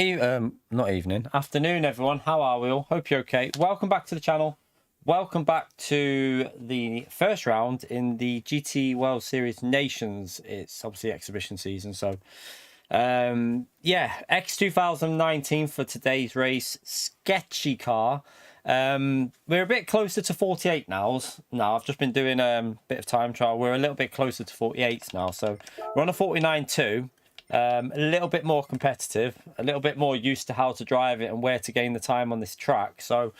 Not evening, afternoon, everyone. How are we all? Hope you're okay. Welcome back to the channel. Welcome back to the first round in the GTWS Nations. It's obviously exhibition season, so yeah, X 2019 for today's race. Sketchy car. We're a bit closer to 48 now. I've just been doing a bit of time trial. We're a little bit closer to 48 now, so we're on a 49.2. A little bit more competitive, a little bit more used to how to drive it and where to gain the time on this track. So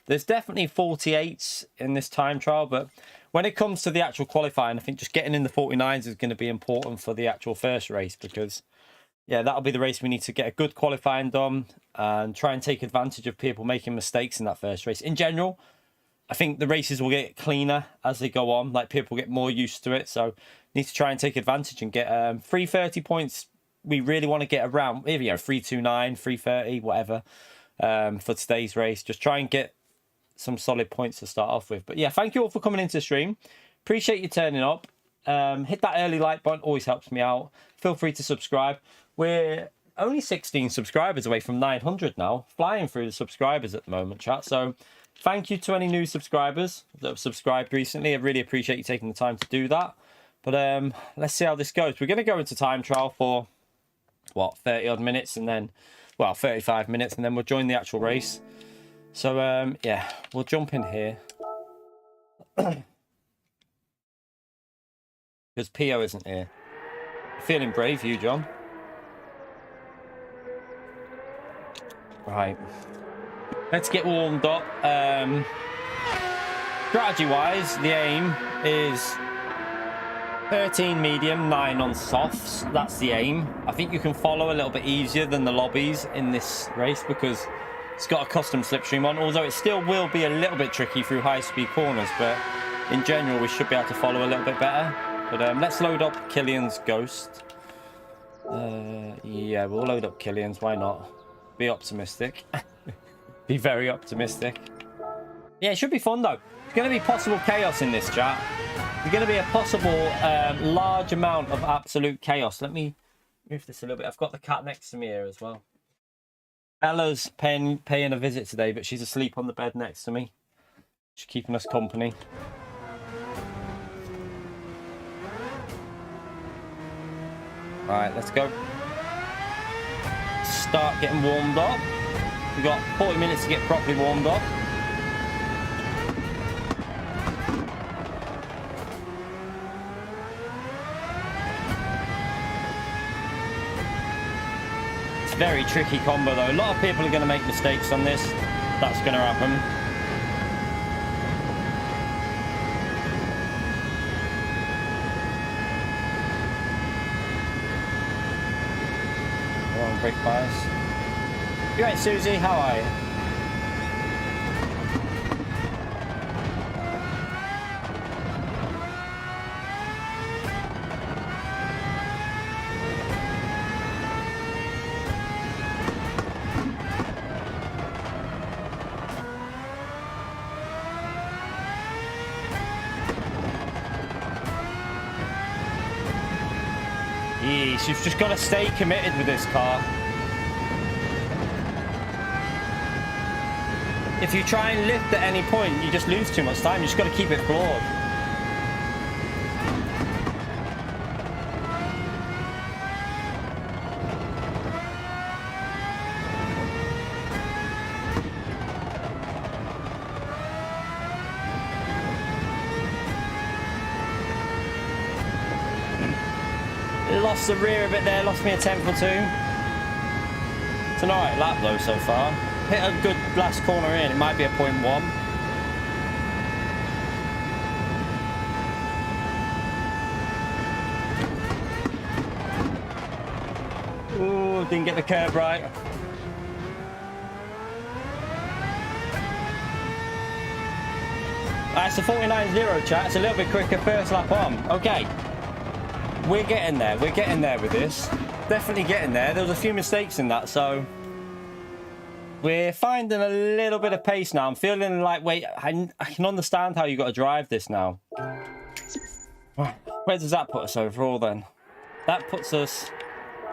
there's definitely 48s in this time trial, but when it comes to the actual qualifying, I think just getting in the 49s is going to be important for the actual first race, because yeah, that'll be the race we need to get a good qualifying done and try and take advantage of people making mistakes in that first race. In general, I think the races will get cleaner as they go on, like people get more used to it, so need to try and take advantage and get 330 points. We really want to get around, maybe 329, 330, whatever, for today's race. Just try and get some solid points to start off with. But yeah, thank you all for coming into the stream. Appreciate you turning up. Hit that early like button, always helps me out. Feel free to subscribe. We're only 16 subscribers away from 900 now. Flying through the subscribers at the moment, chat. So thank you to any new subscribers that have subscribed recently. I really appreciate you taking the time to do that. But let's see how this goes. We're going to go into time trial for what, 30 odd minutes, and then, well, 35 minutes, and then we'll join the actual race. So yeah, we'll jump in here because Pio isn't here. Feeling brave, you, John? Right, let's get warmed up. Strategy wise, the aim is 13 medium, 9 on softs. That's the aim. I think you can follow a little bit easier than the lobbies in this race because it's got a custom slipstream on, although it still will be a little bit tricky through high-speed corners, but in general we should be able to follow a little bit better. But let's load up Killian's Ghost. Yeah, we'll load up Killian's. Why not? Be optimistic. Be very optimistic. Yeah, it should be fun though. It's going to be possible chaos in this chat. There's going to be a possible large amount of absolute chaos. Let me move this a little bit. I've got the cat next to me here as well. Ella's paying a visit today, but she's asleep on the bed next to me. She's keeping us company. Right, let's go. Start getting warmed up. We've got 40 minutes to get properly warmed up. Very tricky combo though. A lot of people are going to make mistakes on this. That's going to happen. Wrong brake bias. You right, Susie? How are you? You've just got to stay committed with this car. If you try and lift at any point, you just lose too much time. You just got to keep it floored. Lost the rear a bit there, lost me a tenth or two. It's an alright lap though so far. Hit a good last corner in, it might be a 0.1. Ooh, didn't get the curb right. That's a 49.0 chat, it's a little bit quicker first lap on. Okay. We're getting there. We're getting there with this. Definitely getting there. There was a few mistakes in that, so we're finding a little bit of pace now. I'm feeling like, wait, I can understand how you got to drive this now. Where does that put us overall then? That puts us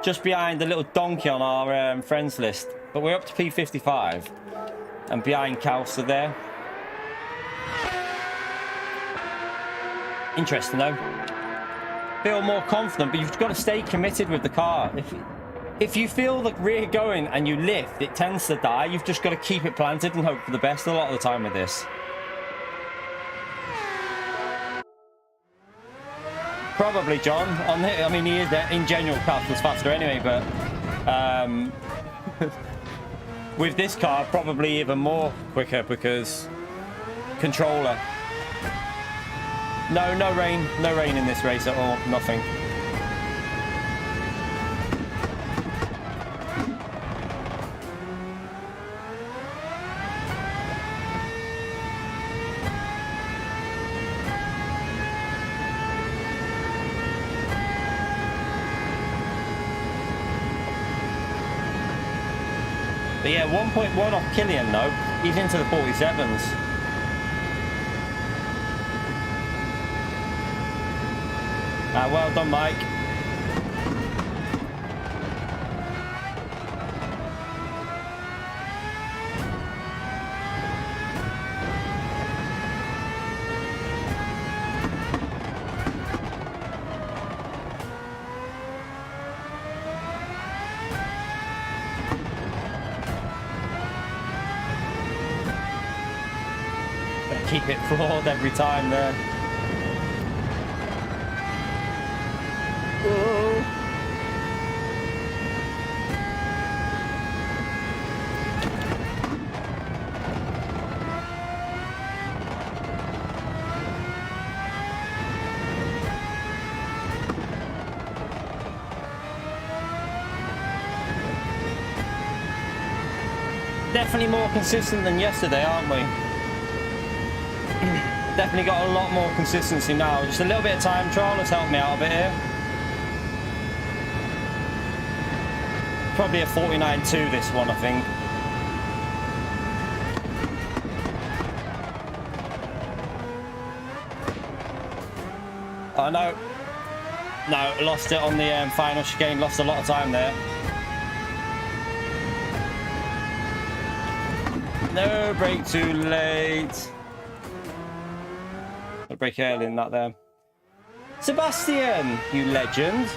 just behind the little donkey on our friends list. But we're up to P55 and behind Kausa there. Interesting though. Feel more confident, but you've got to stay committed with the car. If you feel the rear going and you lift, it tends to die. You've just got to keep it planted and hope for the best a lot of the time with this. Probably John. I mean, he is in general was faster anyway, but with this car, probably even more quicker because controller. No rain in this race at all. Nothing. But yeah, 1.1 off Killian though. He's into the 47s. Well done, Mike. Keep it flawed every time there. Whoa. Definitely more consistent than yesterday, aren't we? Definitely got a lot more consistency now. Just a little bit of time trial has helped me out a bit here. Probably a 49.2 this one, I think. Oh no. No, lost it on the final chicane. Lost a lot of time there. No, brake too late. I'll brake early in that there. Sebastian, you legend.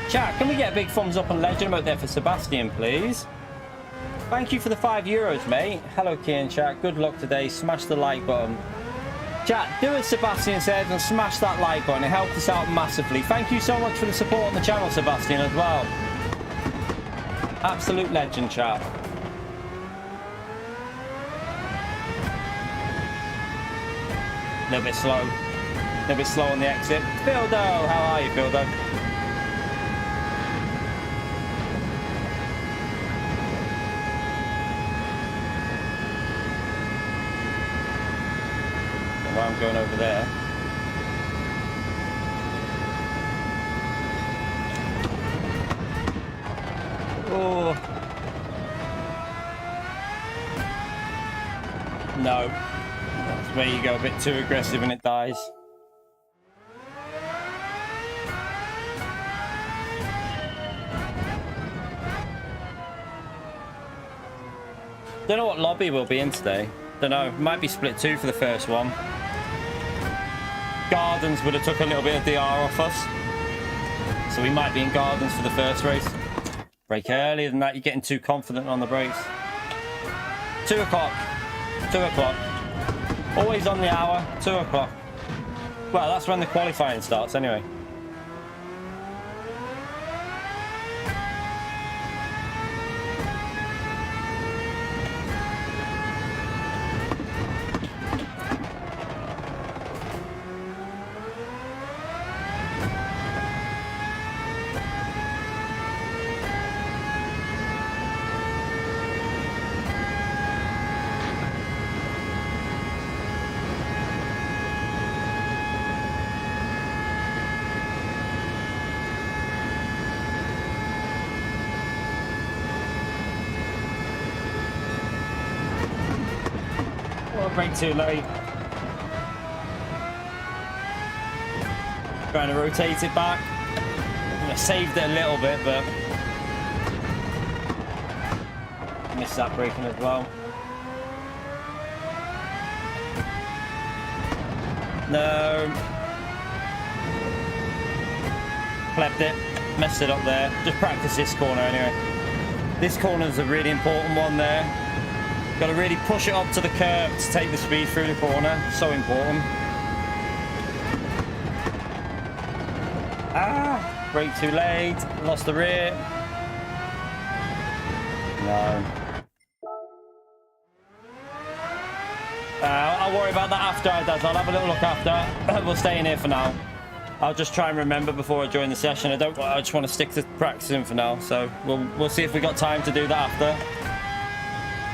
Chat, can we get a big thumbs up and legend out there for Sebastian, please? Thank you for the €5, mate. Hello, Kian, chat. Good luck today. Smash the like button. Chat, do as Sebastian says and smash that like button. It helps us out massively. Thank you so much for the support on the channel, Sebastian, as well. Absolute legend, chat. A little bit slow. A little bit slow on the exit. Bildo, how are you, Bildo? Why I'm going over there. Oh. No. That's where you go a bit too aggressive and it dies. Don't know what lobby we'll be in today. Don't know. Might be split 2 for the first one. Gardens would have took a little bit of DR off us. So we might be in Gardens for the first race. Brake earlier than that. You're getting too confident on the brakes. 2 o'clock. 2 o'clock. Always on the hour. 2 o'clock. Well, that's when the qualifying starts anyway. Brake too late. Trying to rotate it back. I saved it a little bit, but missed that braking as well. No. Flipped it. Messed it up there. Just practice this corner anyway. This corner's a really important one there. Got to really push it up to the curb to take the speed through the corner. So important. Ah! Brake too late. Lost the rear. No. I'll worry about that after I does. I'll have a little look after. We'll stay in here for now. I'll just try and remember before I join the session. I just want to stick to practicing for now. So we'll see if we got time to do that after.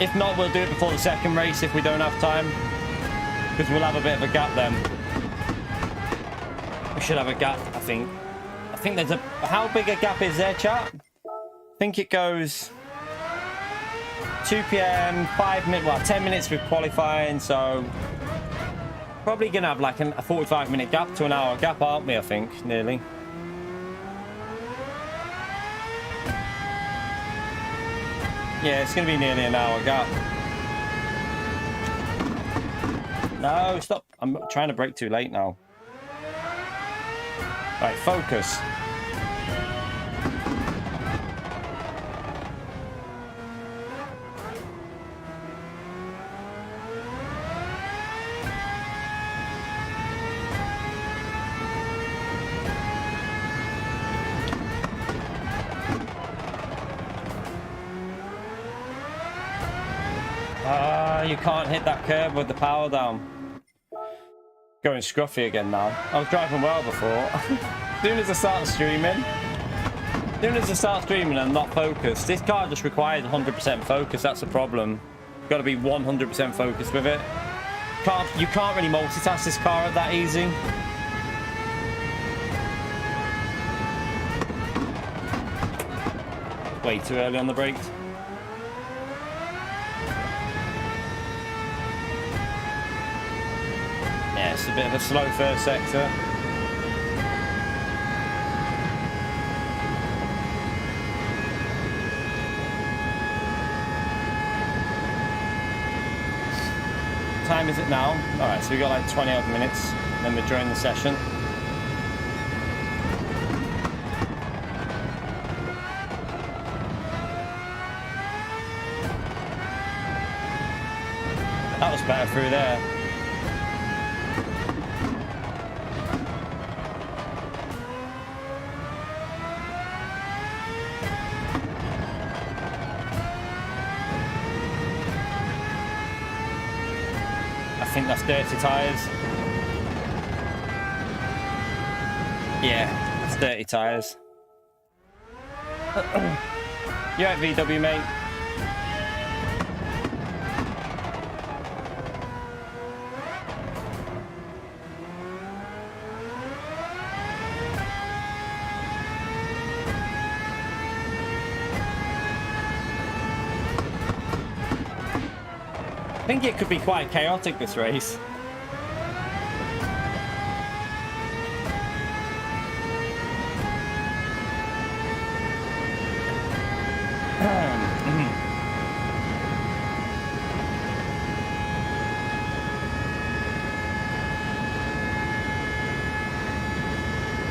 If not, we'll do it before the second race if we don't have time, because we'll have a bit of a gap then. We should have a gap, I think. I think there's a... How big a gap is there, chat? I think it goes 2 p.m, 5 minutes, well, 10 minutes with qualifying, so probably gonna have like a 45-minute gap to an hour gap, aren't we? I think nearly. Yeah, it's gonna be nearly an hour gap. No, stop! I'm trying to brake too late now. Right, focus. You can't hit that curb with the power down. Going scruffy again now. I was driving well before. As soon as I start streaming, I'm not focused. This car just requires 100% focus. That's the problem. You've got to be 100% focused with it. You can't really multitask this car that easy. Way too early on the brakes. Yeah, it's a bit of a slow first sector. What time is it now? Alright, so we got like 20 odd minutes, then we're during the session. That was better through there. I think that's dirty tyres. Yeah, that's dirty tyres. You're at VW, mate. I think it could be quite chaotic, this race.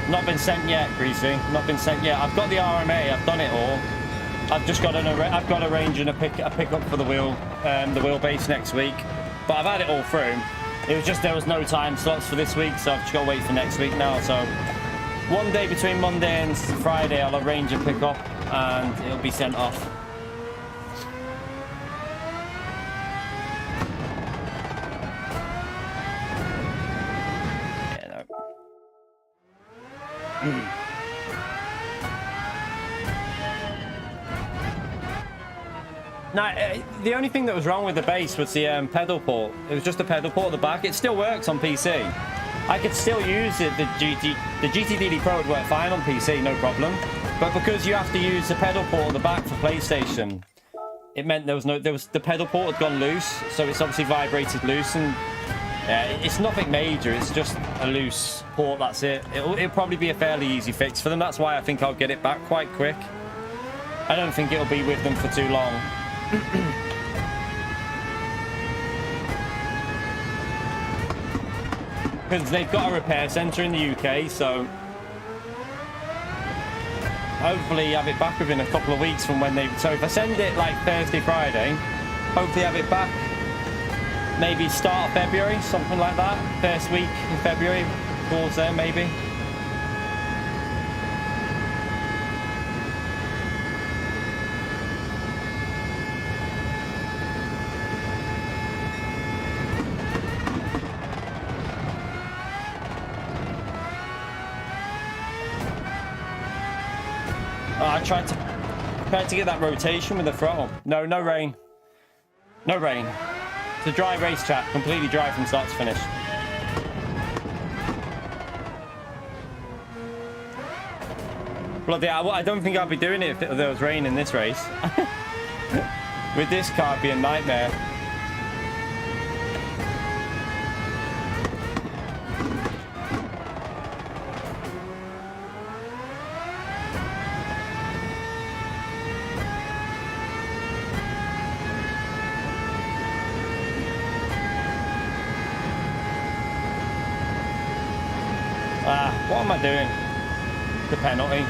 Not been sent yet, Greasy. Not been sent yet. I've got the RMA. I've done it all. I've just got I've got arranged a pickup for the wheelbase next week, but I've had it all through. It was just there was no time slots for this week, so I've just got to wait for next week now. So one day between Monday and Friday, I'll arrange a pickup and it'll be sent off. Yeah, no. Now, the only thing that was wrong with the base was the pedal port. It was just a pedal port at the back. It still works on PC. I could still use it. The GTDD Pro would work fine on PC, no problem. But because you have to use the pedal port at the back for PlayStation, it meant the pedal port had gone loose, so it's obviously vibrated loose, and Yeah, it's nothing major. It's just a loose port. That's it. It'll probably be a fairly easy fix for them. That's why I think I'll get it back quite quick. I don't think it'll be with them for too long. Because they've got a repair centre in the UK, so hopefully have it back within a couple of weeks from when they... So if I send it like Thursday, Friday, hopefully have it back maybe start of February, something like that. First week in February, towards there maybe. I tried to get that rotation with the throttle. No rain. No rain. It's a dry racetrack, completely dry from start to finish. Bloody hell, I don't think I'd be doing it if there was rain in this race. With this car, it'd be a nightmare. What am I doing? The penalty.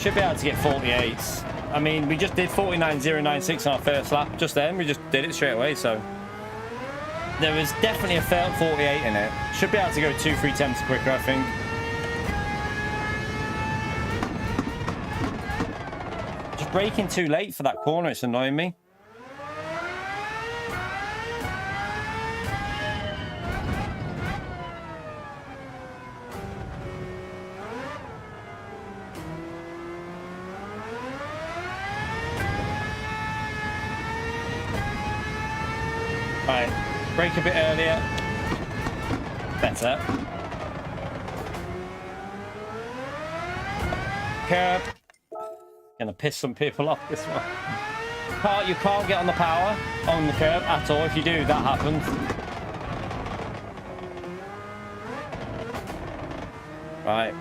Should be able to get 48s. I mean, we just did 49.096 on our first lap. Just then, we just did it straight away, so... There was definitely a 48 in it. Should be able to go 2-3 attempts quicker, I think. Braking too late for that corner, it's annoying me. Alright, brake a bit earlier. Better. Curb. Gonna piss some people off this one. You can't get on the power on the curb at all. If you do, that happens. Right.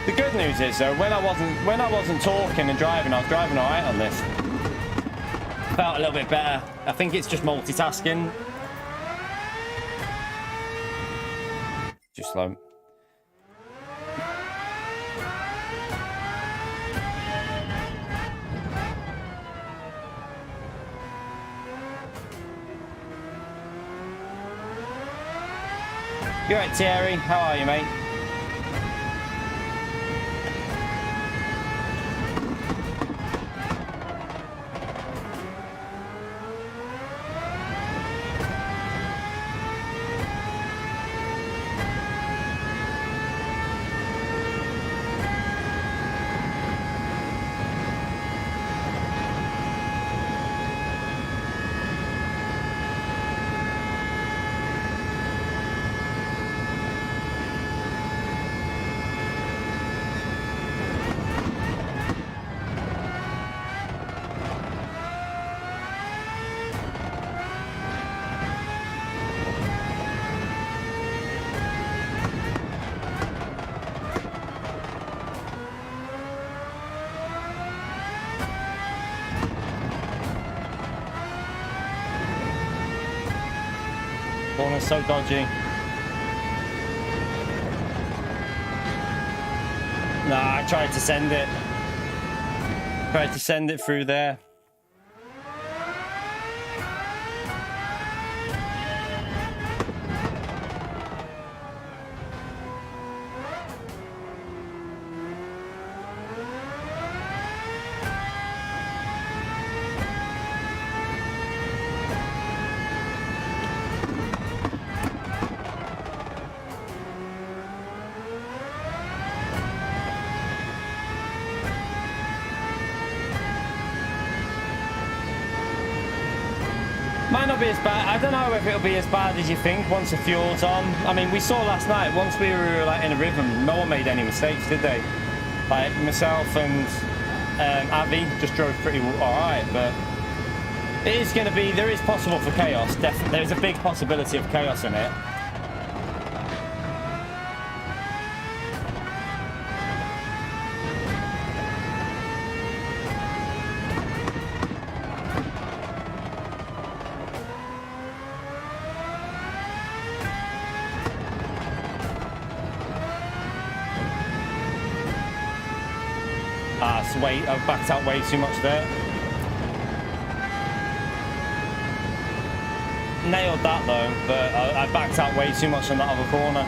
The good news is though, when I wasn't talking and driving, I was driving alright on this. Felt a little bit better. I think it's just multitasking. Just slow. You alright, Thierry? How are you, mate? Corner's so dodgy. Nah, I tried to send it. Tried to send it through there. Might not be as bad. I don't know if it'll be as bad as you think once the fuel's on. I mean, we saw last night, once we were like in a rhythm, no one made any mistakes, did they? Like myself and Avi just drove pretty alright, but it is going to be, there is possible for chaos. Definitely, there's a big possibility of chaos in it. Wait, I've backed out way too much there. Nailed that though, but I backed out way too much on that other corner.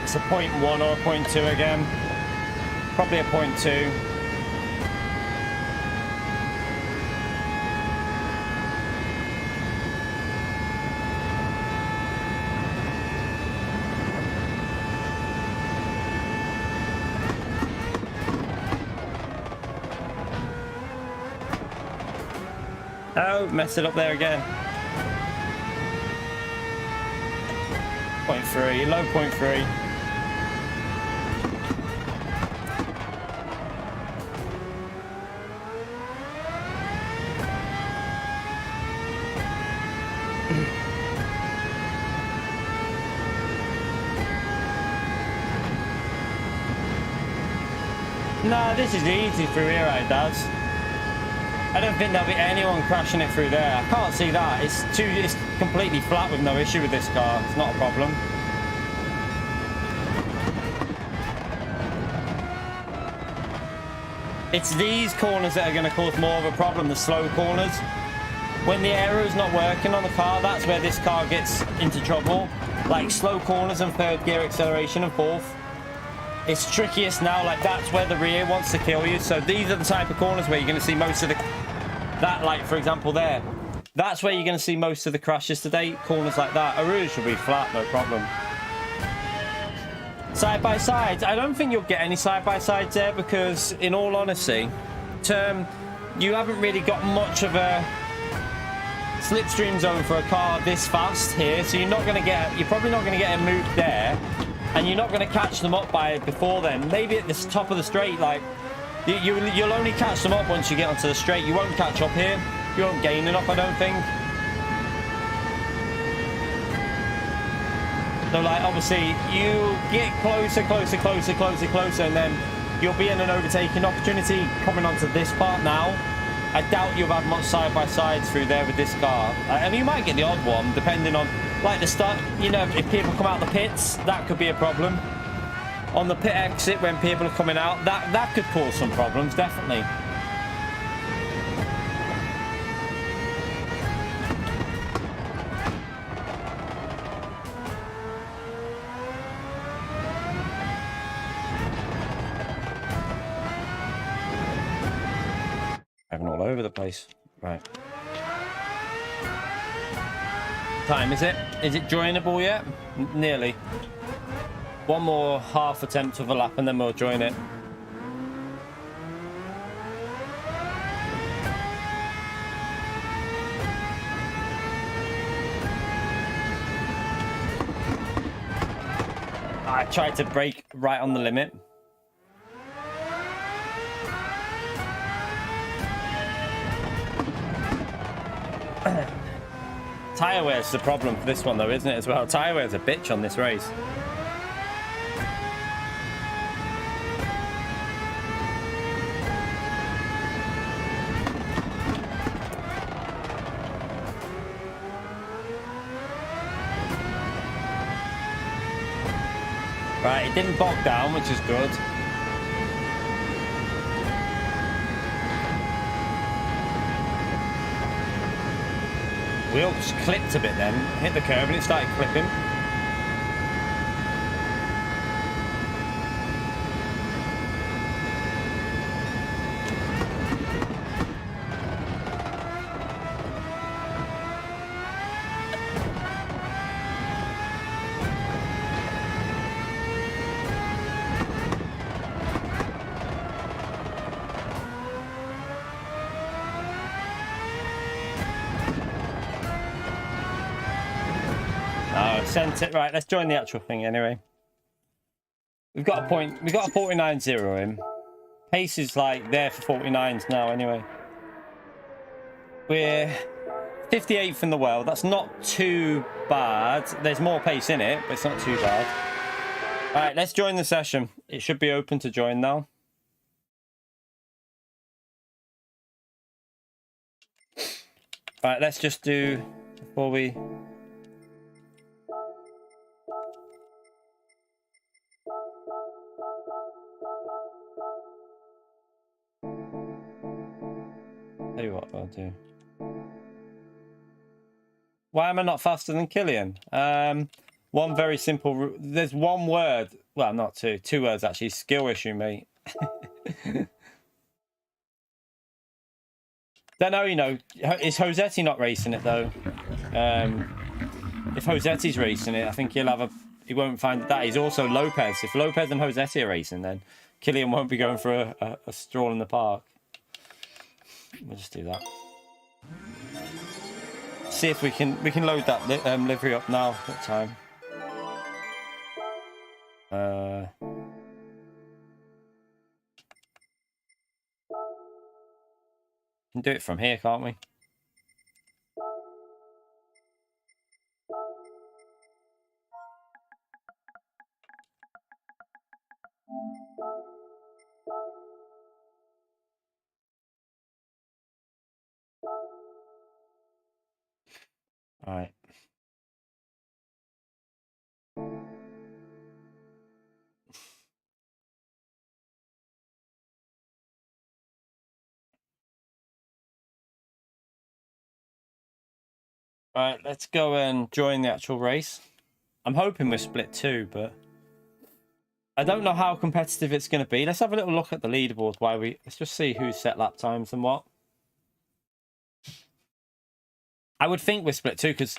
It's a 0.1 or a 0.2 again. Probably a 0.2. Oh, messed it up there again. 0.3, low 0.3. Nah, this is easy through here, it does. I don't think there'll be anyone crashing it through there. I can't see that. It's completely flat with no issue with this car. It's not a problem. It's these corners that are going to cause more of a problem, the slow corners. When the aero is not working on the car, that's where this car gets into trouble. Like slow corners and third gear acceleration and fourth. It's trickiest now, like that's where the rear wants to kill you. So these are the type of corners where you're going to see most of the... That, like, for example, there. That's where you're going to see most of the crashes today. Corners like that. A rear should be flat, no problem. Side-by-sides. I don't think you'll get any side-by-sides there because, in all honesty, you haven't really got much of a slipstream zone for a car this fast here. So you're probably not going to get a move there. And you're not going to catch them up before then. Maybe at the top of the straight, like... You'll only catch them up once you get onto the straight. You won't catch up here. You won't gain enough, I don't think. So, like, obviously, you get closer, and then you'll be in an overtaking opportunity coming onto this part now. I doubt you'll have much side-by-sides through there with this car. I mean, you might get the odd one, depending on, like, the start. You know, if people come out the pits, that could be a problem. On the pit exit, when people are coming out, that could cause some problems, definitely. Having all over the place. Right. Time, is it? Is it joinable yet? Nearly. One more half attempt of a lap and then we'll join it. I tried to brake right on the limit. Tyre wear's the problem for this one though, isn't it, as well? Tyre wear's a bitch on this race. Right, it didn't bog down, which is good. Wheel just clipped a bit then, hit the curb and it started clipping. sent it. Right, let's join the actual thing anyway. We've got a point. We've got a 49-0 in. Pace is like there for 49s now anyway. We're 58th in the world. That's not too bad. There's more pace in it, but it's not too bad. All right, let's join the session. It should be open to join now. All right, let's just do before we. Tell you what I'll do. Why am I not faster than Killian? One very simple. There's one word. Well, not two. Two words actually. Skill issue, mate. Don't know. You know, is Josetti not racing it though? If Josetti's racing it, I think he'll have a. He won't find that. He's also Lopez. If Lopez and Josetti are racing, then Killian won't be going for a stroll in the park. We'll just do that. See if we can load that livery up now. What time? Can do it from here, can't we? All right. All right, let's go and join the actual race. I'm hoping we're split 2, but I don't know how competitive it's going to be. Let's have a little look at the leaderboard while let's just see who's set lap times and what. I would think we're split 2 because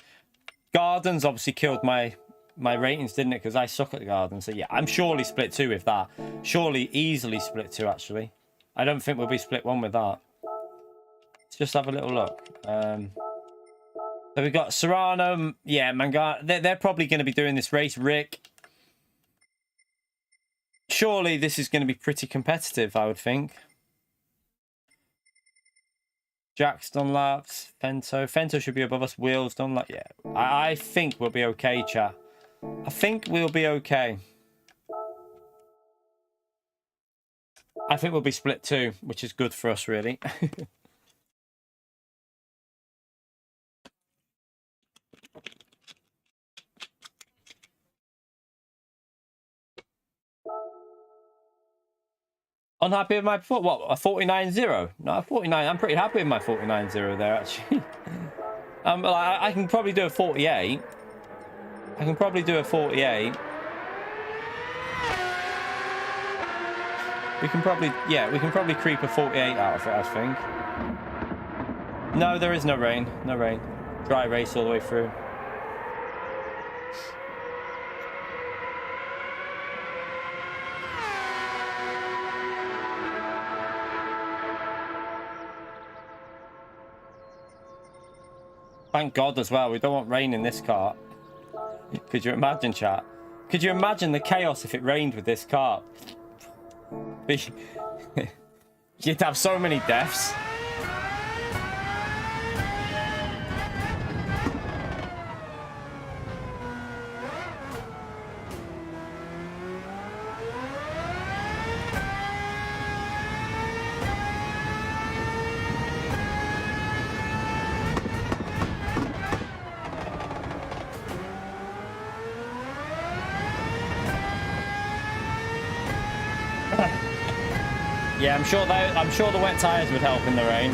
Gardens obviously killed my ratings, didn't it? Because I suck at the Gardens. So yeah, I'm surely split 2 with that. Surely easily split 2 actually. I don't think we'll be split 1 with that. Let's just have a little look. So we've got Serrano, yeah, Mangano. They're probably going to be doing this race. Rick. Surely this is going to be pretty competitive, I would think. Jack's done laps. Fento should be above us. Wheels done laps. Yeah, I think we'll be okay, chat. I think we'll be okay. I think we'll be split 2, which is good for us, really. Unhappy with my what? A 49-0? No, a 49. I'm pretty happy with my 49-0 there, actually. I can probably do a 48. I can probably do a 48. We can probably, yeah, we can probably creep a 48 out of it, I think. No, there is no rain. No rain. Dry race all the way through. Thank God as well. We don't want rain in this car. Could you imagine, chat? Could you imagine the chaos if it rained with this car? You'd have so many deaths. Yeah, I'm sure the wet tires would help in the rain.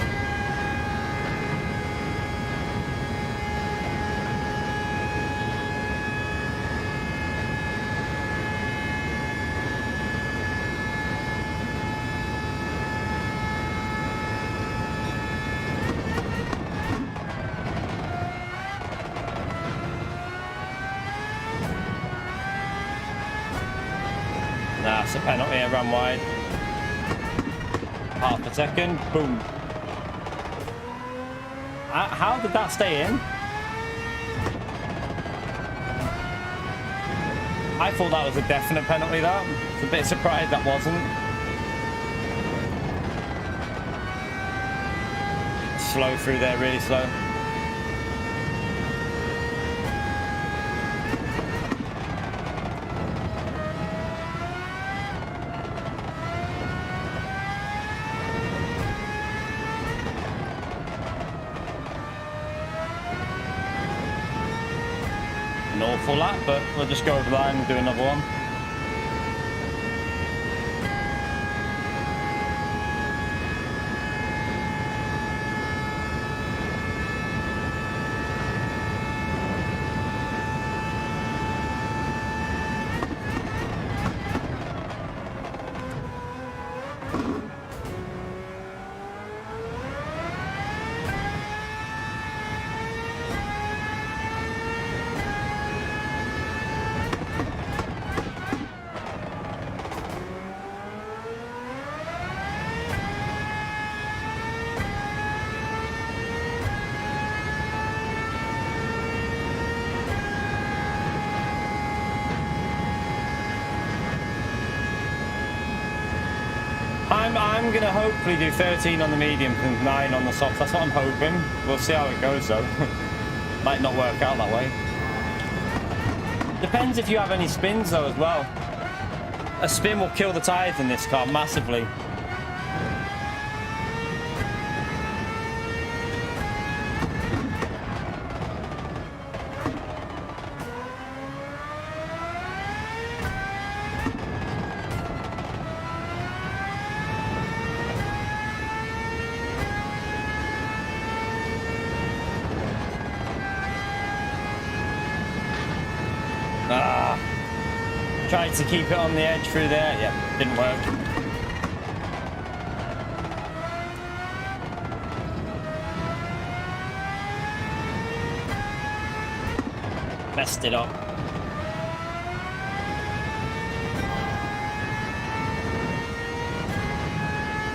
Nah, it's a penalty. I ran wide. Half a second, boom. How did that stay in? I thought that was a definite penalty, that. It's a bit surprised that wasn't. Slow through there, really slow. An awful lap, but we'll just go over the line and do another one. I'm going to hopefully do 13 on the medium and 9 on the soft. That's what I'm hoping. We'll see how it goes though. Might not work out that way. Depends if you have any spins though as well. A spin will kill the tyres in this car massively. Tried to keep it on the edge through there. Yeah, didn't work. Messed it up.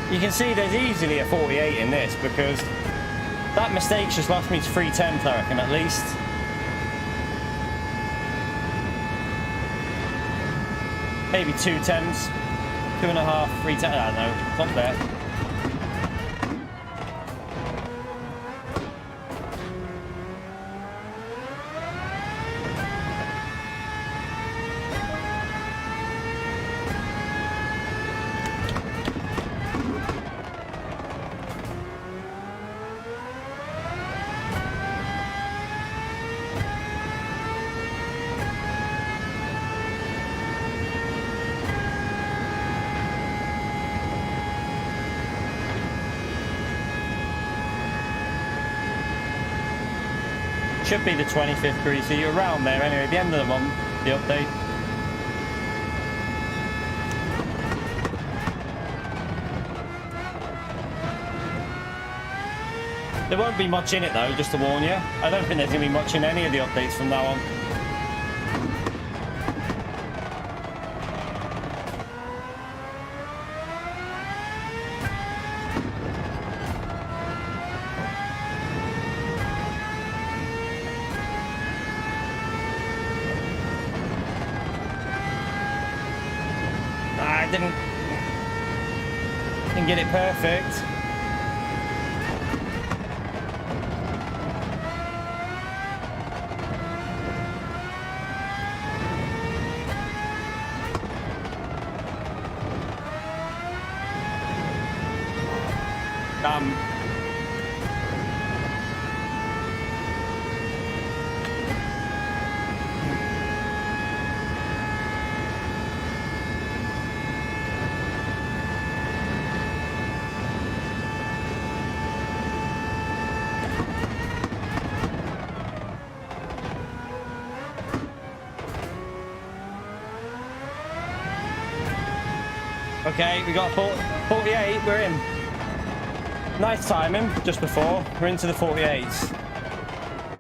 You can see there's easily a 48 in this because that mistake's just lost me to 310, I reckon, at least. Maybe 2 temps, 2.5, 3 temps, I don't know, it's up there. Should be the 25th greasy, you're around there anyway, at the end of the month, the update. There won't be much in it though, just to warn you. I don't think there's going to be much in any of the updates from now on. Didn't get it perfect. Okay, we got 48, we're in. Nice timing, just before. We're into the 48s.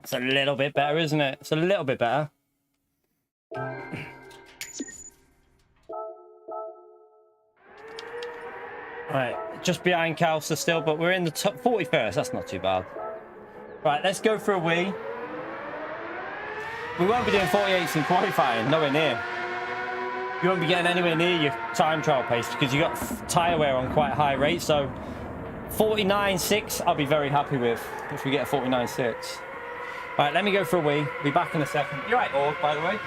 It's a little bit better, isn't it? It's a little bit better. Right, just behind Calcer still, but we're in the top 41st. That's not too bad. Right, let's go for a wee. We won't be doing 48s in qualifying, nowhere near. you won't be getting anywhere near your time trial pace because you got tyre wear on quite a high rate. So 49.6 I'll be very happy with if we get a 49.6. Right, let me go for a wee. Be back in a second. You're right, Org, by the way.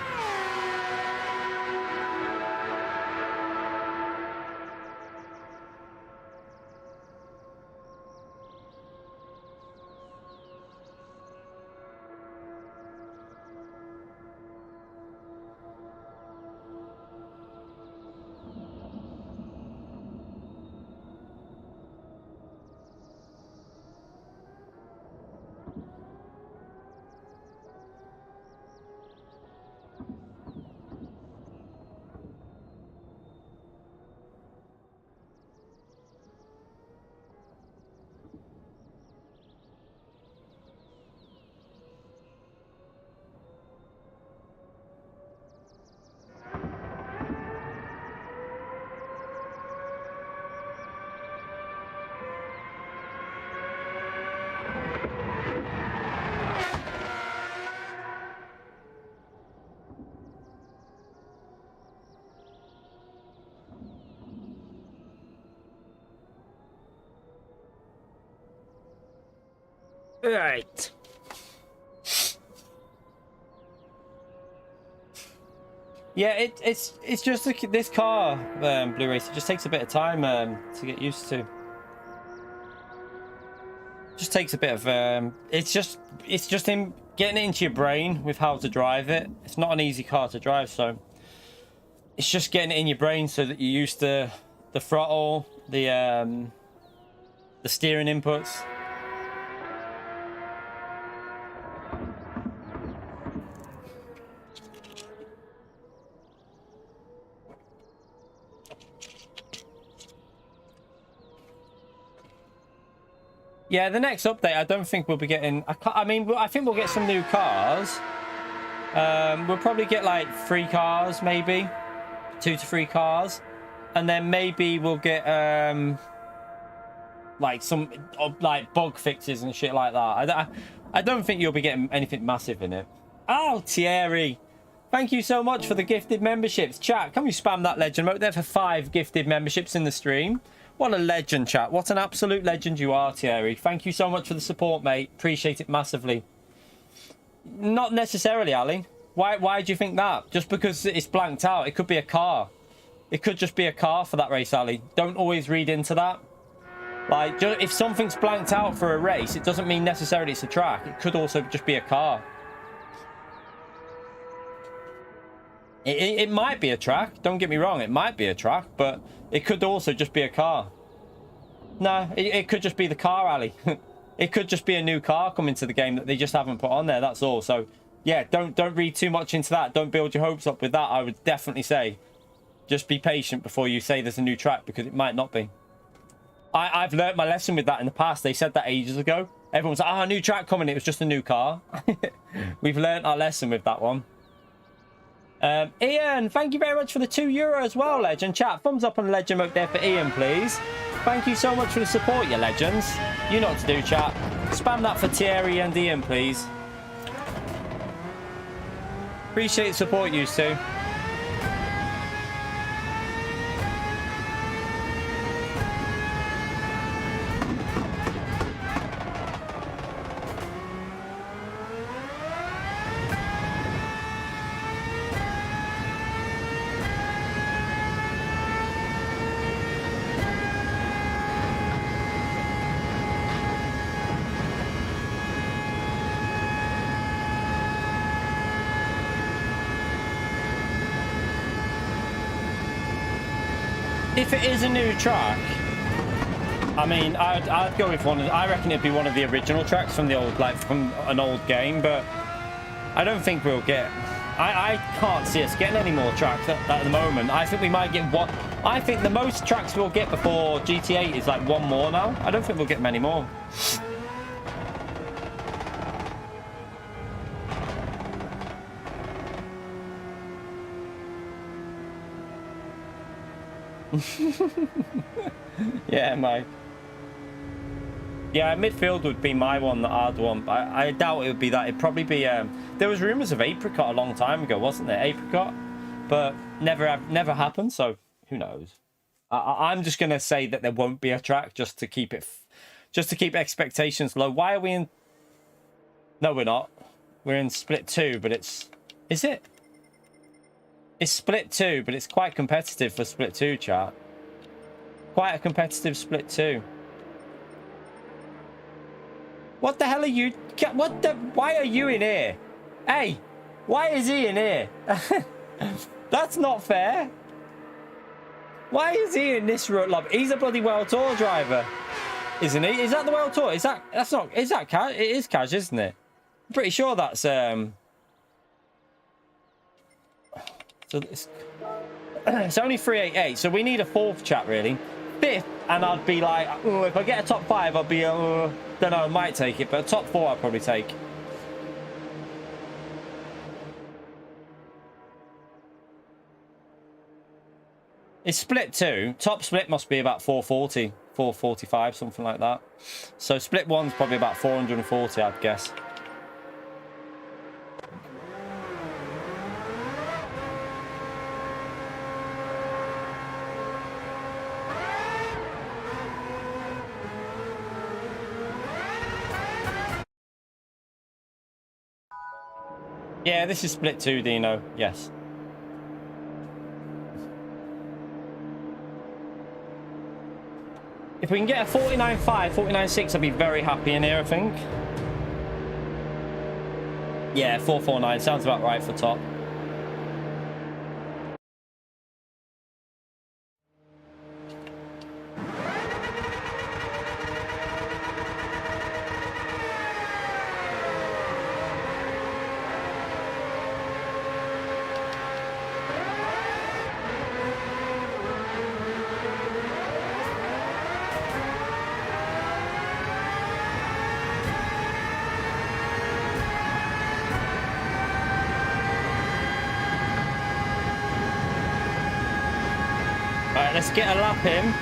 Right. Yeah, it's just this car, Blue Race. It just takes a bit of time to get used to. Just takes a bit of it's just in getting it into your brain with how to drive it. It's not an easy car to drive, so it's just getting it in your brain so that you're used to the throttle, the steering inputs. Yeah, the next update, I don't think we'll be getting... I mean, I think we'll get some new cars. We'll probably get, like, 3 cars, maybe. 2 to 3 cars. And then maybe we'll get, like, some, like, bug fixes and shit like that. I don't think you'll be getting anything massive in it. Oh, Thierry. Thank you so much for the gifted memberships. Chat, can we spam that legend emote there for 5 gifted memberships in the stream? What a legend, chat. What an absolute legend you are, Thierry. Thank you so much for the support, mate. Appreciate it massively. Not necessarily, Ali. Why do you think that? Just because it's blanked out. It could be a car. It could just be a car for that race, Ali. Don't always read into that. Like, if something's blanked out for a race, it doesn't mean necessarily it's a track. It could also just be a car. It might be a track. Don't get me wrong. It might be a track, but it could also just be a car. No, it could just be the car, Ali. It could just be a new car coming to the game that they just haven't put on there. That's all. So, yeah, don't read too much into that. Don't build your hopes up with that. I would definitely say just be patient before you say there's a new track, because it might not be. I've learnt my lesson with that in the past. They said that ages ago. Everyone's like, oh, a new track coming. It was just a new car. We've learnt our lesson with that one. Ian, thank you very much for the €2 as well, legend. Chat, thumbs up on the legend emote there for Ian, please. Thank you so much for the support, you legends. You know what to do, chat. Spam that for Thierry and Ian, please. Appreciate the support, you two. If it is a new track, I mean, I'd go with one. I reckon it'd be one of the original tracks from the old, like from an old game. But I don't think we'll get. I can't see us getting any more tracks at the moment. I think we might get one. I think the most tracks we'll get before GT8 is like 1 more now. I don't think we'll get many more. Yeah, Mike. Yeah, midfield would be my one that I'd want. I doubt it would be that. It'd probably be... there was rumours of Apricot a long time ago, wasn't there? Apricot? but never happened. So who knows? I'm just gonna say that there won't be a track just to keep it, just to keep expectations low. Why are we in? No, we're not. We're in split 2, but is it? It's split 2, but it's quite competitive for split 2, chat. Quite a competitive split 2. What the hell are you? What the? Why are you in here? Hey, why is he in here? That's not fair. Why is he in this road lobby? He's a bloody World Tour driver, isn't he? Is that the World Tour? That's not? Is that Cash? It is Cash, isn't it? I'm pretty sure that's So it's only 388. So we need a 4th, chat, really. 5th, and I'd be like, oh, if I get a top 5, I'll be, don't know, I might take it, but top 4 I'd probably take. It's split 2. Top split must be about 440, 445, something like that. So split 1's probably about 440, I'd guess. Yeah, this is split 2, Dino. Yes. If we can get a 49.5, 49.6, I'd be very happy in here, I think. Yeah, 449 sounds about right for top. Let's get a lap in.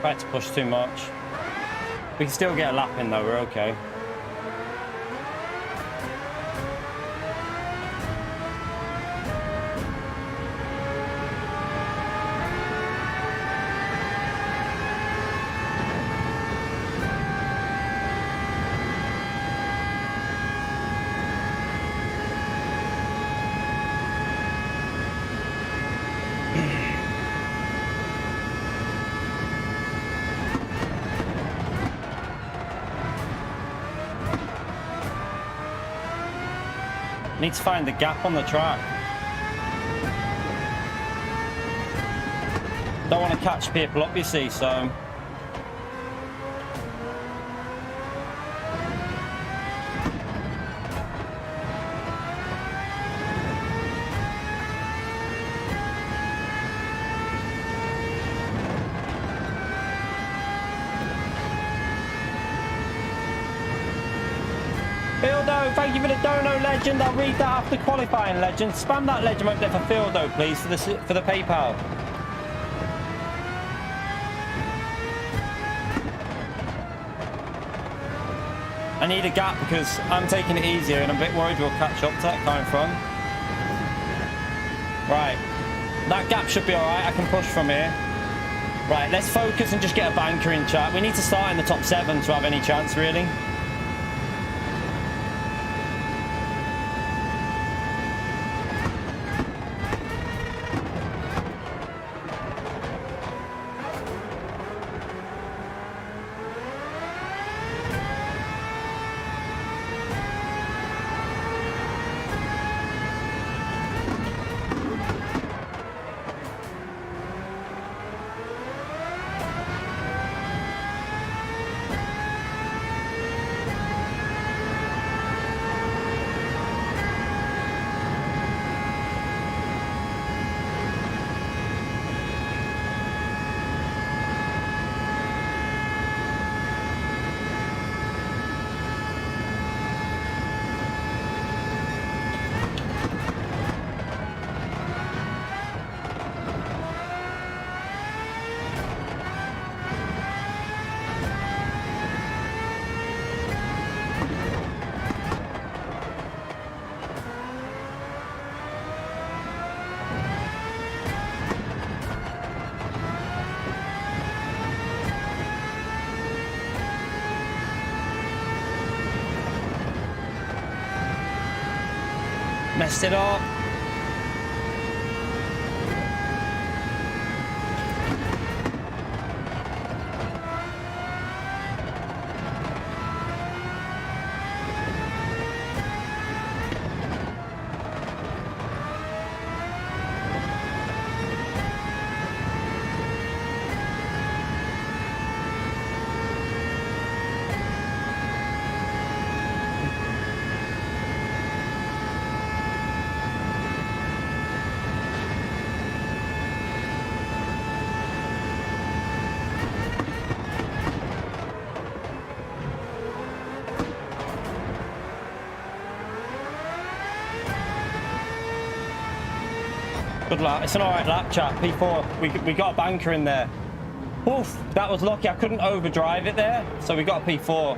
Tried to push too much. We can still get a lap in though, we're okay. Need to find the gap on the track. Don't want to catch people up, you see, so. Thank you for the dono, legend. I'll read that after qualifying, legend. Spam that legend right there for Phil, though, please, for the PayPal. I need a gap because I'm taking it easier and I'm a bit worried we'll catch up to that car in front. Right. That gap should be alright. I can push from here. Right, let's focus and just get a banker in, chat. We need to start in the top 7 to have any chance, really. Messed it up. Good lap. It's an alright lap, chat. P4. We got a banker in there. Oof, that was lucky. I couldn't overdrive it there, so we got a P4.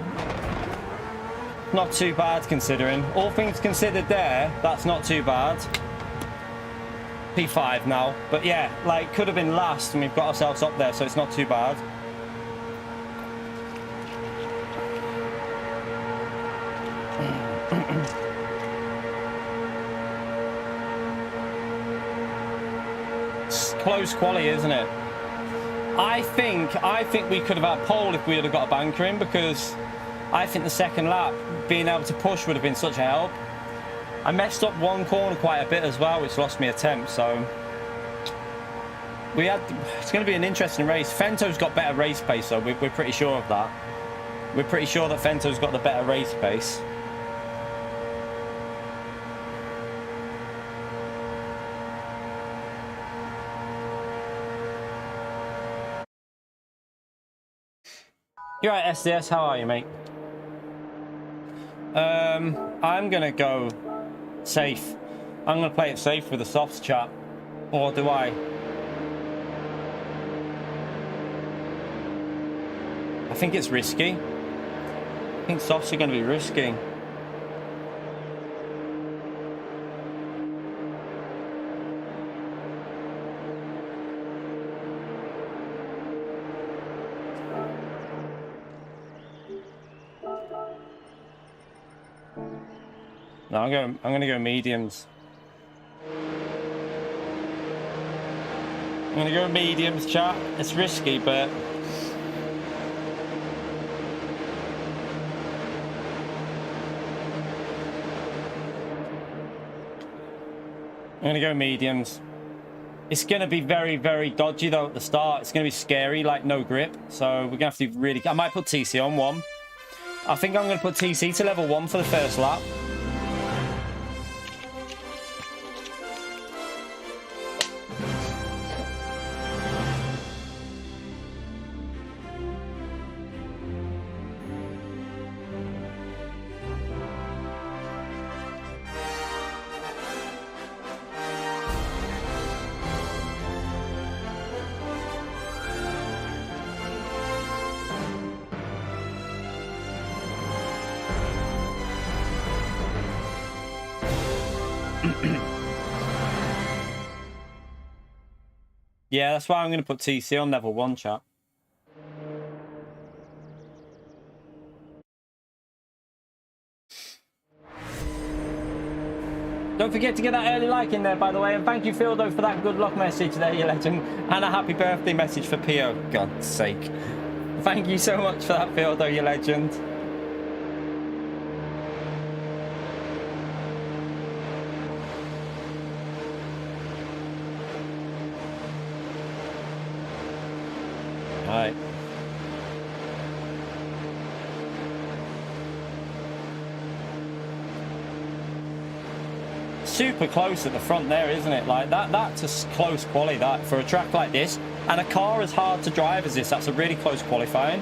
Not too bad considering. All things considered there, that's not too bad. P5 now. But yeah, like, could have been last, and we've got ourselves up there, so it's not too bad. Close quality, isn't it? I think we could have had pole if we had got a banker in, because I think the second lap being able to push would have been such a help. I messed up one corner quite a bit as well, which lost me a temp, so it's going to be an interesting race. Fento's got better race pace, so we're pretty sure of that. We're pretty sure that Fento's got the better race pace. You're right, SDS. How are you, mate? I'm gonna go safe. I'm gonna play it safe with the softs, chat. Or do I? I think it's risky. I think softs are gonna be risky. No, I'm gonna go mediums. I'm gonna go mediums, chat. It's risky, but I'm gonna go mediums. It's gonna be very, very dodgy though at the start. It's gonna be scary, like no grip. So we're gonna have to really. I might put TC on 1. I think I'm gonna put TC to level 1 for the first lap. Yeah, that's why I'm going to put TC on level 1, chat. Don't forget to get that early like in there, by the way. And thank you, Phildo, for that good luck message there, you legend. And a happy birthday message for Pio. God's sake. Thank you so much for that, Phildo, you legend. All right. Super close at the front there, isn't it? Like that's a close quali that for a track like this, and a car as hard to drive as this. That's a really close qualifying.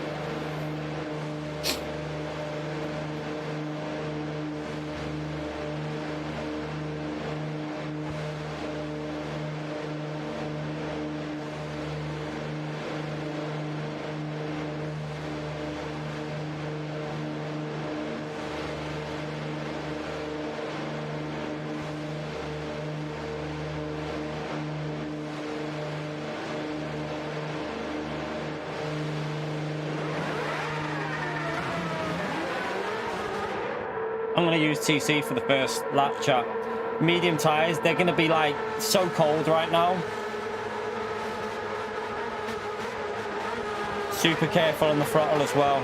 I'm going to use TC for the first lap, chat. Medium tyres, they're going to be like so cold right now. Super careful on the throttle as well.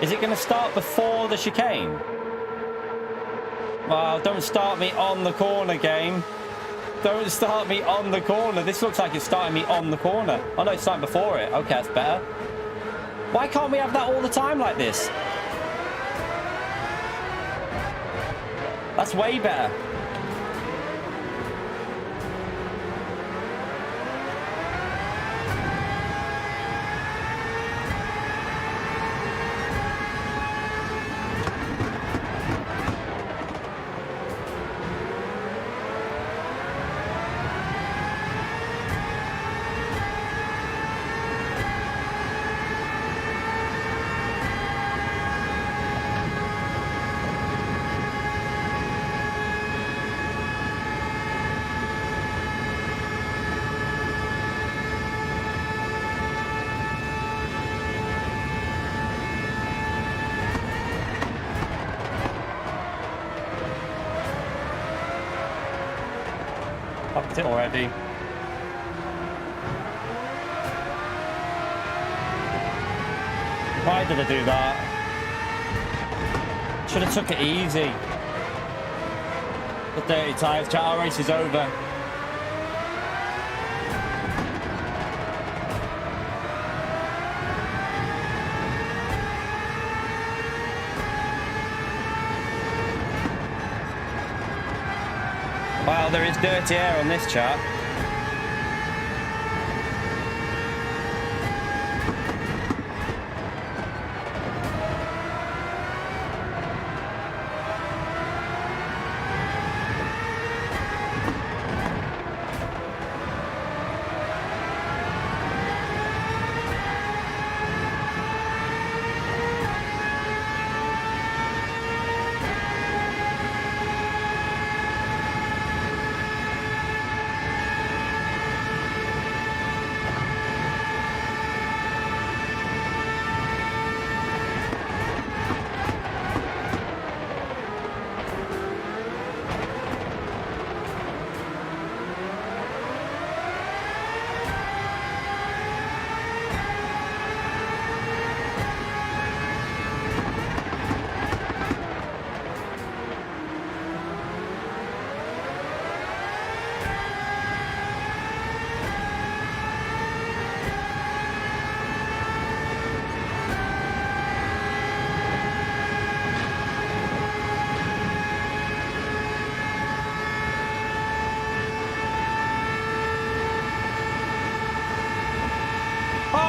Is it going to start before the chicane? Well, don't start me on the corner, game. Don't start me on the corner. This looks like it's starting me on the corner. Oh no, it's starting before it. Okay, that's better. Why can't we have that all the time like this? That's way better. It already. Why did I do that? Should have took it easy. The dirty tyres. Chat, our race is over. Wow, there is dirty air on this chart.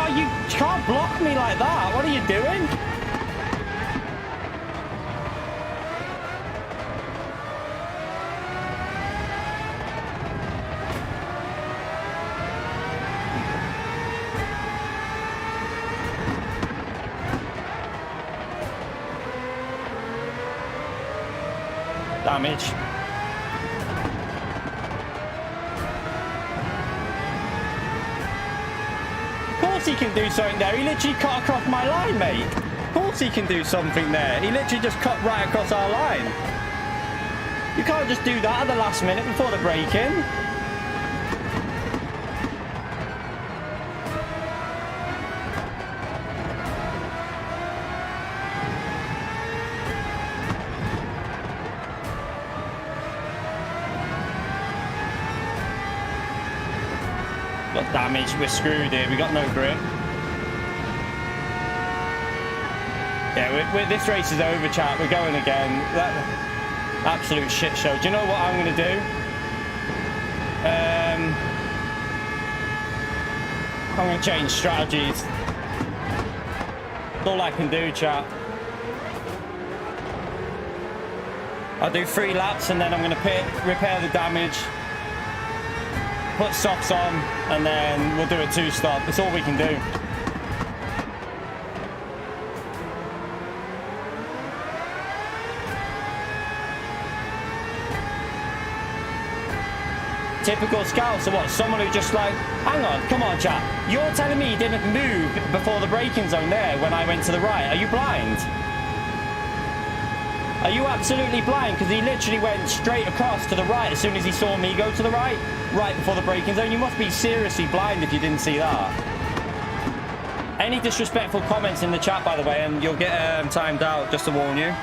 You can't block me like that. What are you doing? Damage. course he can do something there. He literally cut across my line, mate. Of course he can do something there. He literally just cut right across our line. You can't just do that at the last minute before the break-in. Got damage, we're screwed here, we got no grip. Yeah, this race is over, chat. We're going again. Absolute shit show. Do you know what I'm going to do? I'm going to change strategies. That's all I can do, chat. I'll do 3 laps and then I'm going to repair the damage, put socks on, and then we'll do a 2-stop. That's all we can do. Typical scout. So what? Someone who just like, hang on, come on, chat. You're telling me you didn't move before the braking zone there when I went to the right. Are you blind? Are you absolutely blind? Because he literally went straight across to the right as soon as he saw me go to the right before the braking zone. You must be seriously blind if you didn't see that. Any disrespectful comments in the chat, by the way, and you'll get timed out, just to warn you.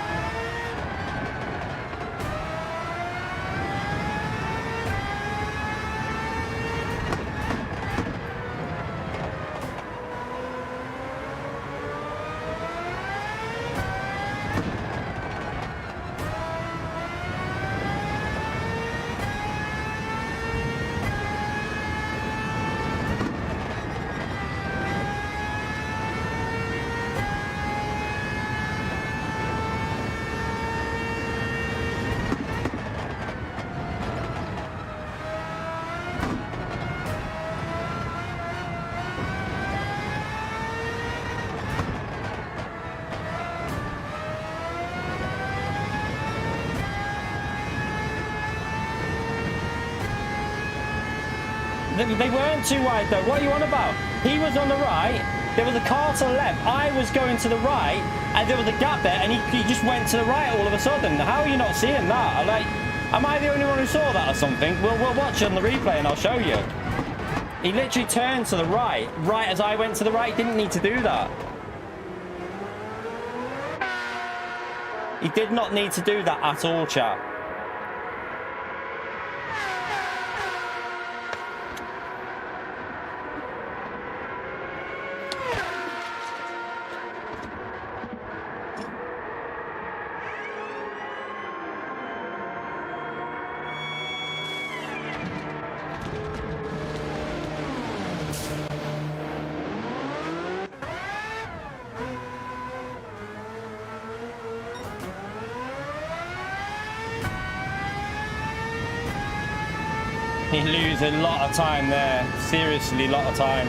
They weren't too wide though. What are you on about? He was on the right, there was a car to the left, I was going to the right, and there was a gap there, and he just went to the right all of a sudden. How are you not seeing that? Like, am I the only one who saw that or something? We'll watch it on the replay and I'll show you. He literally turned to the right as I went to the right. Didn't need to do that. He did not need to do that at all, chat. He lose a lot of time there. Seriously, a lot of time.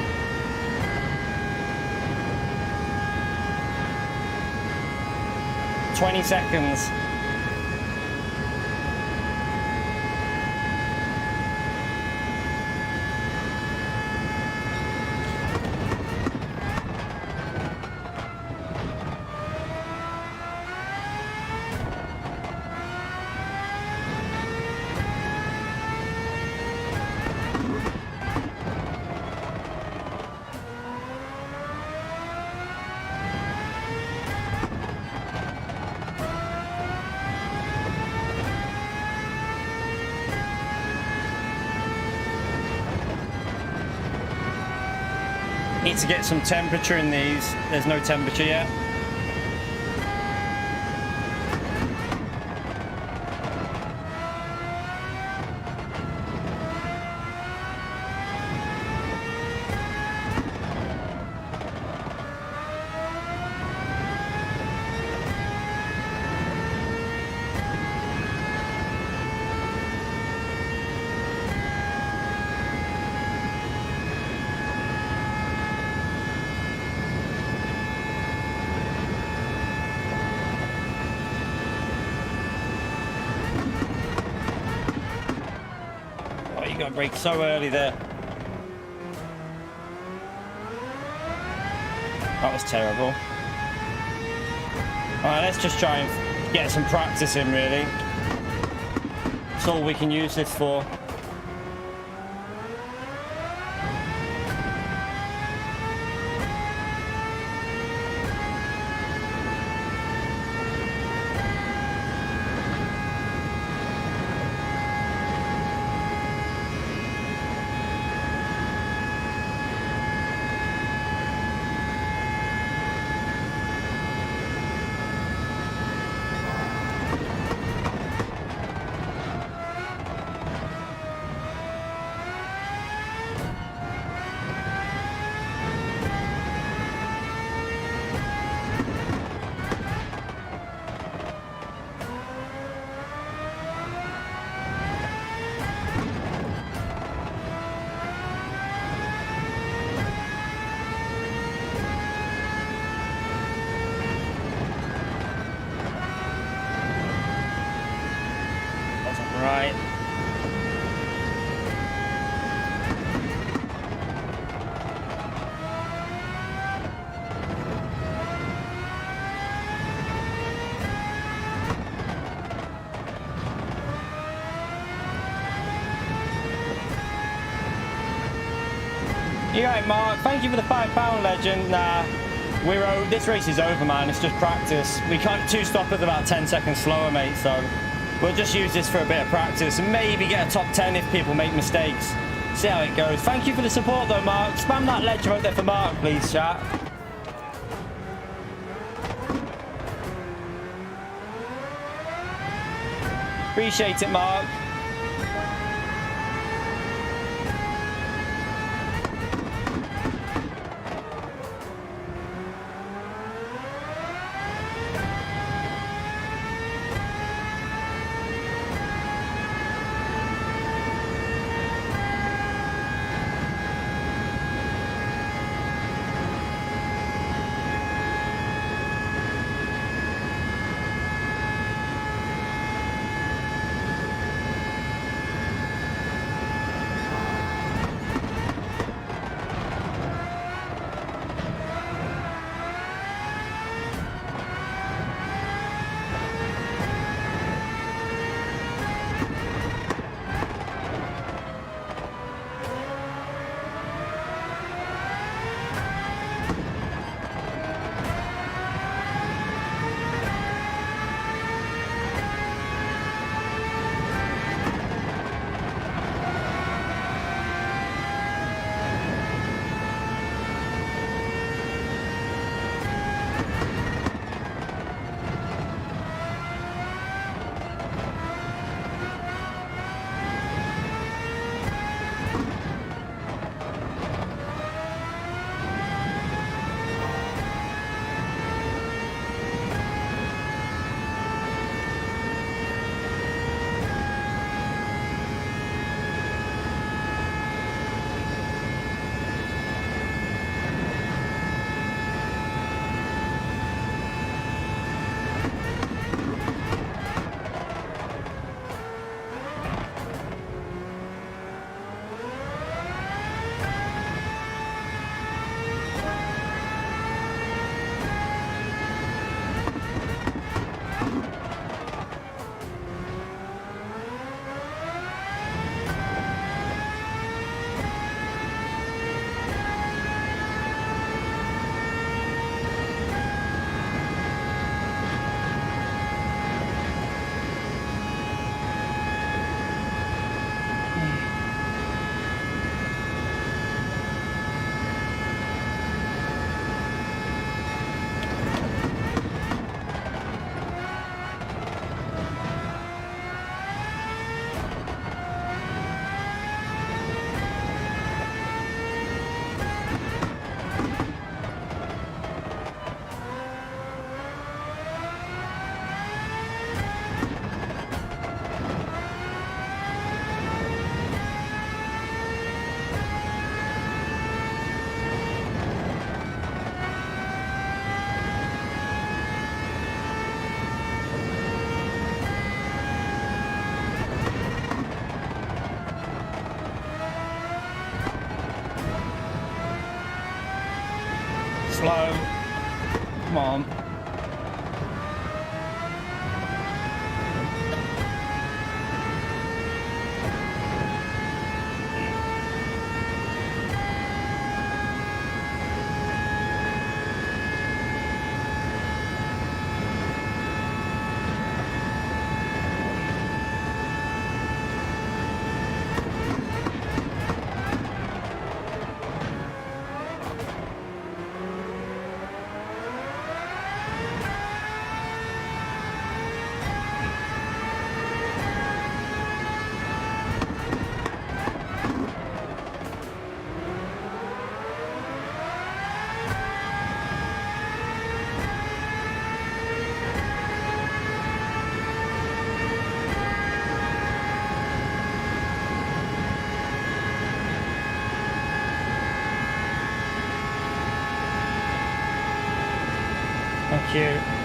"20 seconds. Need to get some temperature in these. There's no temperature yet. Brake so early there. That was terrible. Alright, let's just try and get some practice in, really. That's all we can use this for. Right. You're right, Mark. Thank you for the £5 legend. This race is over, man. It's just practice. We can't two stoppers about 10 seconds slower, mate. So we'll just use this for a bit of practice and maybe get a top 10 if people make mistakes. See how it goes. Thank you for the support, though, Mark. Spam that legend out there for Mark, please, chat. Appreciate it, Mark. slow. Come on. Thank you.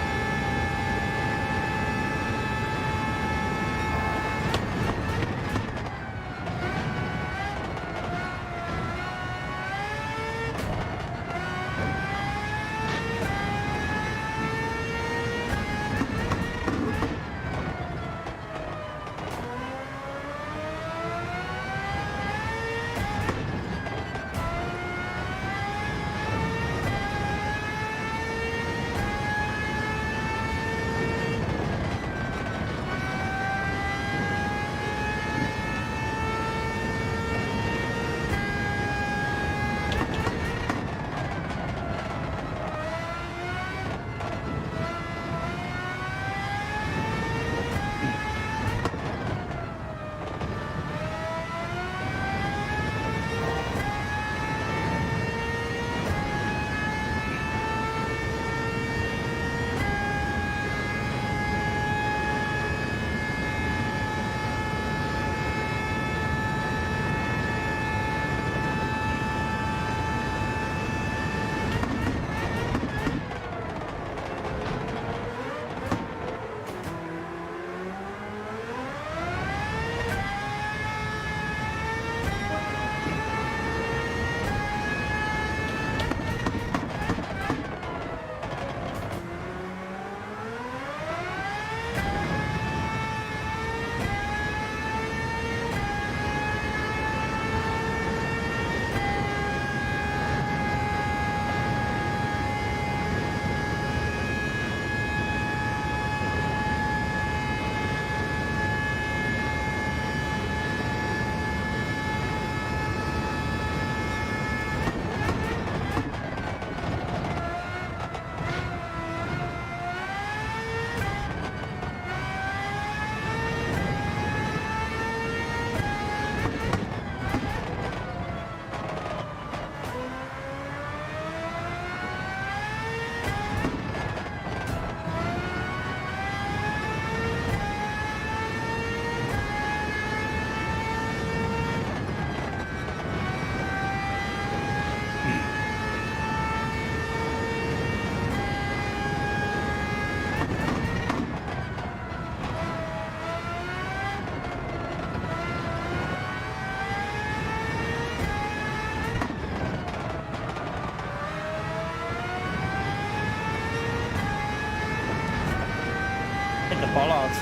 Bollards.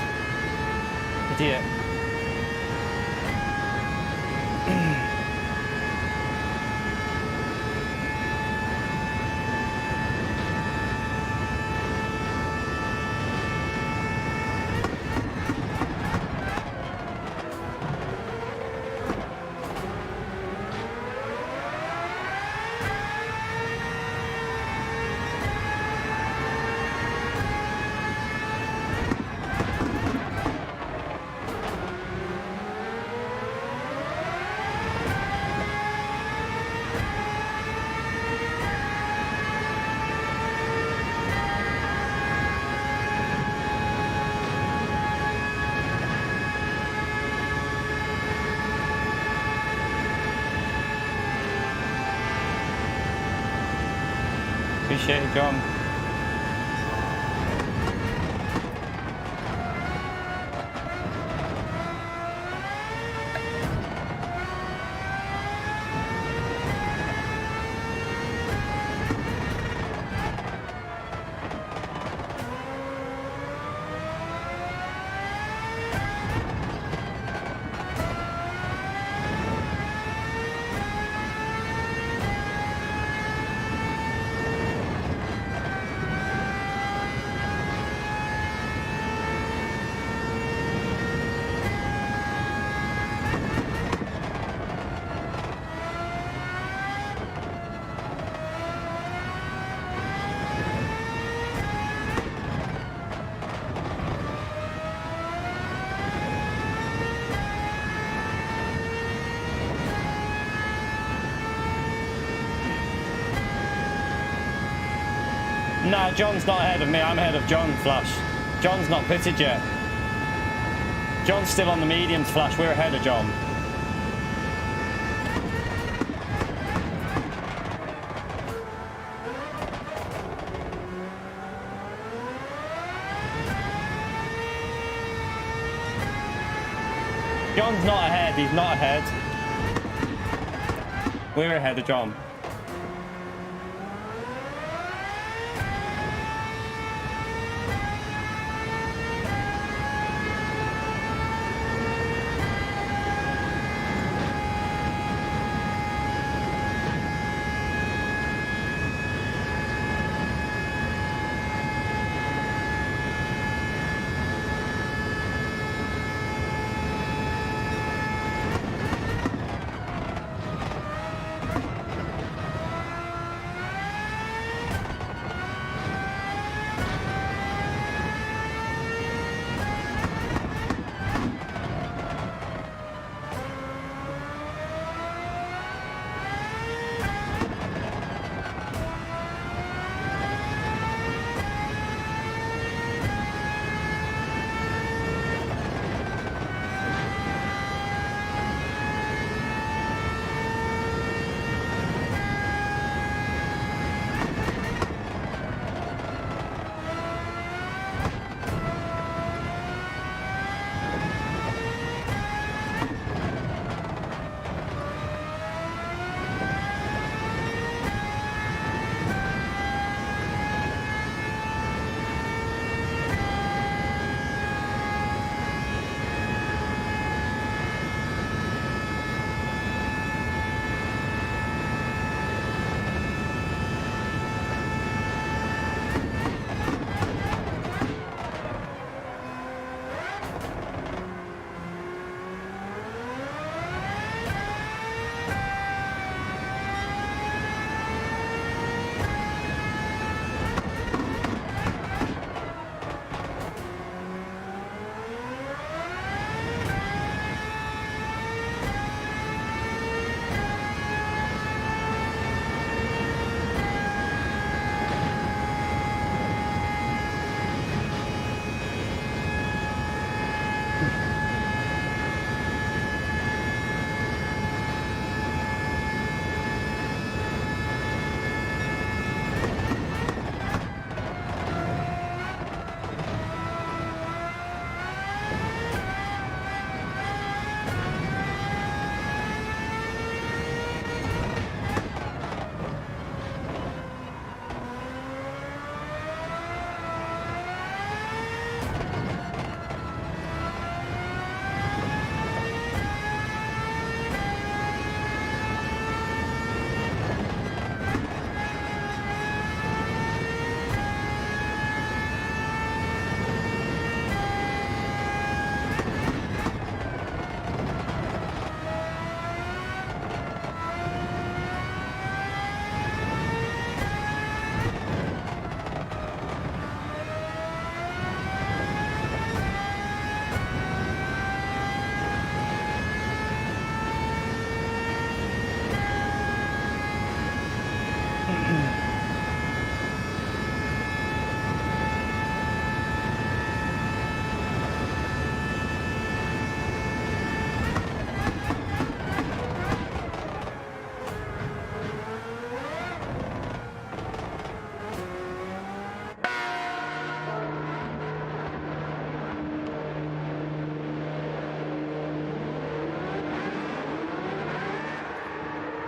Idiot. Appreciate it, John. No, John's not ahead of me. I'm ahead of John, Flash. John's not pitted yet. John's still on the mediums, Flash. We're ahead of John. John's not ahead. He's not ahead. We're ahead of John.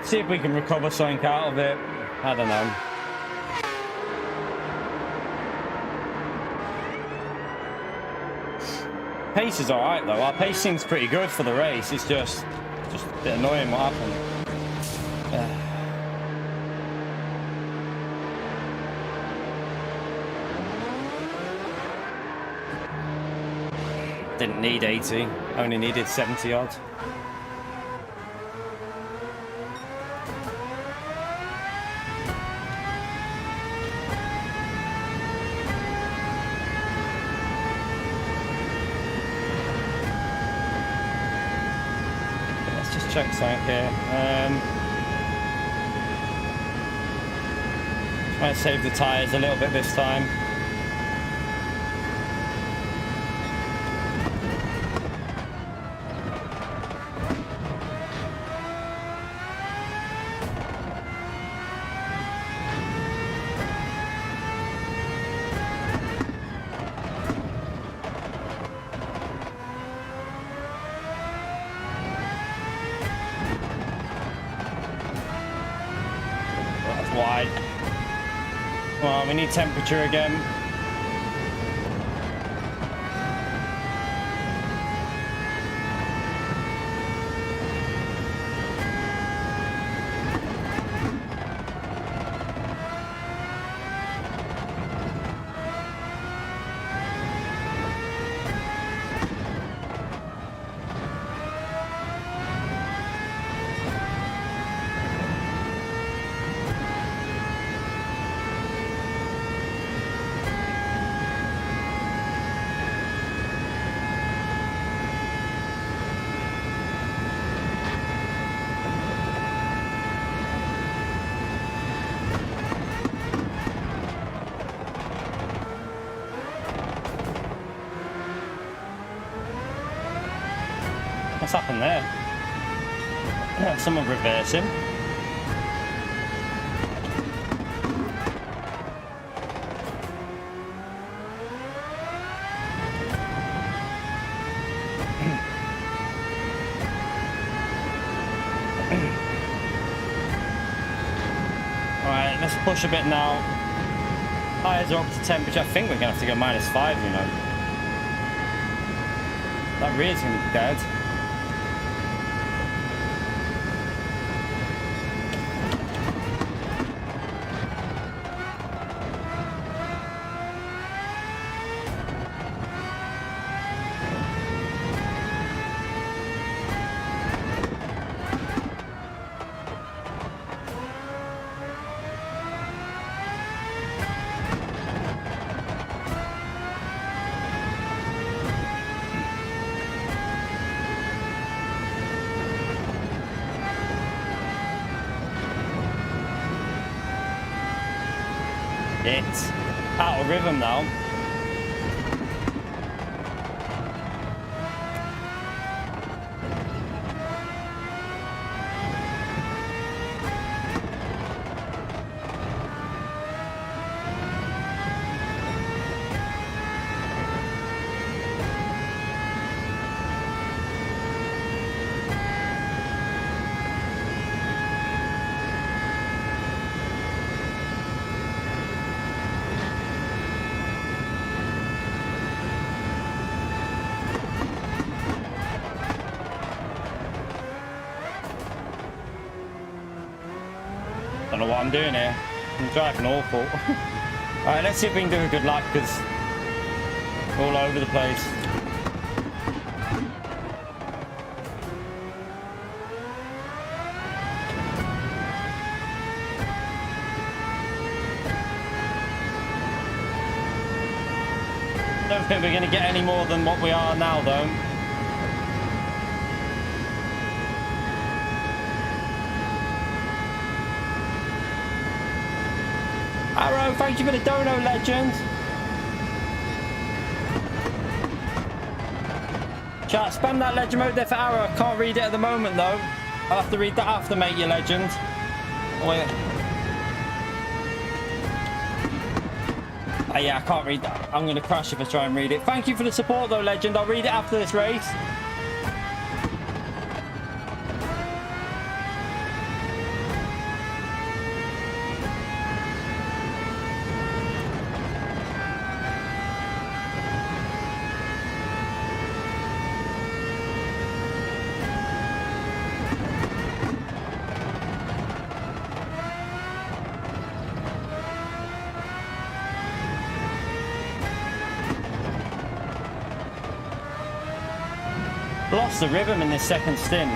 See if we can recover something out of it. I don't know. Pace is alright though. Our pace seems pretty good for the race. It's just a bit annoying what happened. Didn't need 80. Only needed 70 odd. Check something here. Try to save the tyres a little bit this time. Wide. Well, we need temperature again. What's happened there? Someone reversing. Alright, let's push a bit now. Tires are up to temperature. I think we're going to have to go -5, you know. That rear's going to be dead. It's out of rhythm now. Don't know what I'm doing here. I'm driving awful. Alright, let's see if we can do a good lap because we're all over the place. Don't think we're going to get any more than what we are now though. Arrow, thank you for the dono, legend. Chat, spam that legend mode there for Arrow. I can't read it at the moment though. I'll have to read that after, mate, you legend. Wait. Oh yeah, I can't read that. I'm going to crash if I try and read it. Thank you for the support though, legend. I'll read it after this race. Lost the rhythm in this second stint.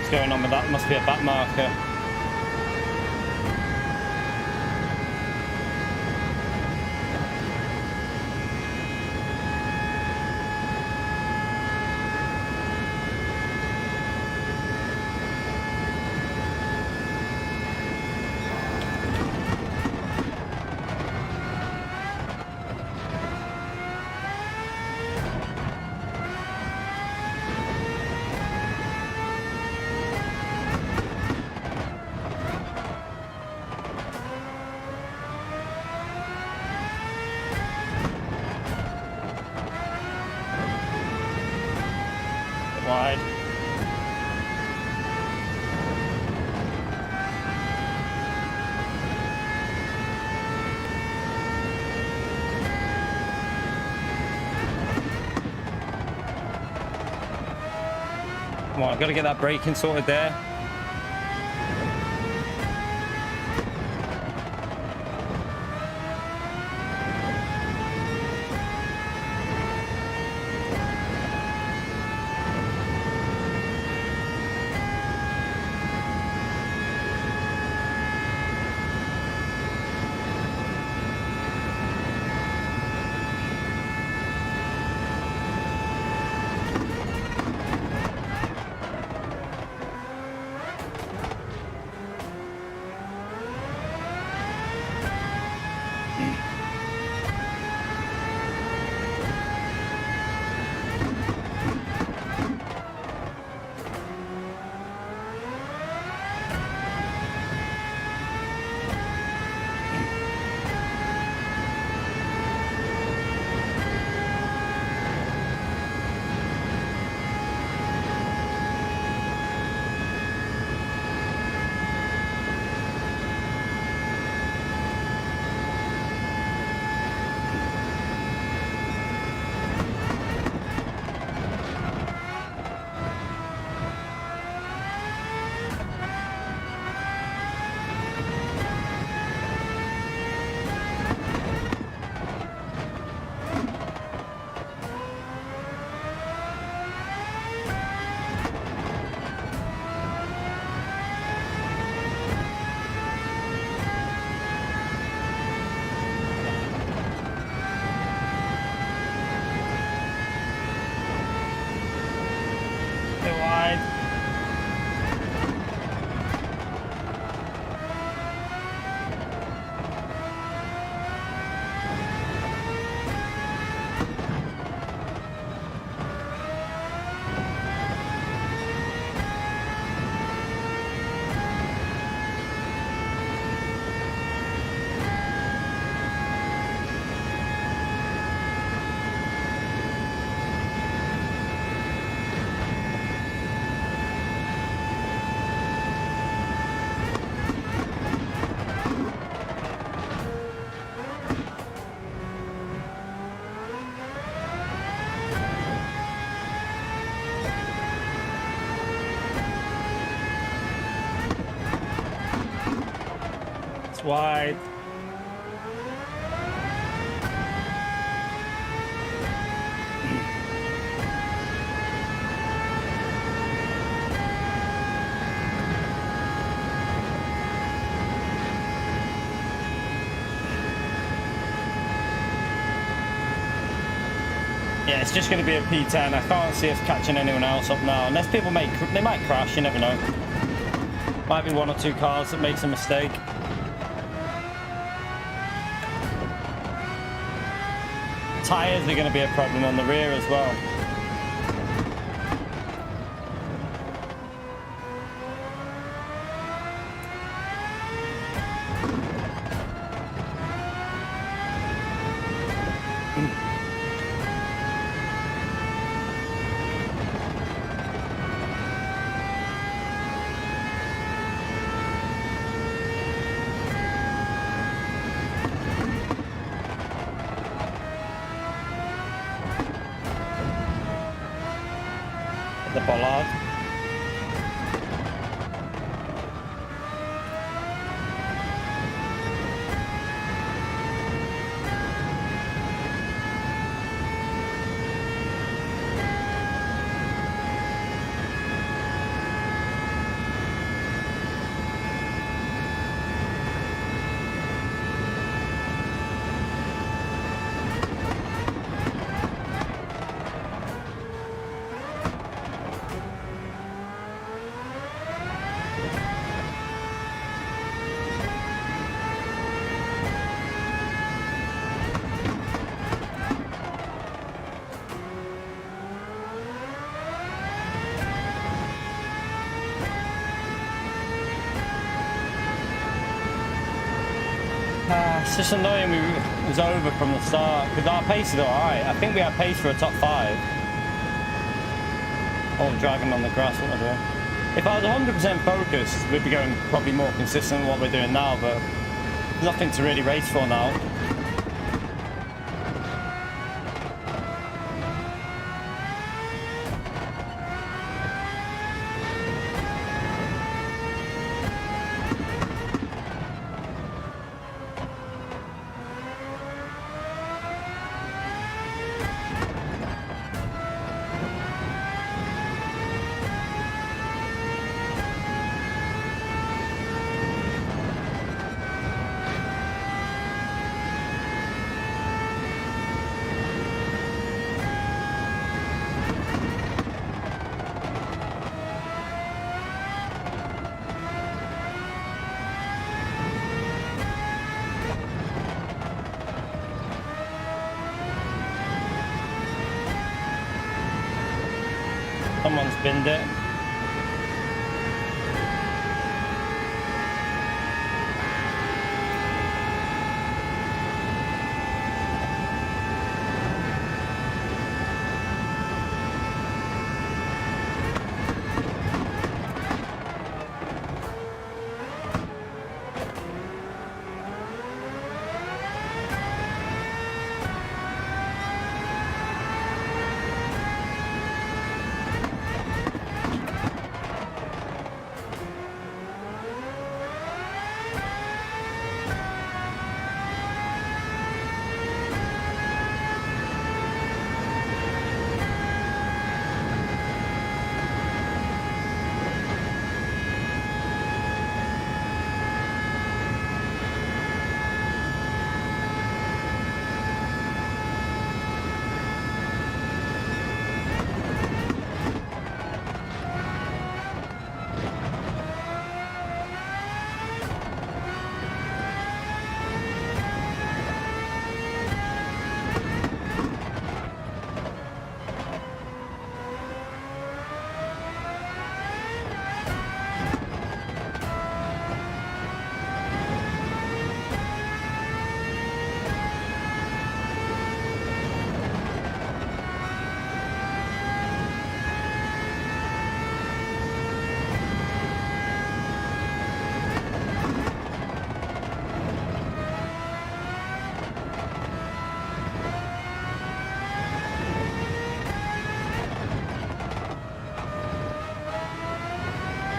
what's going on with that. Must be a back marker. Wide. Come on, I've got to get that braking sorted there. Wide. Yeah, it's just going to be a P10. I can't see us catching anyone else up now, unless people might crash. You never know. Might be one or two cars that makes a mistake. Tires are going to be a problem on the rear as well. The bollard. It's just annoying we was over from the start, because our pace is alright. I think we had pace for a top 5. Oh, driving on the grass, what am I doing? If I was 100% focused, we'd be going probably more consistent with what we're doing now, but there's nothing to really race for now. Someone's binned it.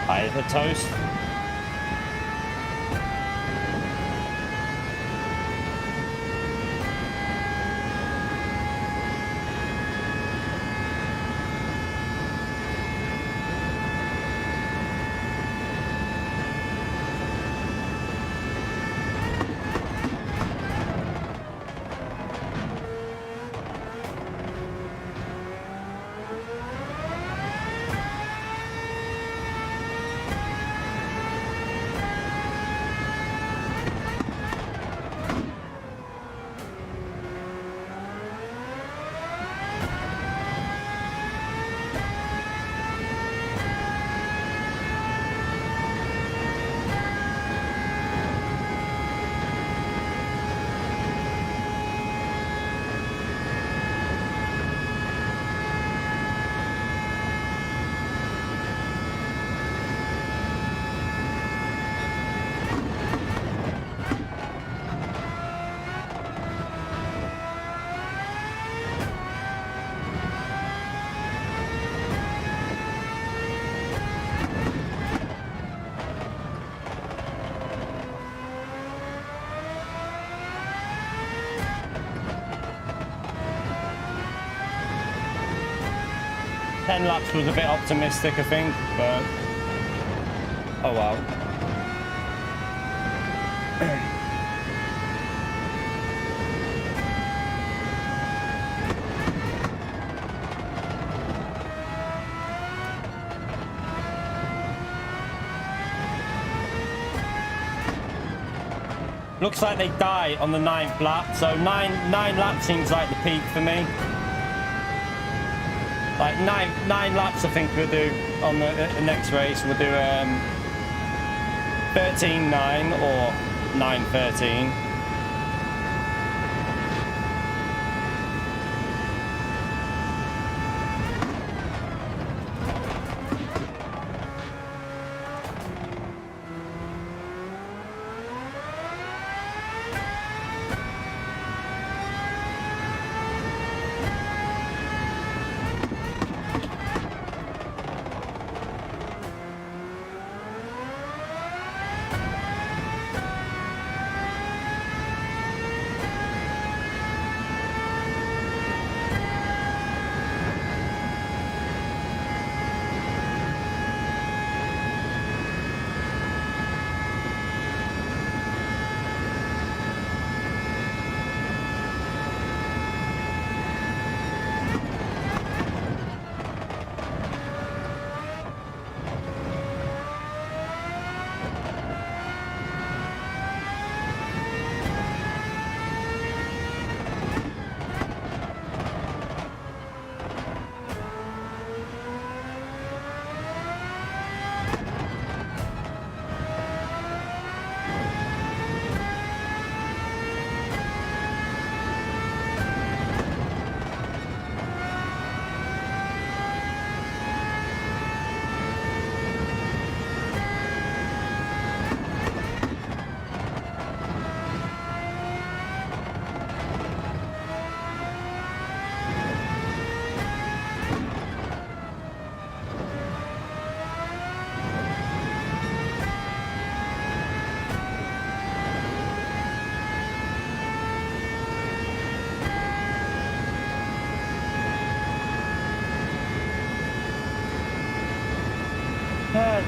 Hi, the toast. Ten laps was a bit optimistic, I think, but oh well. Looks like they die on the 9th lap, so nine laps seems like the peak for me. Like nine laps, I think we'll do on the next race. We'll do 13.9 or 9.13.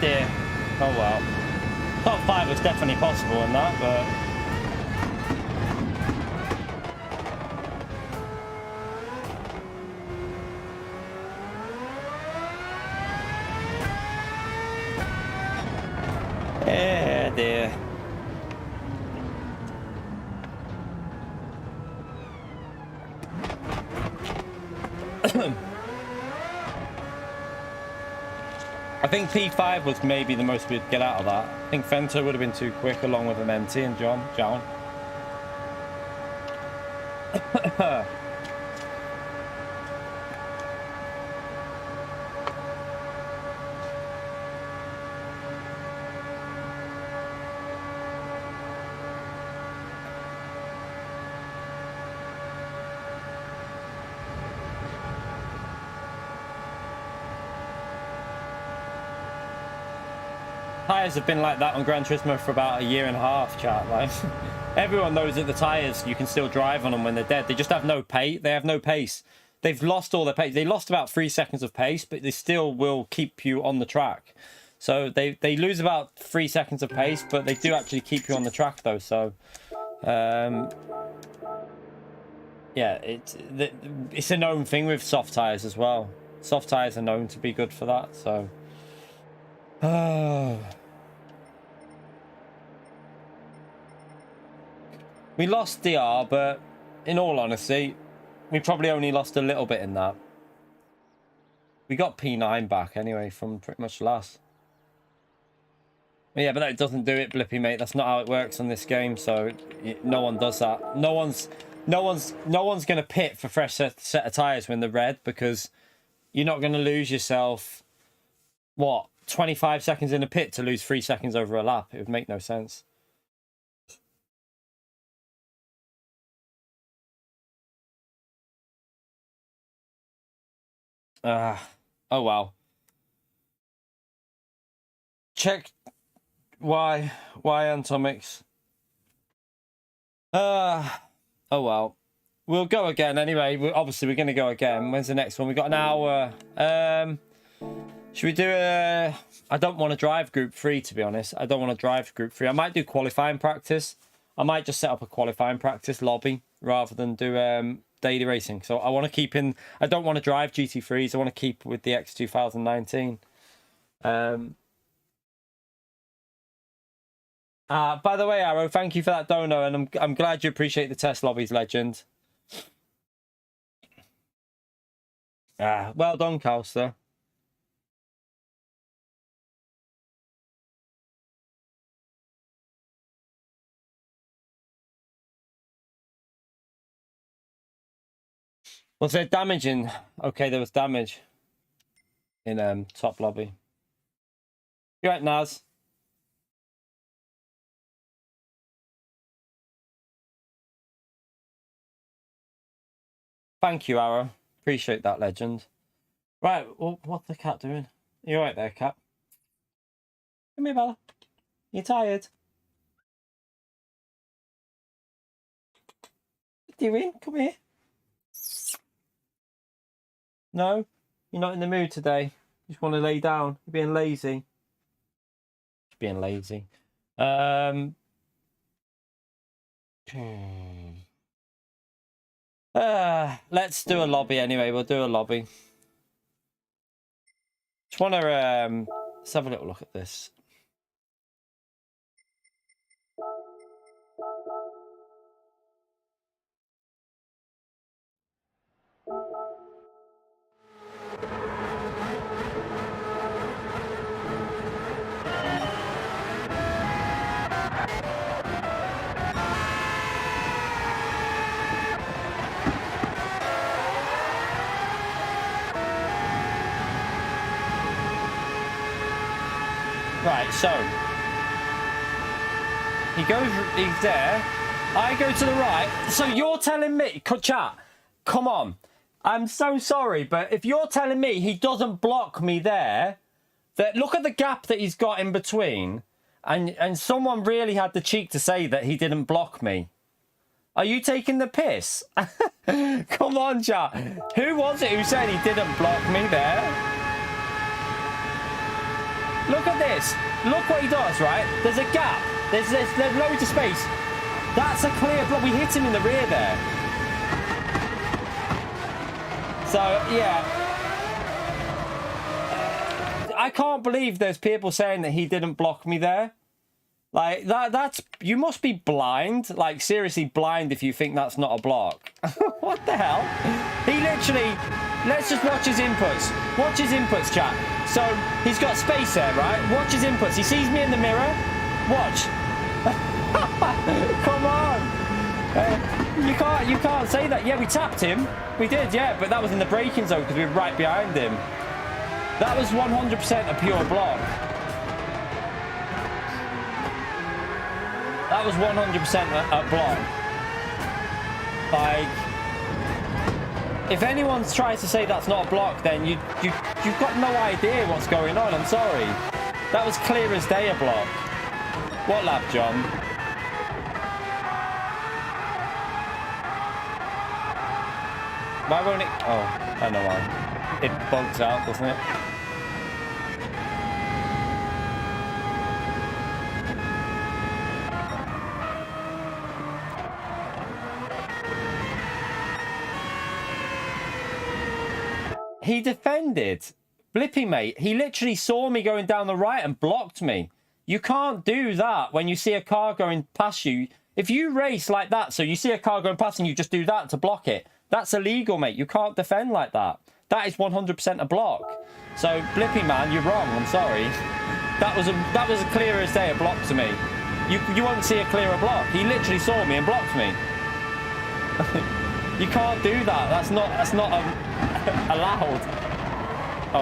dear. Oh well. Top 5 was definitely possible in that, but... yeah, dear. I think P5 was maybe the most we'd get out of that. I think Fento would have been too quick along with MT and John. Tires have been like that on Gran Turismo for about a year and a half, chat. Like, everyone knows that the tires, you can still drive on them when they're dead. They just have no pace. They have no pace. They've lost all their pace. They lost about 3 seconds of pace, but they still will keep you on the track. So they lose about 3 seconds of pace, but they do actually keep you on the track though. So yeah, it's a known thing with soft tires as well. Soft tires are known to be good for that. So we lost DR, but in all honesty, we probably only lost a little bit in that. We got P9 back anyway from pretty much last. Yeah, but that doesn't do it, Blippy, mate. That's not how it works on this game. So no one does that. No one's gonna pit for fresh set of tires when they're red, because you're not gonna lose yourself, what, 25 seconds in a pit to lose 3 seconds over a lap. It would make no sense. Oh well. Check why Antomics. Oh well. We'll go again anyway. Obviously we're gonna go again. When's the next one? We got an hour. Should we do a... I don't want to drive Group 3, to be honest. I don't want to drive Group 3. I might do qualifying practice. I might just set up a qualifying practice lobby rather than do daily racing. So I want to keep in... I don't want to drive GT3s. I want to keep with the X2019. By the way, Arrow, thank you for that dono, and I'm glad you appreciate the test lobbies, legend. Well done, Calster. Was there damage in? Okay, there was damage in top lobby. You right, Naz? Thank you, Arrow. Appreciate that, legend. Right, well, what's the cat doing? You right there, cat? Come here, Bella. You tired? What are you doing? Come here. No? You're not in the mood today? You just want to lay down? You're being lazy? You're being lazy. Let's do a lobby anyway. We'll do a lobby. Just want to let's have a little look at this. Right, so he's there. I go to the right. So you're telling me, chat, come on. I'm so sorry, but if you're telling me he doesn't block me there, that look at the gap that he's got in between, and someone really had the cheek to say that he didn't block me. Are you taking the piss? Come on, chat. Who was it who said he didn't block me there? Look at this. Look what he does, right? There's a gap. There's loads of space. That's a clear block. We hit him in the rear there. So, yeah. I can't believe there's people saying that he didn't block me there. Like, that's... You must be blind. Like, seriously blind if you think that's not a block. What the hell? He literally... Let's just watch his inputs. Watch his inputs, chat. So, he's got space there, right? Watch his inputs. He sees me in the mirror. Watch. Come on. You can't say that. Yeah, we tapped him. We did, yeah. But that was in the braking zone because we were right behind him. That was 100% a pure block. That was 100% a block. Like, if anyone tries to say that's not a block, then you've got no idea what's going on. I'm sorry. That was clear as day a block. What lap, John? Why won't it? Oh, I know why. It bugs out, doesn't it? He defended. Blippy, mate. He literally saw me going down the right and blocked me. You can't do that when you see a car going past you. If you race like that, so you see a car going past and you just do that to block it, that's illegal, mate. You can't defend like that. That is 100% a block. So, Blippy, man, you're wrong. I'm sorry. That was a clear as day a block to me. You won't see a clearer block. He literally saw me and blocked me. You can't do that. That's not allowed.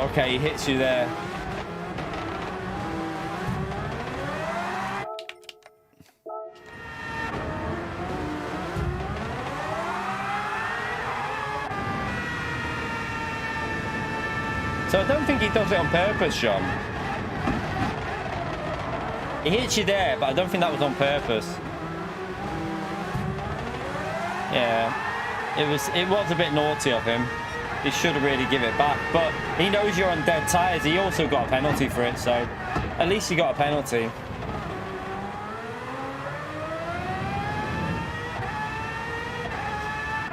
Okay, he hits you there. So I don't think he does it on purpose, Sean. He hits you there, but I don't think that was on purpose. Yeah, it was a bit naughty of him. He should have really given it back, but he knows you're on dead tyres. He also got a penalty for it, so at least he got a penalty.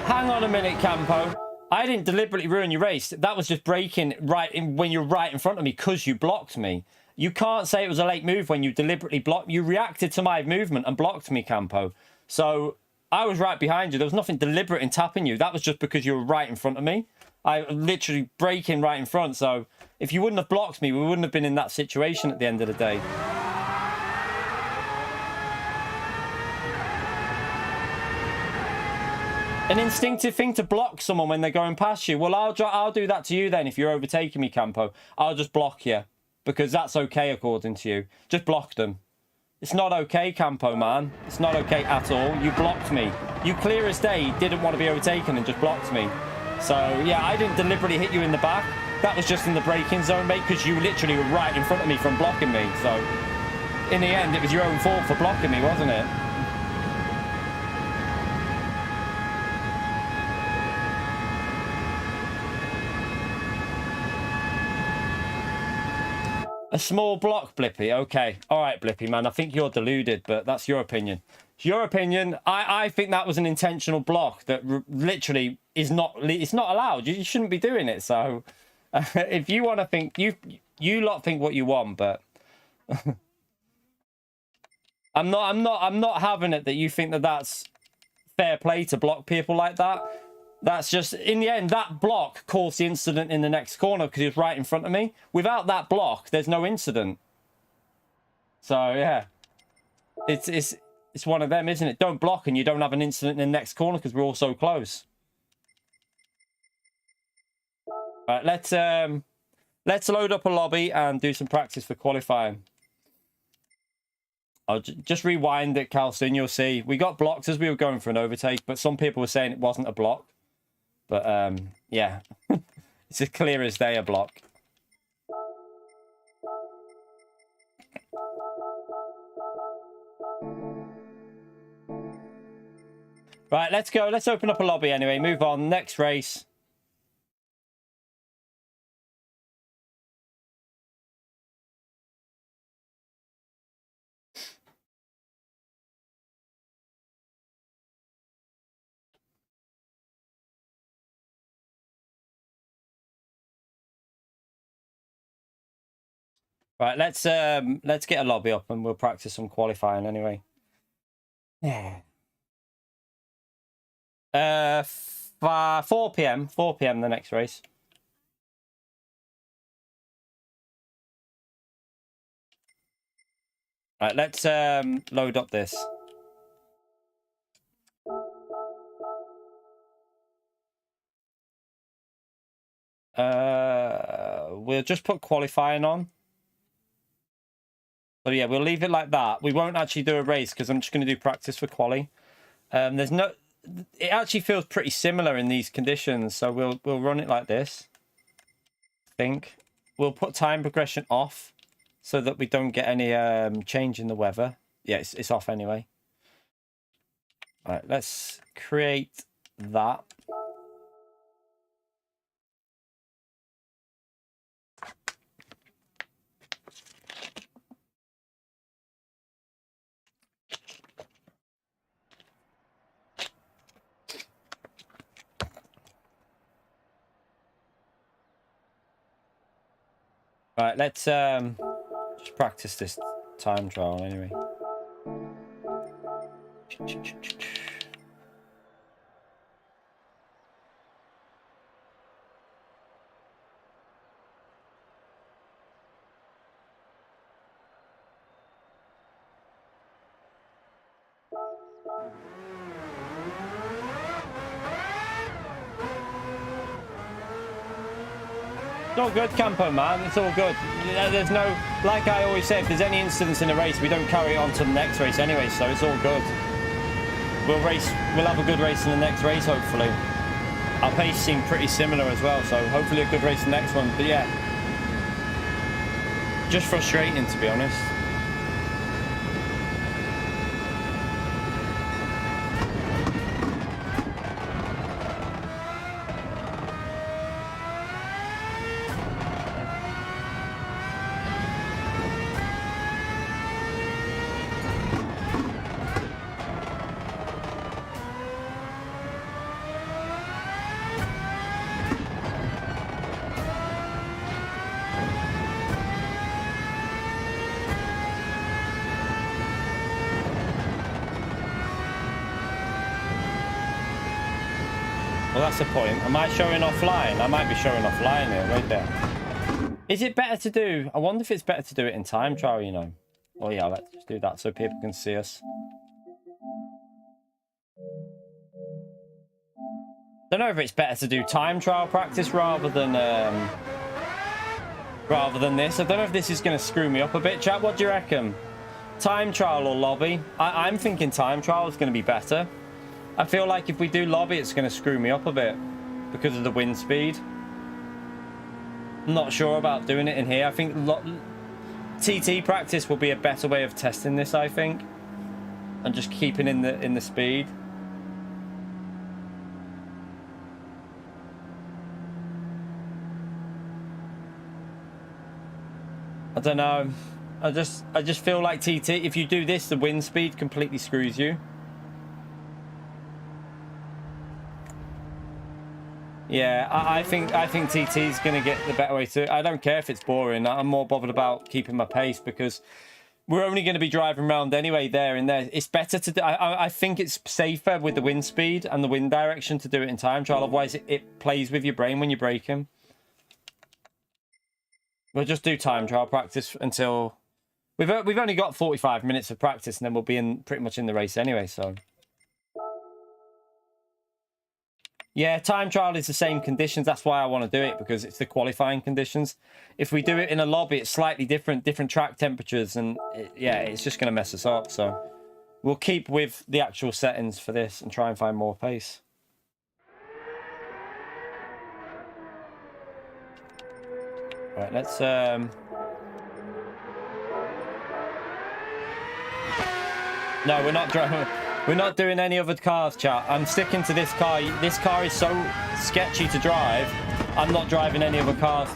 Hang on a minute, Campo. I didn't deliberately ruin your race. That was just braking when you're right in front of me because you blocked me. You can't say it was a late move when you deliberately blocked. You reacted to my movement and blocked me, Campo. So I was right behind you. There was nothing deliberate in tapping you. That was just because you were right in front of me. I literally braking right in front. So if you wouldn't have blocked me, we wouldn't have been in that situation at the end of the day. An instinctive thing to block someone when they're going past you. Well, I'll do that to you then if you're overtaking me, Campo. I'll just block you because that's okay according to you. Just block them. It's not okay, Campo, man. It's not okay at all. You blocked me. You clear as day didn't want to be overtaken and just blocked me. So, yeah, I didn't deliberately hit you in the back. That was just in the braking zone, mate, because you literally were right in front of me from blocking me. So, in the end, it was your own fault for blocking me, wasn't it? A small block, Blippy. Okay. All right, Blippy, man. I think you're deluded, but that's your opinion. It's your opinion. I think that was an intentional block that literally is not... It's not allowed. You shouldn't be doing it. So if you want to think... You lot think what you want, but... I'm not having it that you think that that's fair play to block people like that. That's just, in the end, that block caused the incident in the next corner because he was right in front of me. Without that block, there's no incident. So, yeah. It's one of them, isn't it? Don't block and you don't have an incident in the next corner because we're all so close. Right, let's load up a lobby and do some practice for qualifying. I'll just rewind it, Calston, you'll see. We got blocked as we were going for an overtake, but some people were saying it wasn't a block. But, yeah, it's as clear as day a block. Right, let's go. Let's open up a lobby anyway. Move on. Next race. Right, let's get a lobby up and we'll practice some qualifying anyway. Yeah. 4 p.m. 4 p.m. the next race. Right, let's load up this. We'll just put qualifying on. So yeah, we'll leave it like that. We won't actually do a race because I'm just going to do practice for quali. There's no. It actually feels pretty similar in these conditions, so we'll run it like this. I think we'll put time progression off so that we don't get any change in the weather. Yeah, it's off anyway. All right, let's create that. Right, let's just practice this time trial anyway. It's all good, Campo, man. It's all good. There's no, like I always say, if there's any incidents in a race, we don't carry it on to the next race anyway, so it's all good. We'll have a good race in the next race, hopefully. Our pace seemed pretty similar as well, so hopefully a good race in the next one. But yeah, just frustrating, to be honest. Well, that's the point. Am I showing offline? I might be showing offline here, right there. Is it better to do... I wonder if it's better to do it in time trial, you know. Oh, yeah, let's just do that so people can see us. Don't know if it's better to do time trial practice rather than this. I don't know if this is going to screw me up a bit. Chat, what do you reckon? Time trial or lobby? I'm thinking time trial is going to be better. I feel like if we do lobby, it's going to screw me up a bit because of the wind speed. I'm not sure about doing it in here. I think TT practice will be a better way of testing this, I think, and just keeping in the speed. I don't know. I just feel like TT, if you do this, the wind speed completely screws you. Yeah, I think TT is going to get the better way to. I don't care if it's boring. I'm more bothered about keeping my pace because we're only going to be driving around anyway there and there. It's better to do. I think it's safer with the wind speed and the wind direction to do it in time trial. Otherwise, it plays with your brain when you're braking. We'll just do time trial practice until we've only got 45 minutes of practice, and then we'll be pretty much in the race anyway. So. Yeah, time trial is the same conditions. That's why I want to do it, because it's the qualifying conditions. If we do it in a lobby, it's slightly different track temperatures, and yeah, it's just going to mess us up. So we'll keep with the actual settings for this and try and find more pace. Right, let's no, we're not driving. We're not doing any other cars, chat. I'm sticking to this car. This car is so sketchy to drive. I'm not driving any other cars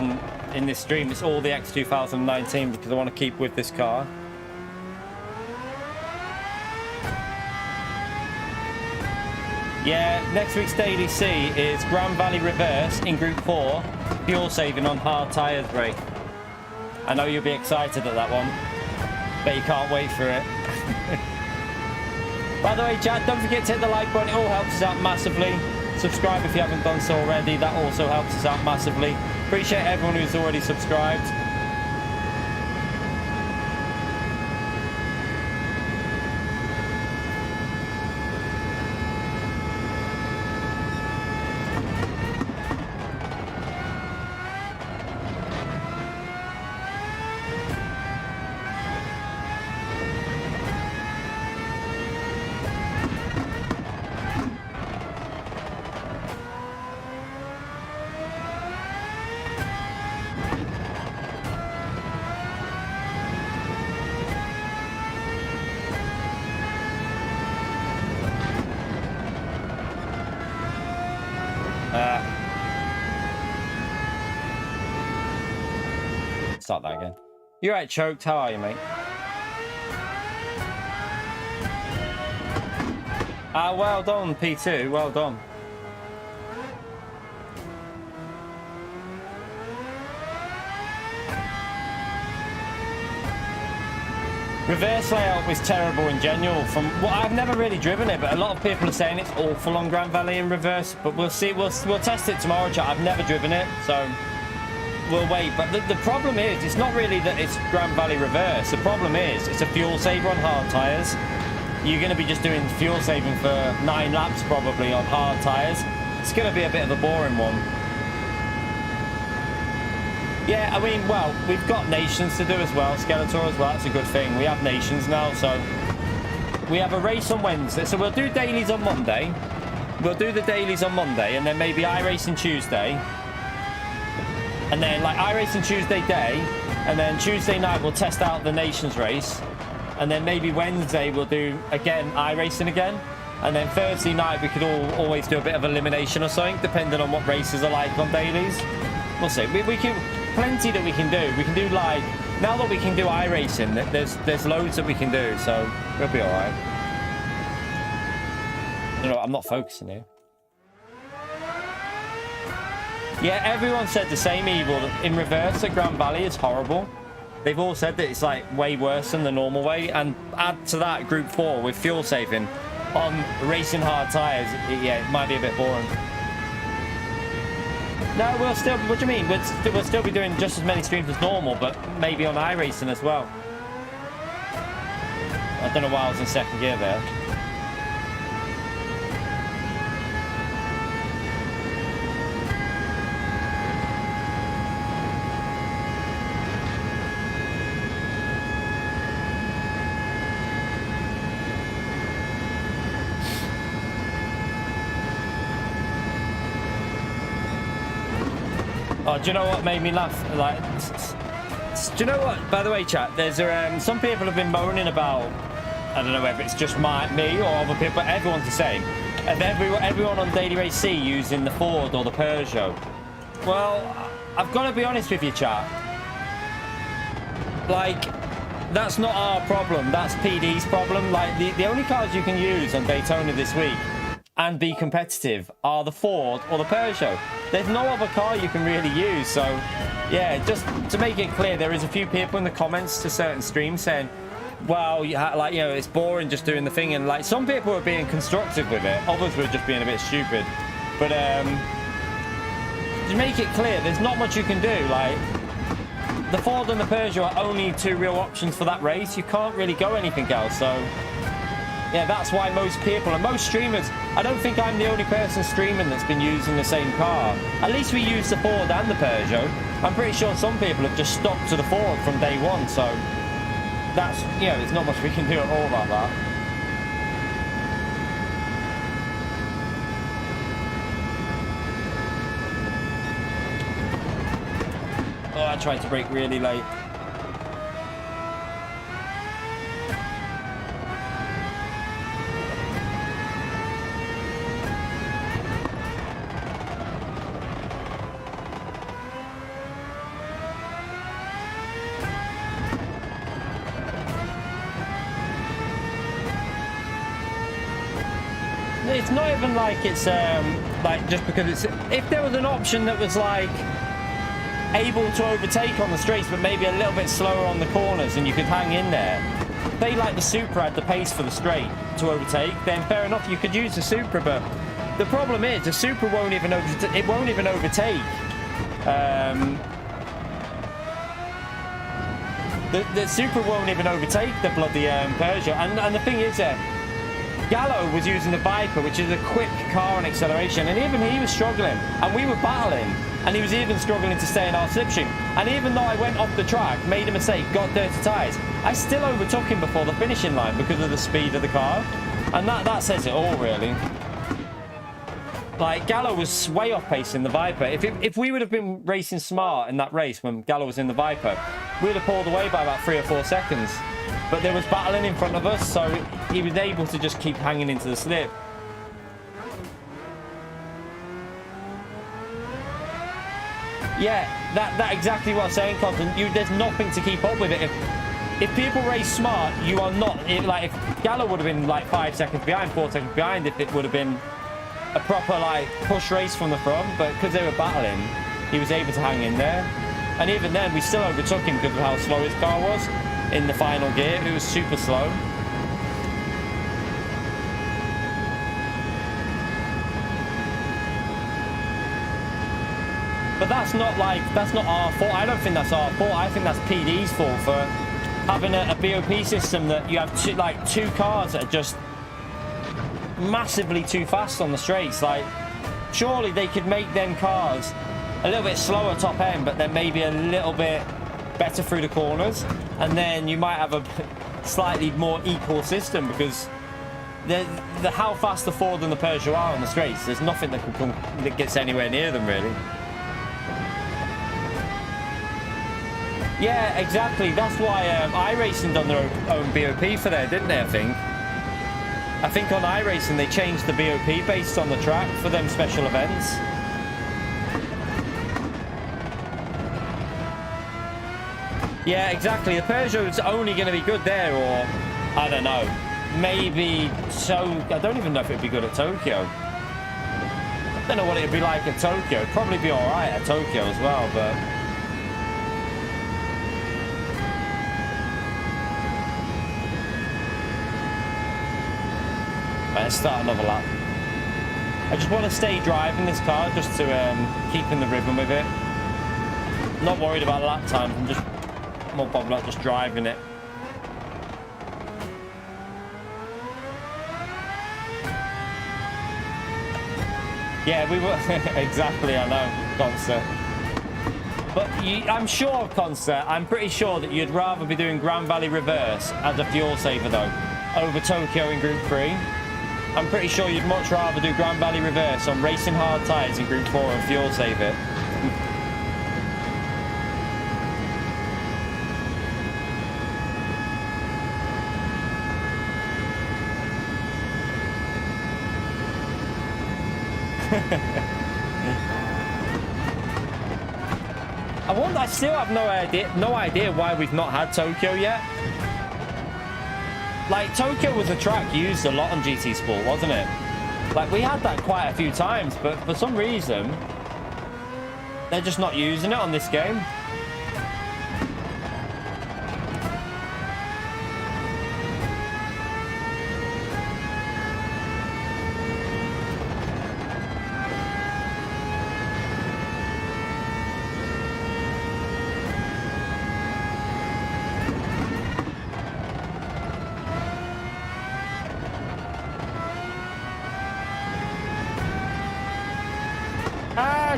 in this stream. It's all the X2019 because I want to keep with this car. Yeah, next week's Daily C is Grand Valley Reverse in Group 4. Fuel saving on hard tyres, Ray. I know you'll be excited at that one. Bet you can't wait for it. By the way, chat, don't forget to hit the like button. It all helps us out massively. Subscribe if you haven't done so already. That also helps us out massively. Appreciate everyone who's already subscribed. Start that again. You're right, Choked. How are you, mate? Well done, P2. Well done. Reverse layout was terrible in general. From well, I've never really driven it, but a lot of people are saying it's awful on Grand Valley in reverse. But we'll see. We'll test it tomorrow, chat. I've never driven it, so we'll wait. But the problem is, it's not really that it's Grand Valley reverse. The problem is, it's a fuel saver on hard tyres. You're going to be just doing fuel saving for 9 laps probably on hard tyres. It's going to be a bit of a boring one. Yeah, I mean, well, we've got Nations to do as well, Skeletor as well. That's a good thing. We have Nations now, so we have a race on Wednesday. So we'll do dailies on Monday. We'll do the dailies on Monday, and then maybe iRacing Tuesday. And then, like, iRacing Tuesday day, and then Tuesday night we'll test out the Nations race. And then maybe Wednesday we'll do, again, iRacing again. And then Thursday night we could always do a bit of elimination or something, depending on what races are like on dailies. We'll see. We can... Plenty that we can do. We can do, like, now that we can do iRacing, there's loads that we can do, so we'll be alright. You know, I'm not focusing here. Yeah, everyone said the same, Evil. In reverse at Grand Valley is horrible. They've all said that it's like way worse than the normal way, and add to that Group 4 with fuel saving on racing hard tyres, yeah, it might be a bit boring. No, we'll still, what do you mean? We'll still be doing just as many streams as normal, but maybe on iRacing as well. I don't know why I was in second gear there. Oh, do you know what made me laugh? Like, do you know what? By the way, chat, there's some people have been moaning about, I don't know whether it's just me or other people, but everyone's the same. And everyone on Daily Race C using the Ford or the Peugeot. Well, I've got to be honest with you, chat. Like, that's not our problem. That's PD's problem. Like, the only cars you can use on Daytona this week and be competitive are the Ford or the Peugeot. There's no other car you can really use. So yeah, just to make it clear, there is a few people in the comments to certain streams saying, well, like, you know, it's boring just doing the thing, and like some people were being constructive with it, others were just being a bit stupid. But to make it clear, there's not much you can do. Like, the Ford and the Peugeot are only 2 real options for that race. You can't really go anything else. So yeah, that's why most people and most streamers, I don't think I'm the only person streaming that's been using the same car. At least we use the Ford and the Peugeot. I'm pretty sure some people have just stuck to the Ford from day one, so that's, you know, there's not much we can do at all about that. Oh, I tried to brake really late. It's not even like it's like just because it's, if there was an option that was like able to overtake on the straights, but maybe a little bit slower on the corners, and you could hang in there. If they like the Supra had the pace for the straight to overtake, then fair enough, you could use the Supra. But the problem is the Supra won't even overtake. The Supra won't even overtake the bloody Peugeot. And the thing is, Gallo was using the Viper, which is a quick car on acceleration, and even he was struggling, and we were battling, and he was even struggling to stay in our slipstream. And even though I went off the track, made a mistake, got dirty tyres, I still overtook him before the finishing line because of the speed of the car. And that says it all, really. Like, Gallo was way off pace in the Viper. If we would have been racing smart in that race when Gallo was in the Viper, we would have pulled away by about 3 or 4 seconds. But there was battling in front of us, so he was able to just keep hanging into the slip. Yeah, that exactly what I'm saying, Constance. There's nothing to keep up with it. If people race smart, you are not... Like, if Gallo would have been, like, 5 seconds behind, 4 seconds behind, if it would have been a proper, like, push race from the front. But because they were battling, he was able to hang in there. And even then, we still overtook him because of how slow his car was in the final gear. It was super slow. But that's not our fault. I don't think that's our fault. I think that's PD's fault for having a BOP system that you have two cars that are just massively too fast on the straights. Like, surely they could make them cars a little bit slower top end, but then maybe a little bit better through the corners, and then you might have a slightly more equal system, because how fast the Ford and the Peugeot are on the straights, there's nothing that gets anywhere near them, really. Yeah, exactly. That's why iRacing done their own BOP for there, didn't they? I think on iRacing they changed the BOP based on the track for them special events. Yeah, exactly. The Peugeot's only going to be good there, or I don't know, maybe I don't even know if it'd be good at Tokyo. I don't know what it'd be like at Tokyo. It'd probably be all right at Tokyo as well, but. Let's start another lap. I just want to stay driving this car just to keep in the rhythm with it. Not worried about lap time. I'm just more bothered about just driving it. Yeah, we were exactly. I know, Concert. But I'm sure, Concert. I'm pretty sure that you'd rather be doing Grand Valley reverse as a fuel saver though, over Tokyo in Group 3. I'm pretty sure you'd much rather do Grand Valley reverse on racing hard tyres in Group 4 and fuel save it. I still have no idea why we've not had Tokyo yet. Like, Tokyo was a track used a lot on GT Sport, wasn't it? Like, we had that quite a few times, but for some reason, they're just not using it on this game.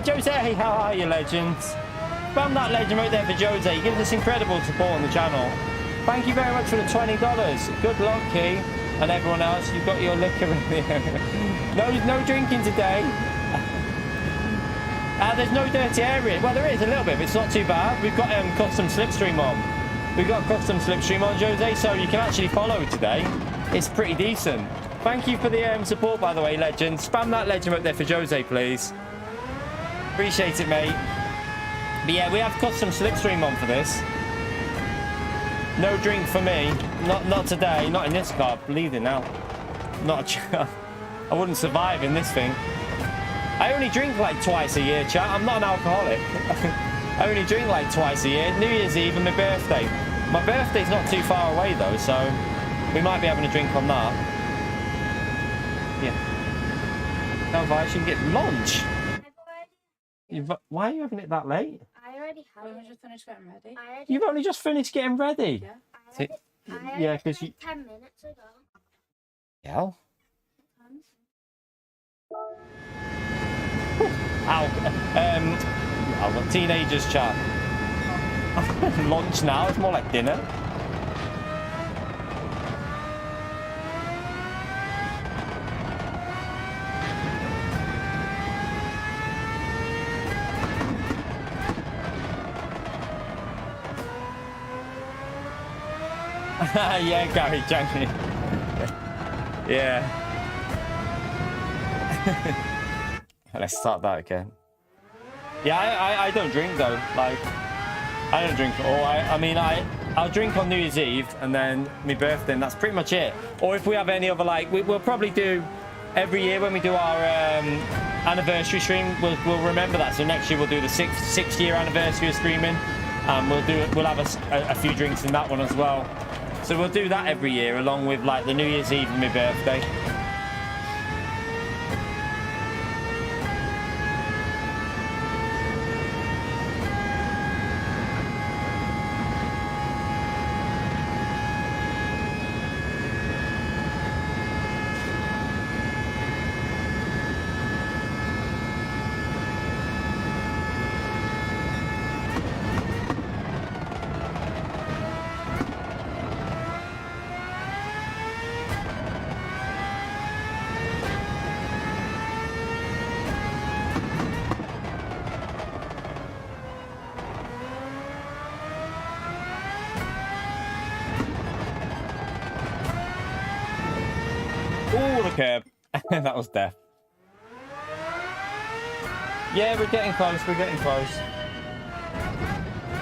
Jose, how are you, legends? Spam that legend right there for Jose. He gives us incredible support on the channel. Thank you very much for the $20. Good luck, Key, and everyone else. You've got your liquor in there. No drinking today. There's no dirty area. Well, there is a little bit, but it's not too bad. We've got custom Slipstream on. We've got custom Slipstream on, Jose, so you can actually follow today. It's pretty decent. Thank you for the support, by the way, legend. Spam that legend up there for Jose, please. Appreciate it, mate. But yeah, we have custom Slipstream on for this. No drink for me. Not today. Not in this car. Bleeding now. Not a I wouldn't survive in this thing. I only drink like twice a year, chat. I'm not an alcoholic. I only drink like twice a year. New Year's Eve and my birthday. My birthday's not too far away though, so we might be having a drink on that. Yeah. No, Vi, you can get lunch. Why are you having it that late? I already have it. Just finished getting ready. You've only just finished getting ready? Yeah. Yeah, because you... 10 minutes ago. Yeah. Ow. I've got teenagers chat. Lunch now, it's more like dinner. Yeah, Gary, Jamie. Yeah. Let's start that again. Yeah, I don't drink though. Like, I don't drink at all. I mean, I'll drink on New Year's Eve and then my birthday, and that's pretty much it. Or if we have any other, like, we'll probably do every year when we do our anniversary stream. We'll remember that. So next year we'll do the sixth year anniversary of streaming, and we'll have a few drinks in that one as well. So we'll do that every year along with like the New Year's Eve and my birthday. Curb. That was death. Yeah, we're getting close. We're getting close.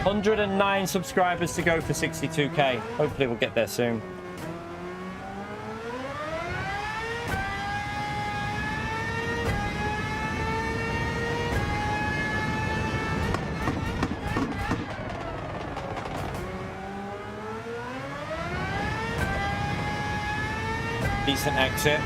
109 subscribers to go for 62k. Hopefully we'll get there soon. Decent exit.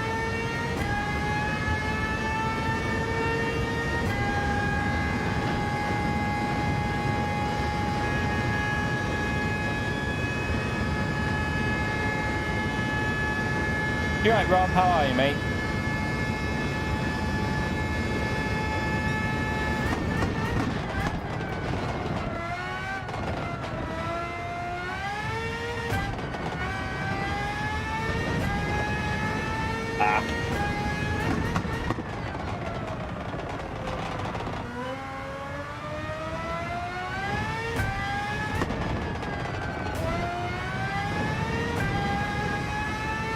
You right, Rob? How are you, mate?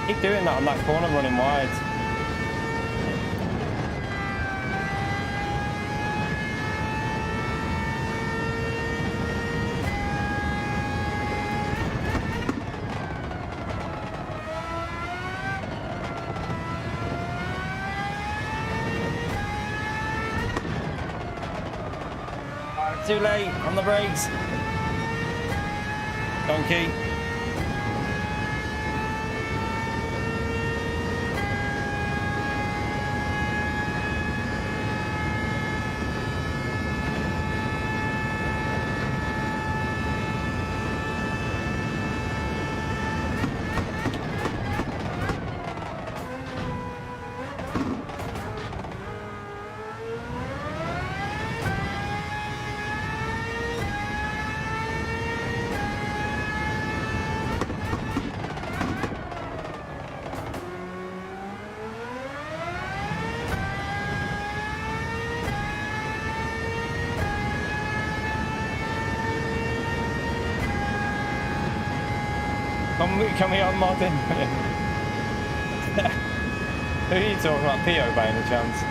Keep doing that on that corner, running wide. Too late on the brakes. Donkey. Can we unmod him? Who are you talking about? Pio by any chance?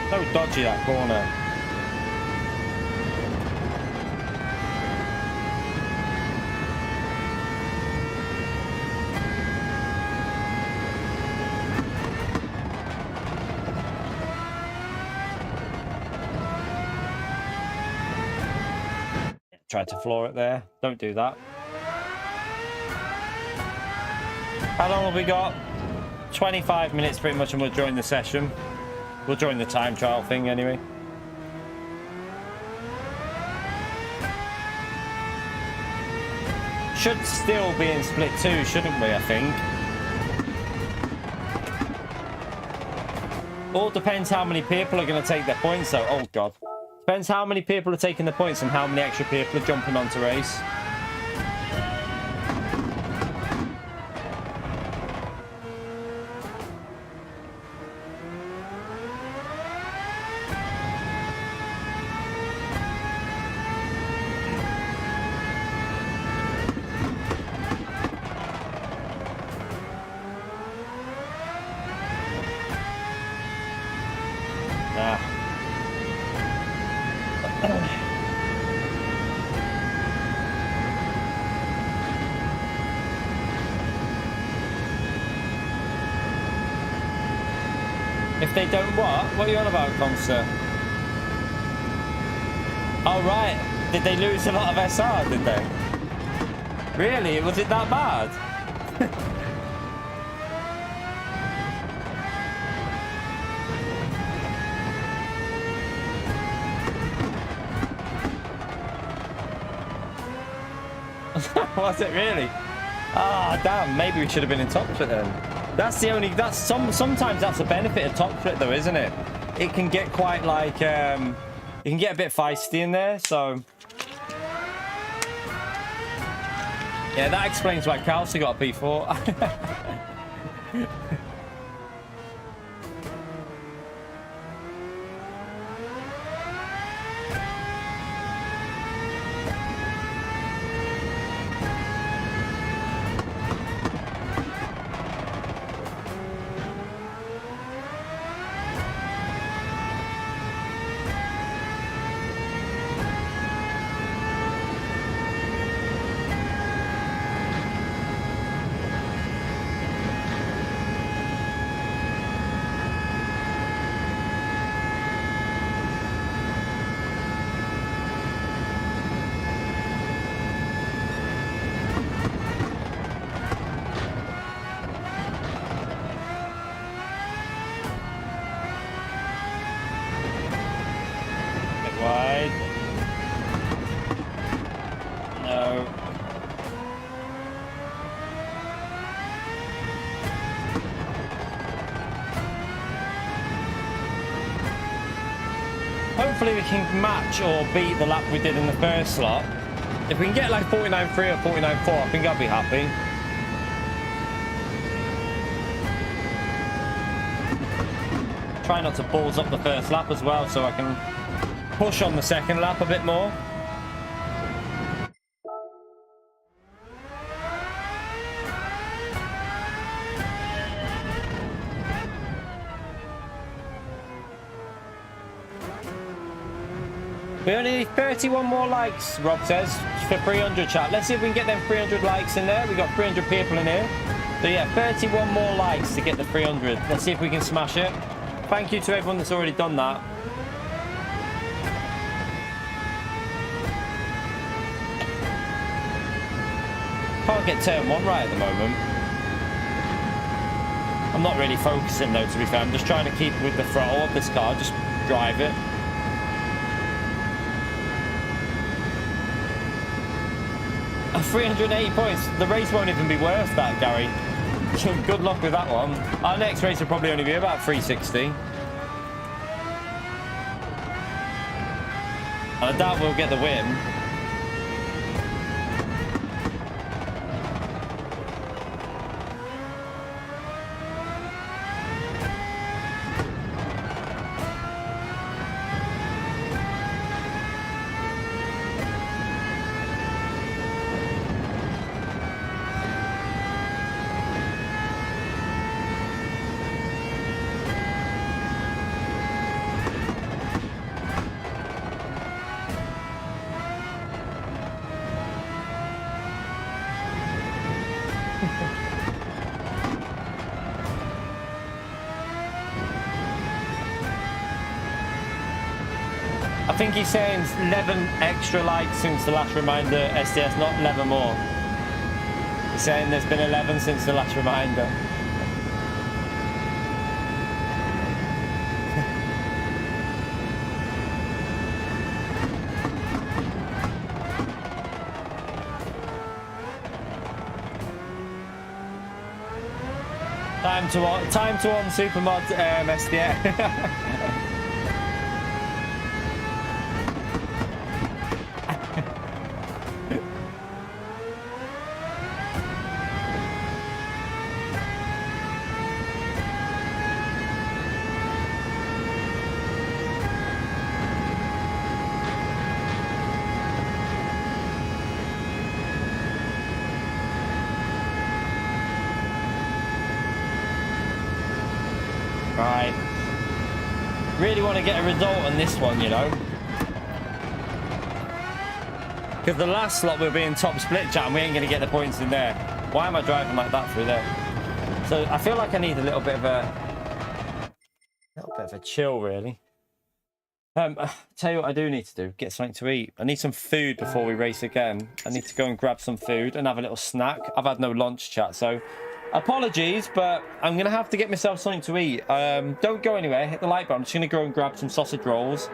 So dodgy that corner. Tried to floor it there. Don't do that. How long have we got? 25 minutes pretty much, and we'll join the session. We'll join the time trial thing anyway. Should still be in split 2, shouldn't we, I think? All depends how many people are going to take their points, though. Oh, God. Depends how many people are taking the points and how many extra people are jumping onto race. If they don't what? What are you on about, Corsair? Oh, right. Did they lose a lot of SR, did they? Really? Was it that bad? Was it really? Ah, damn. Maybe we should have been in top split then. That's the only. That's sometimes that's the benefit of top split, though, isn't it? It can get quite like it can get a bit feisty in there. So yeah, that explains why Kelsey got a P4. Hopefully we can match or beat the lap we did in the first slot. If we can get like 49.3 or 49.4, I think I'll be happy. Try not to balls up the first lap as well, so I can push on the second lap a bit more. We only need 31 more likes, Rob says, for 300 chat. Let's see if we can get them 300 likes in there. We got 300 people in here. So yeah, 31 more likes to get the 300. Let's see if we can smash it. Thank you to everyone that's already done that. Can't get turn 1 right at the moment. I'm not really focusing though, to be fair. I'm just trying to keep with the throttle of this car, just drive it. At 380 points, the race won't even be worth that, Gary. Good luck with that one. Our next race will probably only be about 360. And I doubt we'll get the win. I think he's saying 11 extra likes since the last reminder, SDS, not 11 more. He's saying there's been 11 since the last reminder. Time to on Supermod SDA. Right. Really want to get a result on this one, you know. Because the last slot we'll be in top split chat and we ain't going to get the points in there. Why am I driving like that through there? So I feel like I need a little bit of a chill, really. Tell you what I do need to do. Get something to eat. I need some food before we race again. I need to go and grab some food and have a little snack. I've had no lunch, chat, so apologies, but I'm going to have to get myself something to eat. Don't go anywhere. Hit the like button. I'm just going to go and grab some sausage rolls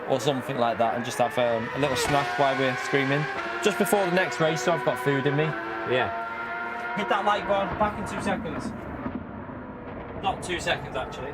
or something like that and just have a little snack while we're streaming. Just before the next race, so I've got food in me. Yeah. Hit that like button. Back in 2 seconds. Not 2 seconds, actually.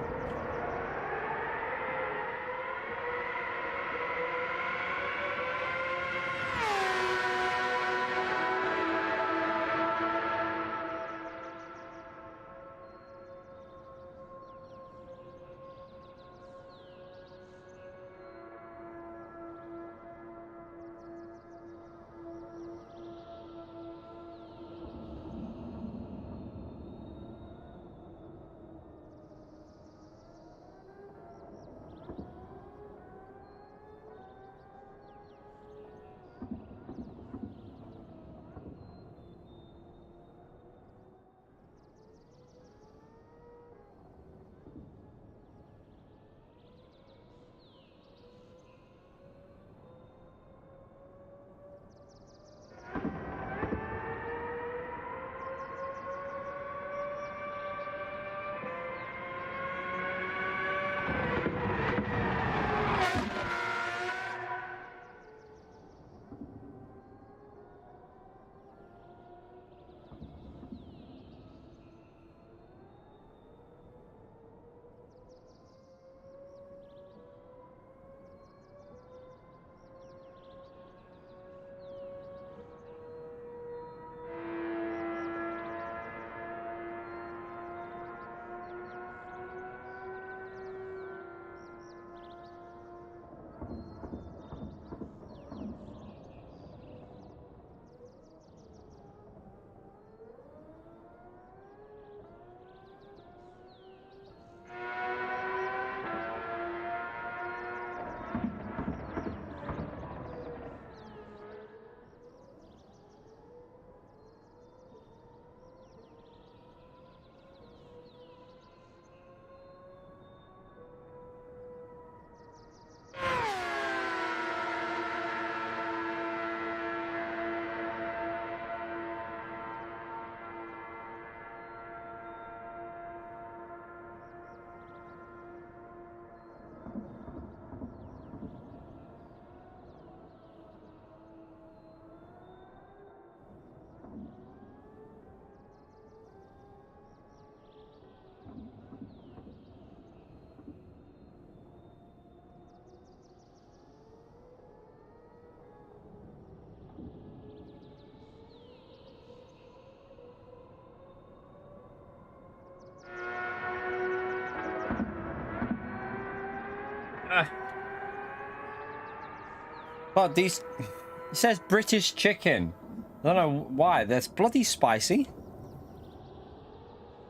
But these, it says British chicken. I don't know why. That's bloody spicy.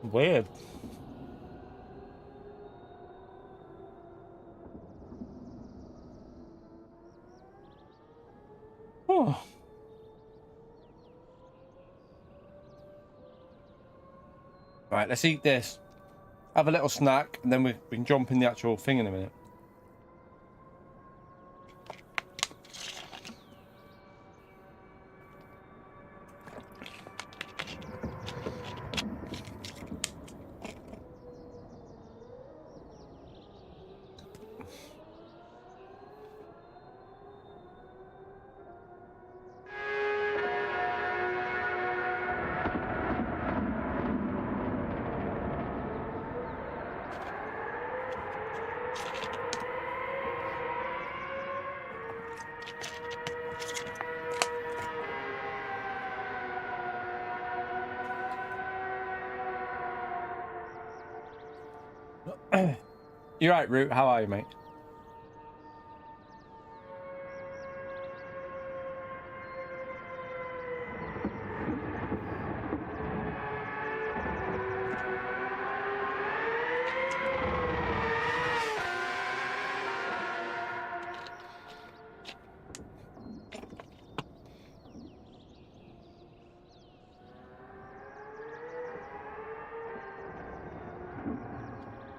Weird. Oh. Right, let's eat this. Have a little snack, and then we can jump in the actual thing in a minute. You're right, Root. How are you, mate?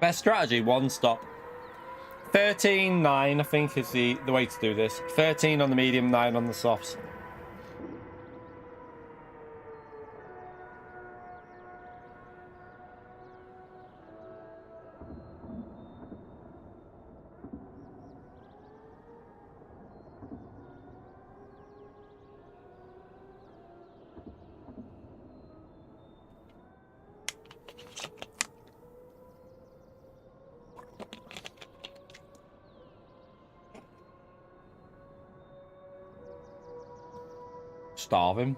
Best strategy, one stop. 13, 9, I think is the way to do this. 13 on the medium, 9 on the softs. Starving.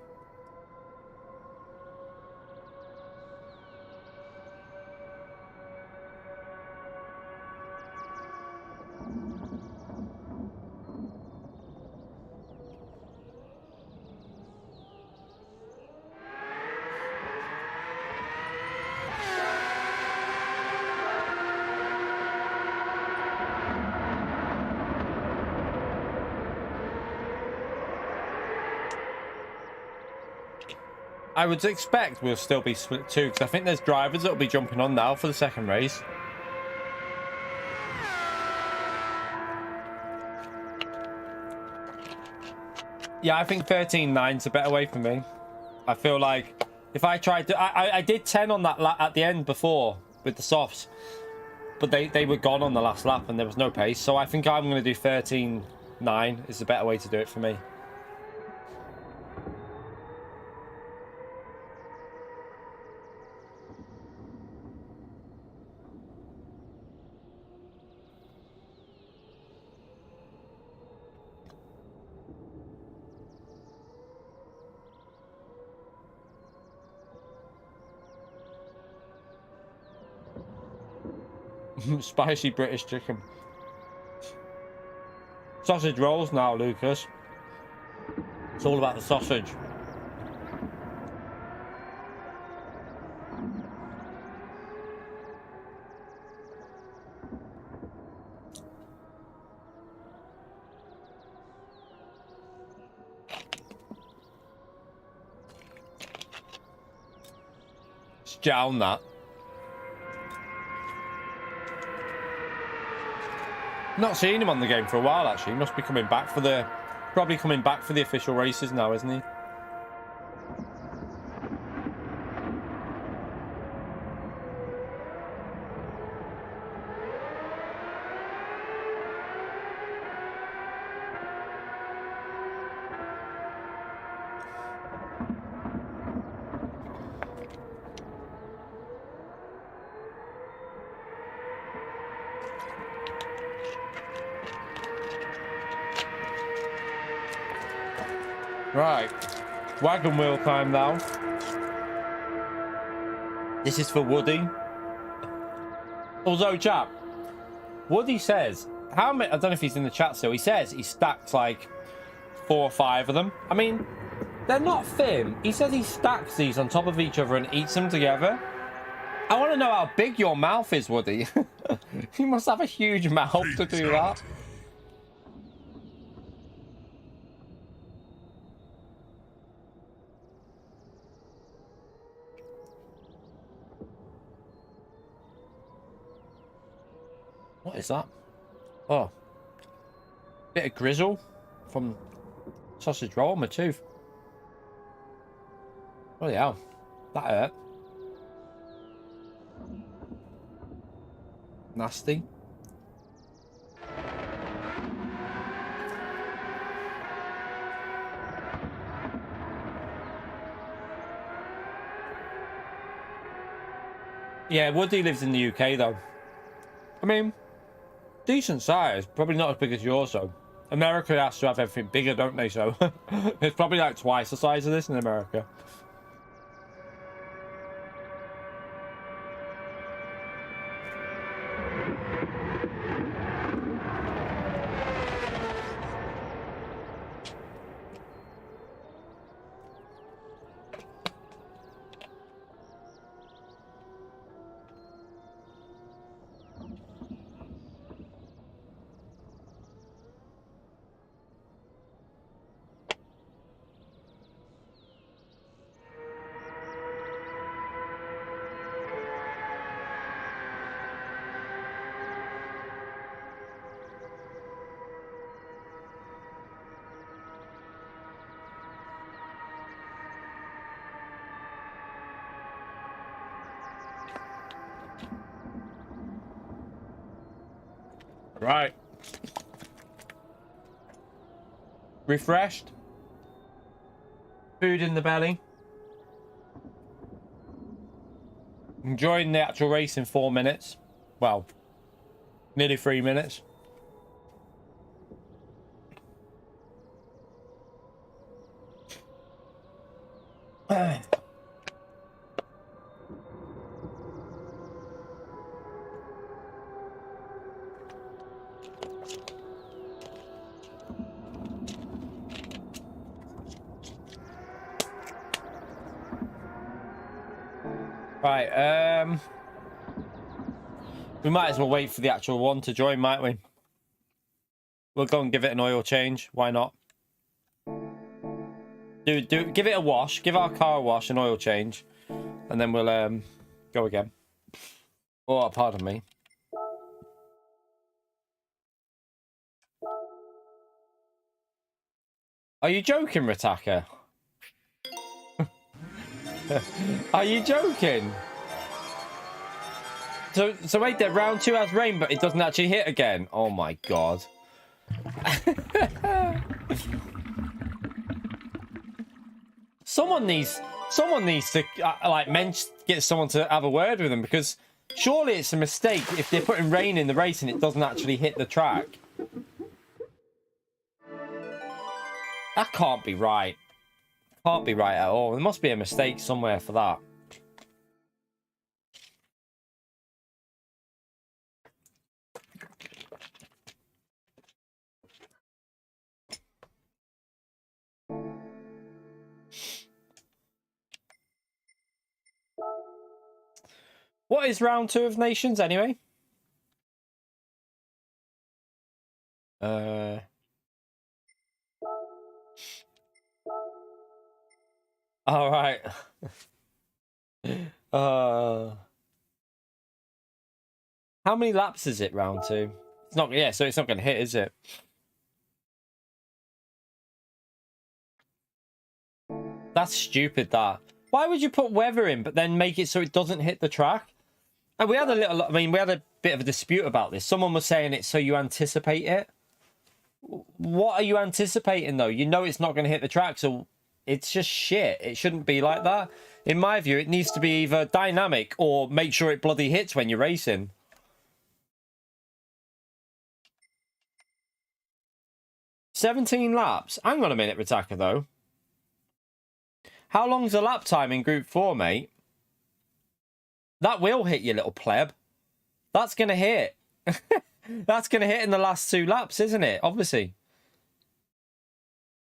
I would expect we'll still be split too, because I think there's drivers that will be jumping on now for the second race. Yeah, I think 13.9's a better way for me. I feel like if I tried to... I did 10 on that at the end before with the softs, but they were gone on the last lap and there was no pace. So I think I'm going to do 13.9 is the better way to do it for me. Spicy British chicken. Sausage rolls now, Lucas. It's all about the sausage. It's down that. Not seen him on the game for a while, actually. He must be coming back for the... Probably coming back for the official races now, isn't he? Right, wagon wheel time now. This is for Woody. Although, chap, Woody says, how many, I don't know if he's in the chat still, he says he stacks like 4 or 5 of them. I mean, they're not thin. He says he stacks these on top of each other and eats them together. I want to know how big your mouth is, Woody. You must have a huge mouth to do that. What is that? Oh. Bit of grizzle from sausage roll on my tooth. Bloody hell. That hurt. Nasty. Yeah, Woody lives in the UK though. I mean, decent size, probably not as big as yours though. America has to have everything bigger, don't they? So it's probably like twice the size of this in America. Right. Refreshed. Food in the belly. Enjoying the actual race in 4 minutes. Well, nearly 3 minutes. Right, we might as well wait for the actual one to join, might we? We'll go and give it an oil change. Why not? Give it a wash. Give our car a wash, an oil change, and then we'll go again. Oh, pardon me. Are you joking, Ritaka? Are you joking? So wait there, round 2 has rain, but it doesn't actually hit again. Oh my god. Someone needs to like get someone to have a word with them, because surely it's a mistake if they're putting rain in the race and it doesn't actually hit the track. That can't be right. Can't be right at all. There must be a mistake somewhere for that. What is round 2 of Nations anyway? All right. How many laps is it, round 2? It's not, yeah, so it's not going to hit, is it? That's stupid, that. Why would you put weather in, but then make it so it doesn't hit the track? And we had a little, I mean, we had a bit of a dispute about this. Someone was saying it's so you anticipate it. What are you anticipating, though? You know it's not going to hit the track, so it's just shit. It shouldn't be like that. In my view, it needs to be either dynamic or make sure it bloody hits when you're racing. "17 laps. Hang on a minute, Ritaka, though. How long's the lap time in Group 4, mate? That will hit, you little pleb. That's going to hit. That's going to hit in the last 2 laps, isn't it? Obviously.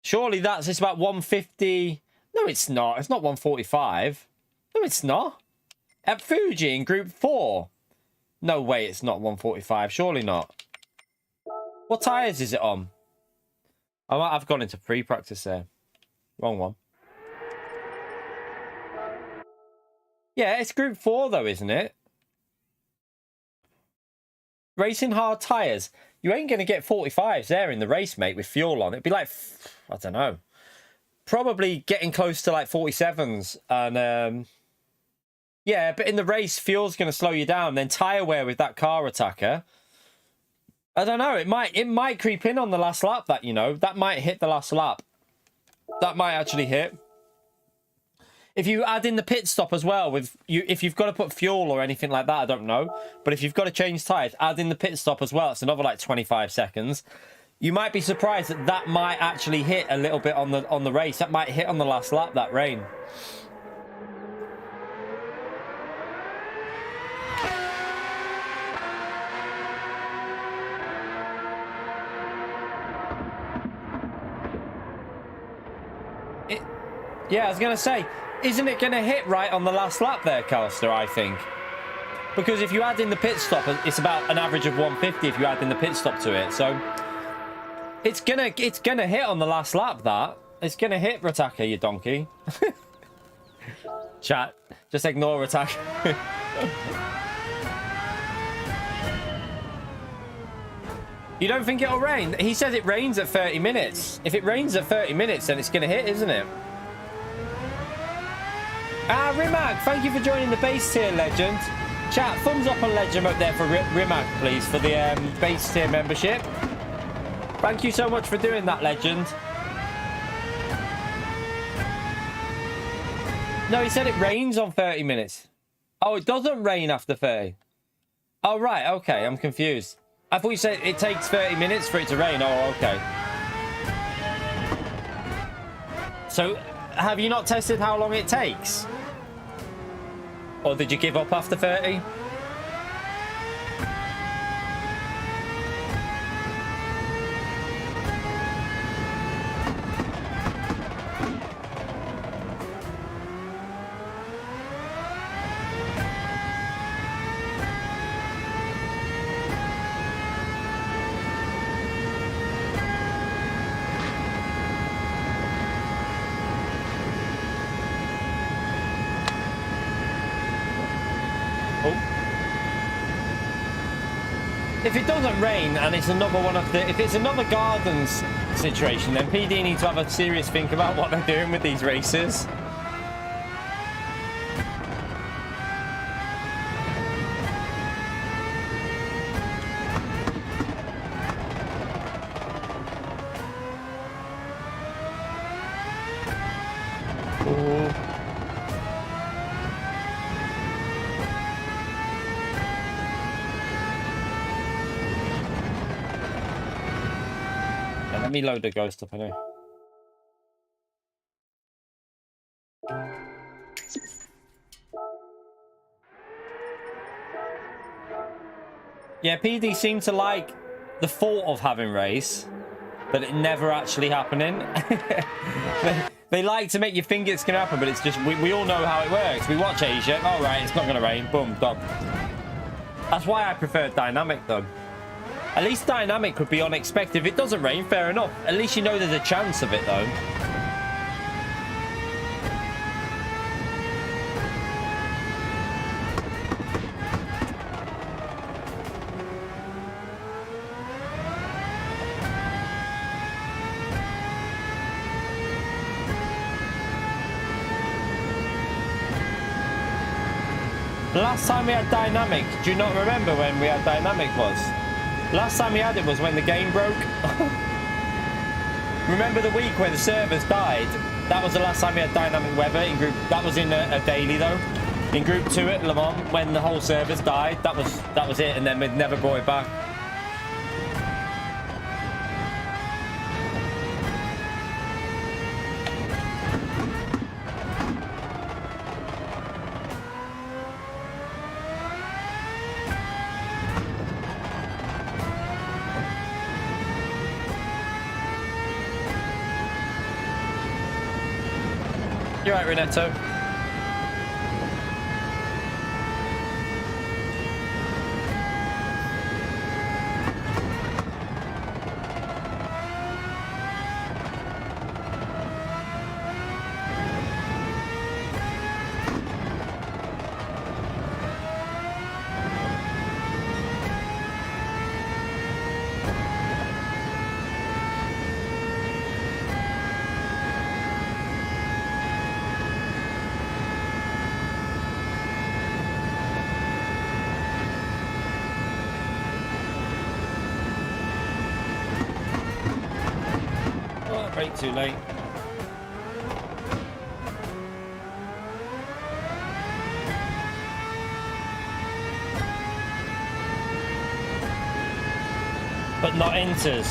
Surely it's about 150. No, it's not. It's not 145. No, it's not. At Fuji in Group 4. No way it's not 145. Surely not. What tyres is it on? I might have gone into pre-practice there. Wrong one. Yeah, it's Group 4 though, isn't it? Racing hard tyres. You ain't going to get 45s there in the race, mate, with fuel on. It'd be like, I don't know. Probably getting close to like 47s. And, yeah, but in the race, fuel's going to slow you down. Then tyre wear with that car attacker. I don't know. It might creep in on the last lap, that, you know. That might hit the last lap. That might actually hit. If you add in the pit stop as well, if you've got to put fuel or anything like that, I don't know. But if you've got to change tyres, add in the pit stop as well. It's another like 25 seconds. You might be surprised that might actually hit a little bit on the race. That might hit on the last lap, that rain. Yeah, I was going to say, isn't it going to hit right on the last lap there, Callister, I think? Because if you add in the pit stop, it's about an average of 150 if you add in the pit stop to it. So it's gonna hit on the last lap, that. It's going to hit, Ritaka, you donkey. Chat, just ignore Ritaka. You don't think it'll rain? He says it rains at 30 minutes. If it rains at 30 minutes, then it's going to hit, isn't it? Ah, Rimac, thank you for joining the base tier, legend. Chat, thumbs up on Legend up there for Rimac, please, for the base tier membership. Thank you so much for doing that, Legend. No, he said it rains on 30 minutes. Oh, it doesn't rain after 30. Oh, right. Okay, I'm confused. I thought you said it takes 30 minutes for it to rain. Oh, okay. So, have you not tested how long it takes? Or did you give up after 30? If it doesn't rain and it's another one of the... If it's another Gardens situation, then PD need to have a serious think about what they're doing with these races. Let me load the ghost up anyway. Yeah, PD seem to like the thought of having race, but it never actually happening. They like to make you think it's going to happen, but it's just, we all know how it works. We watch Asia, all right, it's not going to rain, boom, done. That's why I prefer dynamic, though. At least dynamic could be unexpected. If it doesn't rain, fair enough. At least you know there's a chance of it, though. The last time we had dynamic, do you not remember when we had dynamic was? Last time we had it was when the game broke. Remember the week where the servers died? That was the last time we had dynamic weather in group. That was in a daily though. In group 2 at Le Mans, when the whole servers died, that was it, and then we'd never brought it back. You're right, Renato. Too late. But not enters.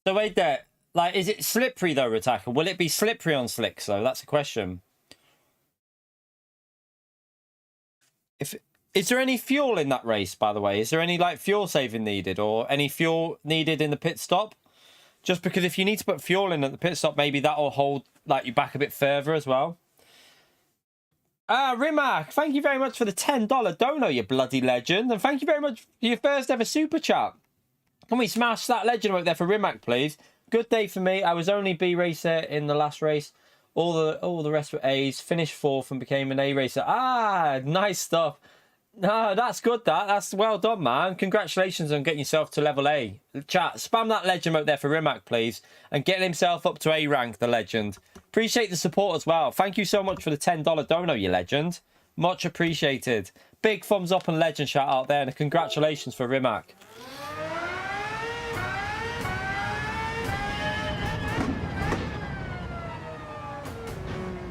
So wait there. Like, is it slippery though, Attacker? Will it be slippery on slicks though? That's a question. Is there any fuel in that race, by the way? Is there any like fuel saving needed or any fuel needed in the pit stop? Just because if you need to put fuel in at the pit stop, maybe that'll hold like you back a bit further as well. Rimac, thank you very much for the $10 dono, you bloody legend. And thank you very much for your first ever super chat. Can we smash that legend up there for Rimac, please? Good day for me. I was only B racer in the last race. All the rest were A's. Finished 4th and became an A racer. Ah, nice stuff. No, that's good, that's well done, man. Congratulations on getting yourself to level A. Chat, spam that legend out there for Rimac, please. And getting himself up to A rank, the legend. Appreciate the support as well. Thank you so much for the $10 dono, you legend. Much appreciated. Big thumbs up and legend shout out there, and a congratulations for Rimac.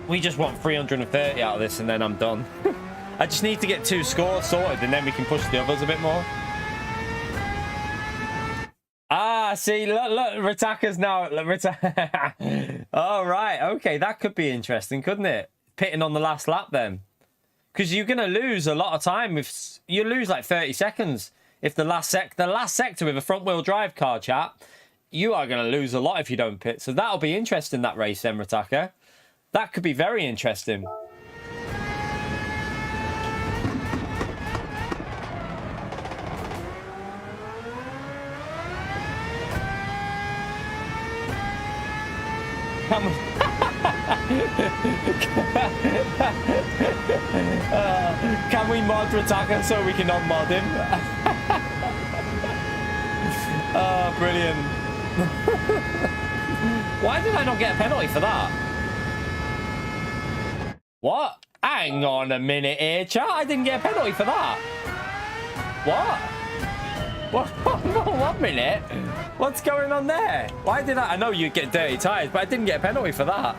We just want 330 out of this and then I'm done. I just need to get 2 scores sorted and then we can push the others a bit more. Ah, see, look, Ritaka's now. All right, okay, that could be interesting, couldn't it? Pitting on the last lap then. Because you're going to lose a lot of time. If you lose like 30 seconds. If the last sector with a front-wheel drive car, chat, you are going to lose a lot if you don't pit. So that'll be interesting, that race then, Ritaka. That could be very interesting. Can we mod Ritaka so we can unmod him? Oh, brilliant. Why did I not get a penalty for that? What? Hang on a minute here, chat. I didn't get a penalty for that. What? 1 minute? What's going on there? Why did I know you get dirty tyres, but I didn't get a penalty for that.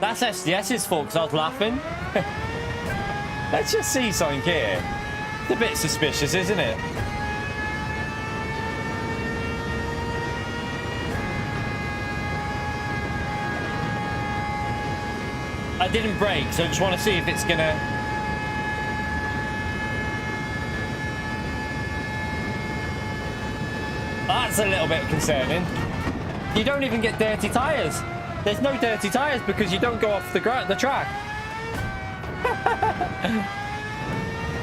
That's SDS's fault because I was laughing. Let's just see something here. It's a bit suspicious, isn't it? I didn't brake, so I just want to see if it's gonna... That's a little bit concerning. You don't even get dirty tyres. There's no dirty tyres because you don't go off the track.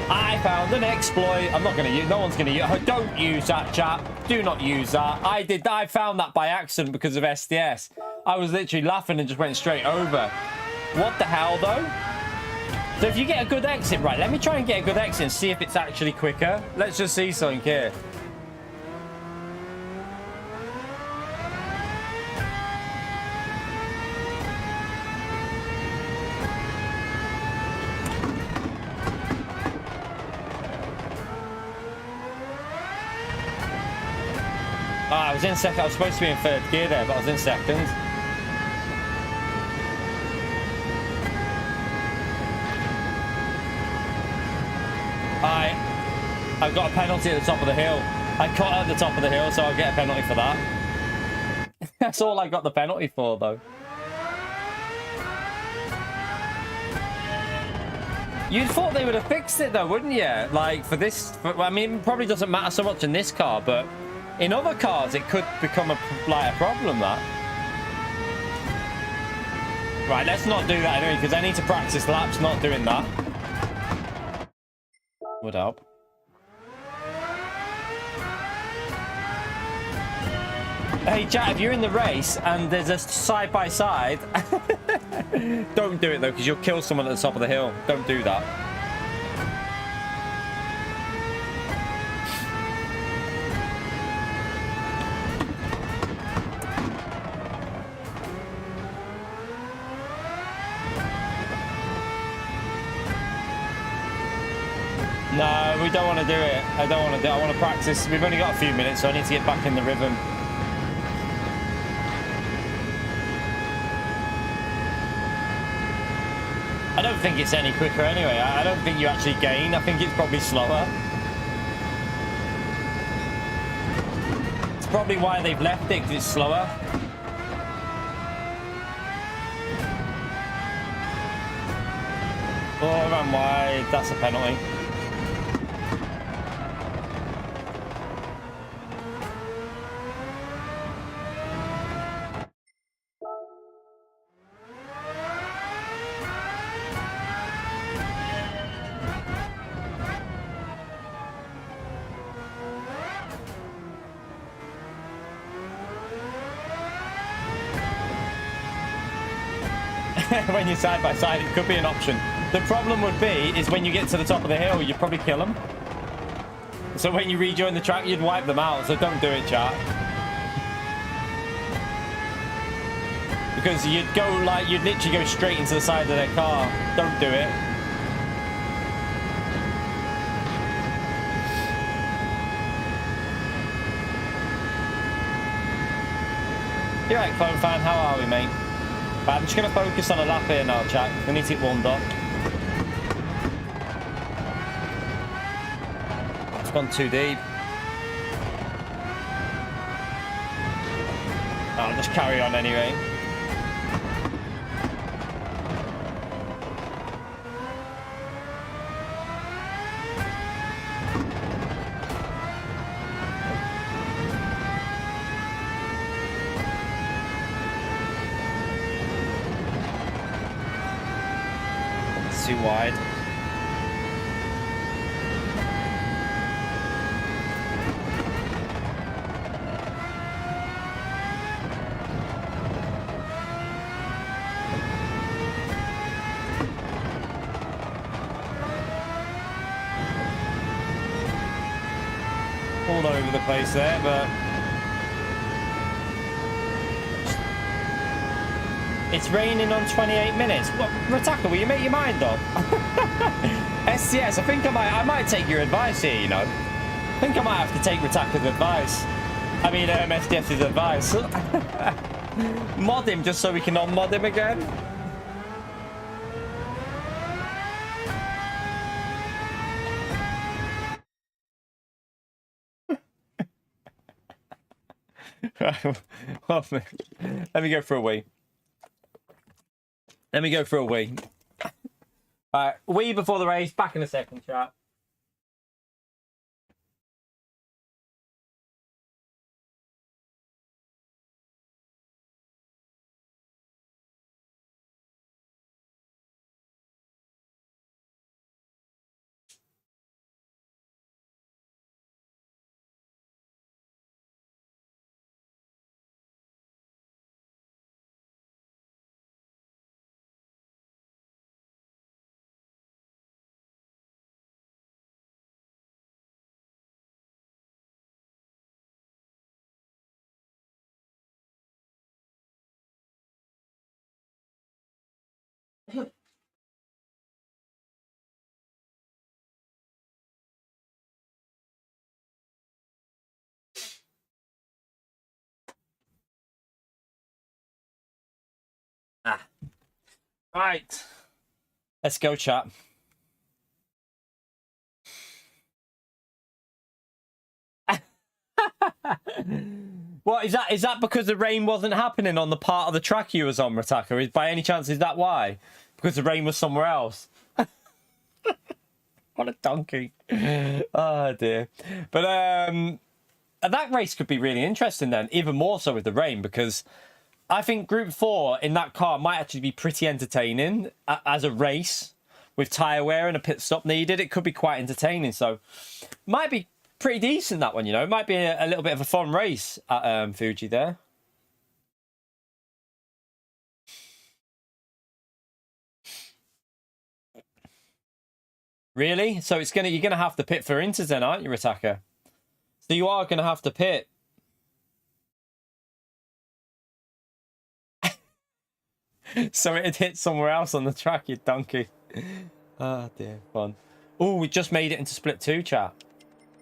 I found an exploit. I'm not going to use... No one's going to use... Don't use that, chat. Do not use that. I found that by accident because of SDS. I was literally laughing and just went straight over. What the hell, though? So if you get a good exit... Right, let me try and get a good exit and see if it's actually quicker. Let's just see something here. I was in second. I was supposed to be in 3rd gear there, but I was in 2nd. I got a penalty at the top of the hill. I cut at the top of the hill, so I'll get a penalty for that. That's all I got the penalty for, though. You'd thought they would have fixed it, though, wouldn't you? Like, for this... I mean, it probably doesn't matter so much in this car, but... In other cars, it could become a problem, that. Right, let's not do that anyway, because I need to practice laps not doing that. Would help. Hey, chat, if you're in the race and there's a side-by-side, don't do it, though, because you'll kill someone at the top of the hill. Don't do that. No, we don't want to do it. I don't want to do it. I want to practice. We've only got a few minutes, so I need to get back in the rhythm. I don't think it's any quicker anyway. I don't think you actually gain. I think it's probably slower. It's probably why they've left it, because it's slower. Oh, ran wide. That's a penalty. When you're side by side, it could be an option. The problem would be is when you get to the top of the hill, you'd probably kill them. So when you rejoin the track, you'd wipe them out. So don't do it, chat. Because you'd go like, you'd literally go straight into the side of their car. Don't do it. You're right, Clone Fan. How are we, mate? Right, I'm just going to focus on a lap here now, chat. We need to get warmed up. It's gone too deep. I'll just carry on anyway. Too wide. All over the place there, but it's raining on 28 minutes. What, Rataka, will you make your mind up? STS, I think I might take your advice here, you know. I think I might have to take Rataka's advice. I mean, STS's advice. Mod him just so we can unmod him again. Well, let me go for a wee. Let me go for a wee. Alright, wee before the race. Back in a second, chat. Right. Let's go, chat. What is that? Is that because the rain wasn't happening on the part of the track you was on, Rataka? By any chance, is that why? Because the rain was somewhere else? What a donkey. Oh, dear. But that race could be really interesting then, even more so with the rain, because I think Group 4 in that car might actually be pretty entertaining as a race with tyre wear and a pit stop needed. It could be quite entertaining, so might be pretty decent, that one, you know. It might be a little bit of a fun race at Fuji there. Really? So you're gonna have to pit for Inters then, aren't you, Rataka? So you are gonna have to pit. So it hit somewhere else on the track, you donkey. Oh dear, fun. Oh, we just made it into split 2, chat.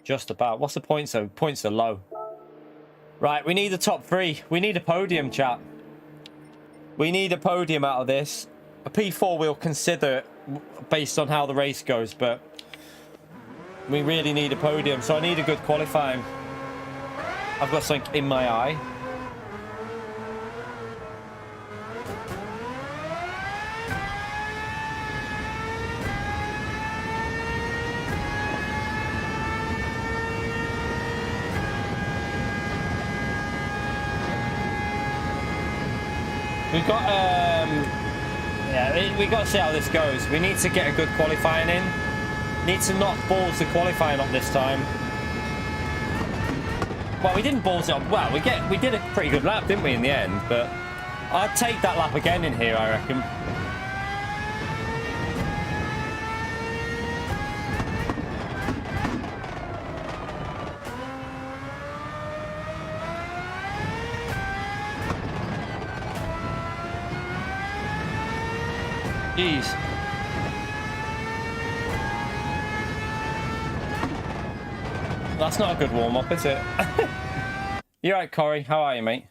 Just about. What's the points though? Points are low. Right, we need the top 3. We need a podium, chat. We need a podium out of this. A P4 we'll consider based on how the race goes, but we really need a podium, so I need a good qualifying. I've got something in my eye. We've got, yeah, we got to see how this goes. We need to get a good qualifying in. Need to not balls the qualifying up this time. Well, we didn't balls it up. Well, we did a pretty good lap, didn't we, in the end? But I'd take that lap again in here, I reckon. Jeez. That's not a good warm-up, is it? You right, Corey? How are you, mate?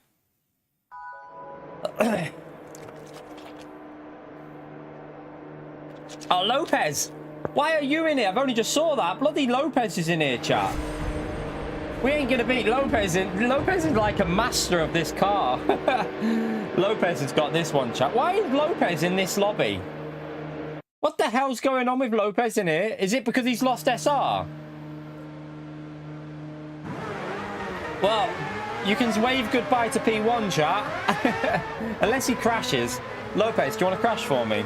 Oh, Lopez! Why are you in here? I've only just saw that. Bloody Lopez is in here, chat. We ain't gonna beat Lopez in. Lopez is like a master of this car. Lopez has got this one, chat. Why is Lopez in this lobby? What the hell's going on with Lopez in here? Is it because he's lost SR? Well, you can wave goodbye to P1, chat. Unless he crashes. Lopez, do you want to crash for me?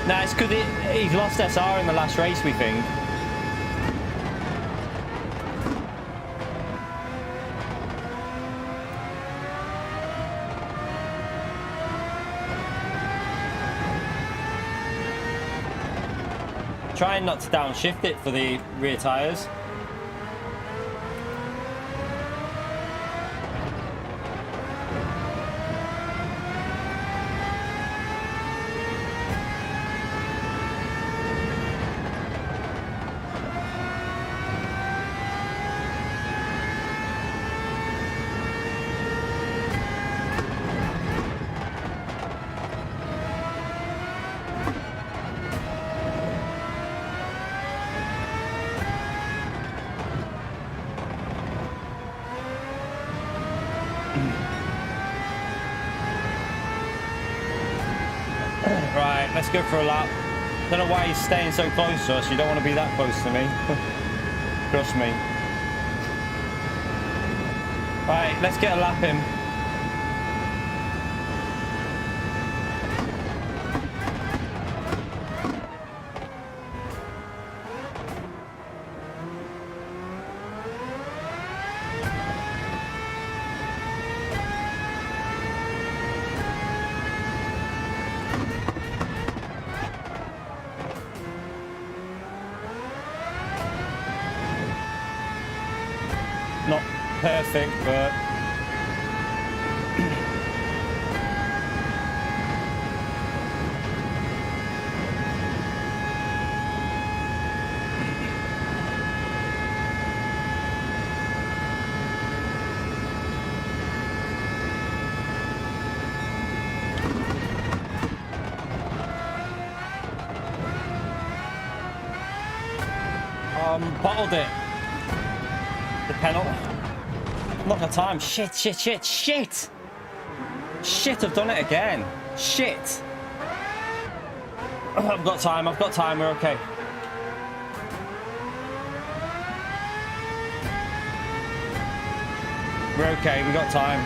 No, it's because he's lost SR in the last race, we think. Trying not to downshift it for the rear tyres. Right, let's go for a lap. Don't know why he's staying so close to us. You don't want to be that close to me. Trust me. Right, let's get a lap in. Not perfect, but bottled it. The penalty. Not the time. Shit. Shit, I've done it again. Shit. I've got time. We're okay. We're okay. We got time.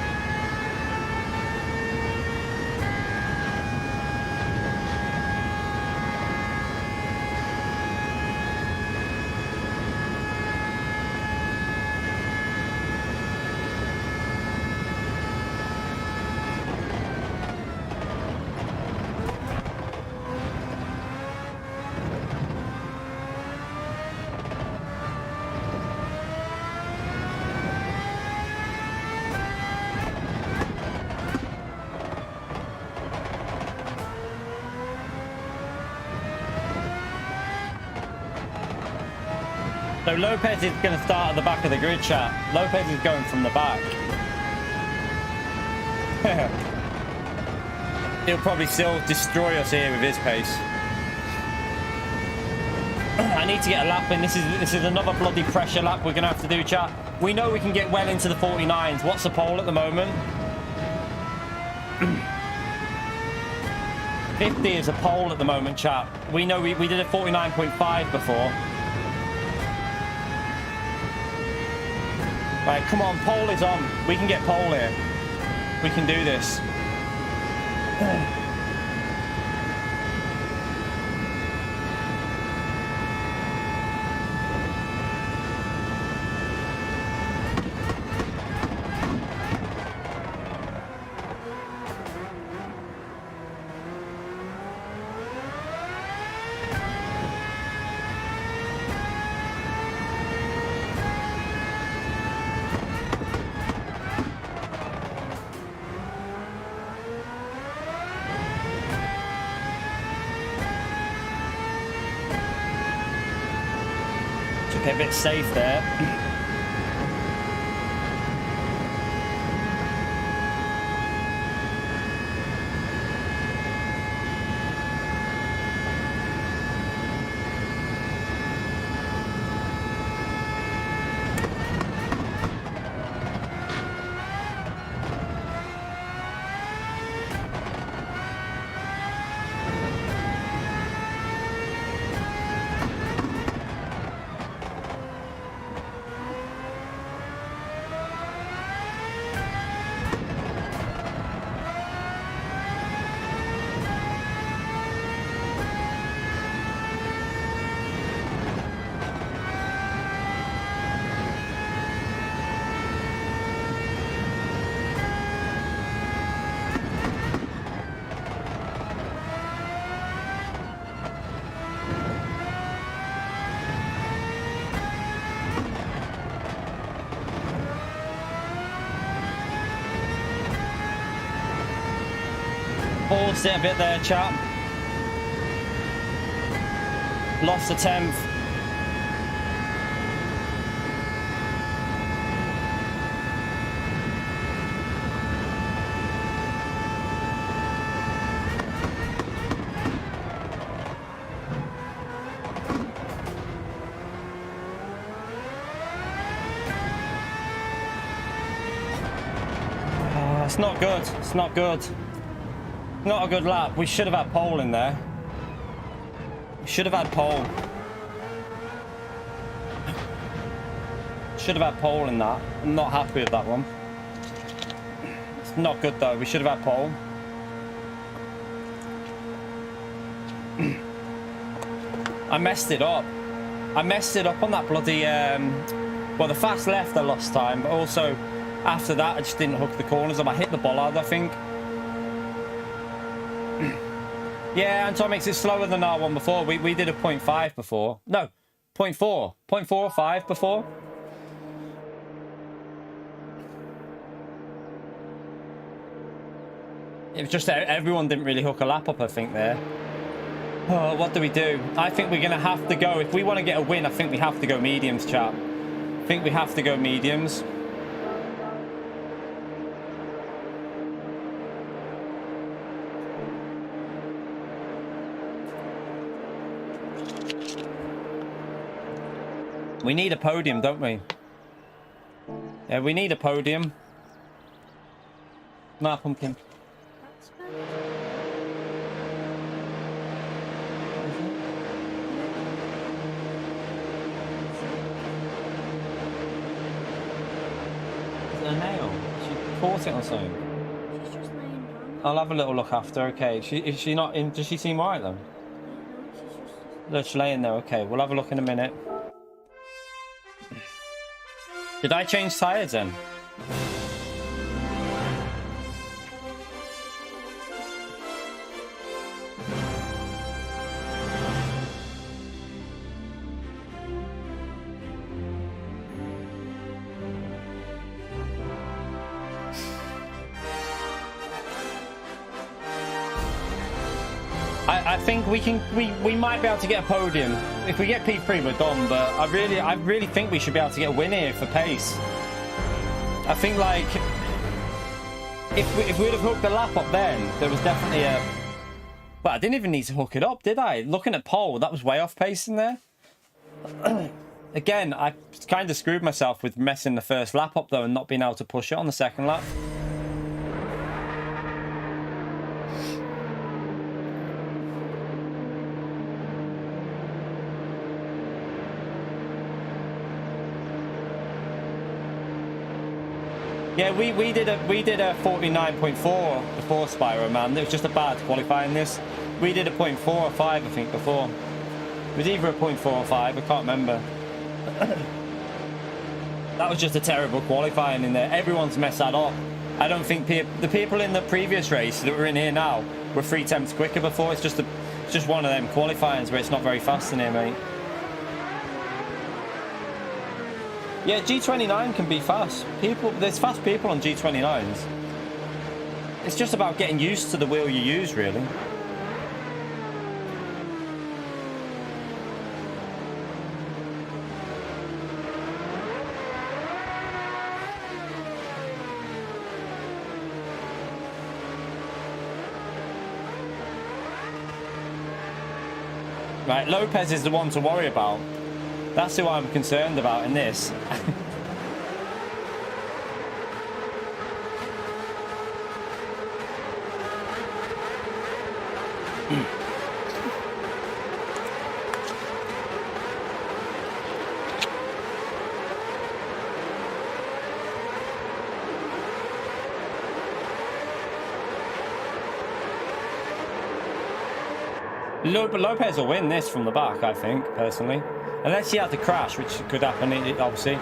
So Lopez is going to start at the back of the grid, chat. Lopez is going from the back. He'll probably still destroy us here with his pace. I need to get a lap in. This is another bloody pressure lap we're going to have to do, chat. We know we can get well into the 49s. What's the pole at the moment? 50 is a pole at the moment, chat. We know we did a 49.5 before. Right, come on, pole is on. We can get pole here. We can do this. Get a bit safe there. Paused it a bit there, chap. Lost the 10th. It's not good. It's not good. Not a good lap. We should have had pole in there. We should have had pole. Should have had pole in that. I'm not happy with that one. It's not good though. We should have had pole. I messed it up. I messed it up on that bloody well, the fast left I lost time, but also after that I just didn't hook the corners up. I hit the bollard, I think. Yeah, and so it makes it slower than our one before. We did a 0.5 before. No, 0.4. 0.4 or 5 before. It was just that everyone didn't really hook a lap up, I think, there. Oh, what do we do? I think we're going to have to go. If we want to get a win, I think we have to go mediums, chap. I think we have to go mediums. We need a podium, don't we? Yeah, we need a podium. Nah, pumpkin. That's good. Is it a nail? She caught it or something? She's just laying down. I'll have a little look after, okay. Is she not in? Does she seem alright then? No, she's just... Look, she's laying there, okay. We'll have a look in a minute. Did I change tyres then? I think we might be able to get a podium. If we get P3, we're done, but I really think we should be able to get a win here for pace. I think, like, if we'd have hooked the lap up then, there was definitely a... Well, I didn't even need to hook it up, did I? Looking at pole, that was way off pace in there. Again, I kind of screwed myself with messing the first lap up, though, and not being able to push it on the second lap. Yeah, we did a 49.4 before Spyro, man. It was just a bad qualifying this. We did a 0.4 or 5, I think, before. It was either a 0.4 or 5, I can't remember. That was just a terrible qualifying in there. Everyone's messed that up. I don't think the people in the previous race that were in here now were 3 tenths quicker before. It's just one of them qualifyings where it's not very fast in here, mate. Yeah, G29 can be fast. There's fast people on G29s. It's just about getting used to the wheel you use, really. Right, Lopez is the one to worry about. That's who I'm concerned about in this. Lopez will win this from the back, I think, personally. Unless he had to crash, which could happen, obviously.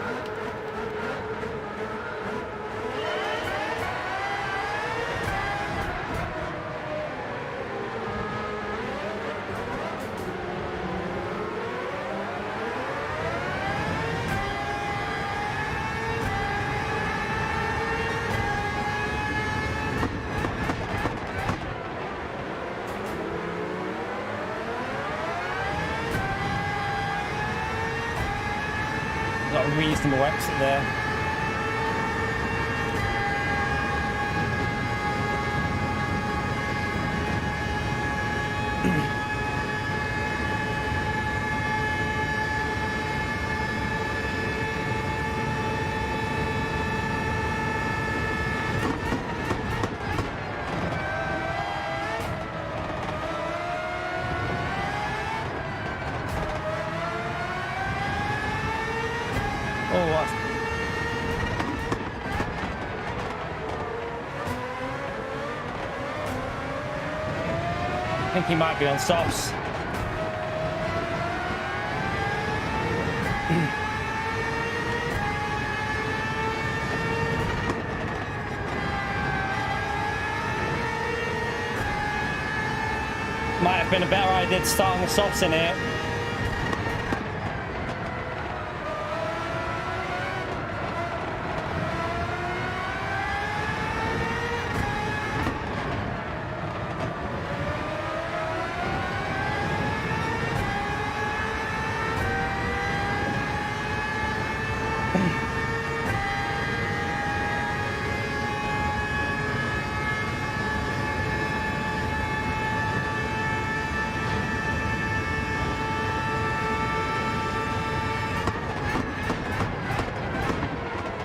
Got a reasonable exit there. I think he might be on softs. Might have been a better idea to start on the softs in here.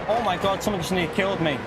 Oh my god, someone just nearly killed me.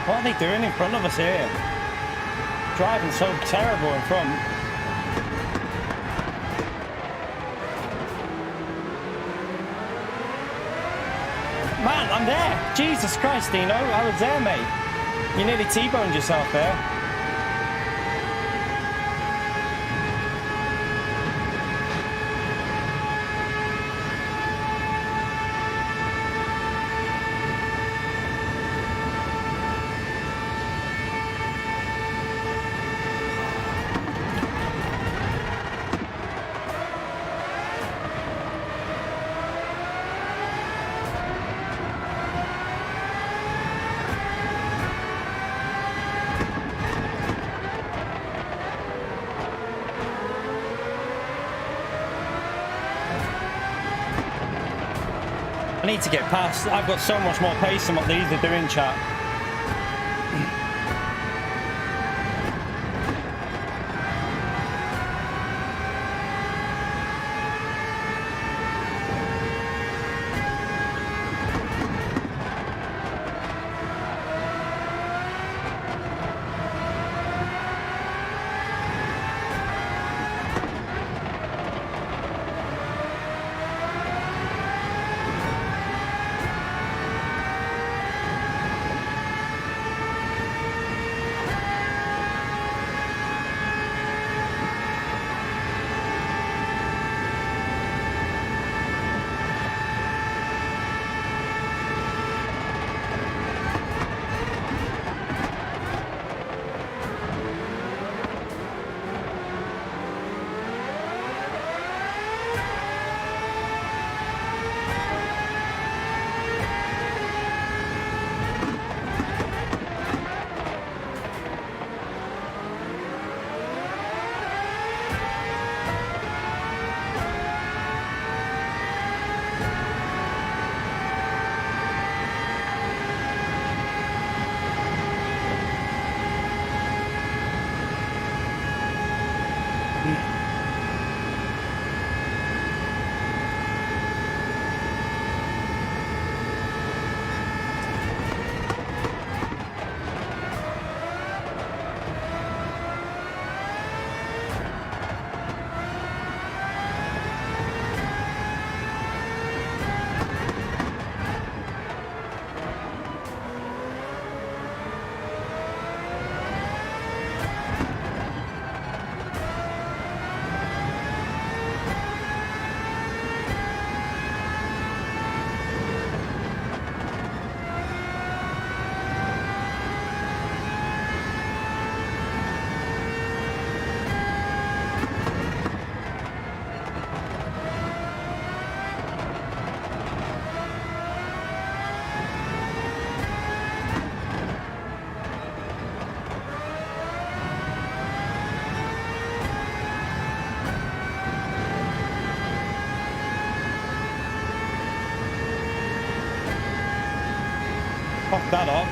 What are they doing in front of us here? Driving so terrible in front. Man, I'm there! Jesus Christ, Dino, I was there, mate. You nearly T-boned yourself there. need to get past. I've got so much more pace than what these are doing, chat. Pop that up.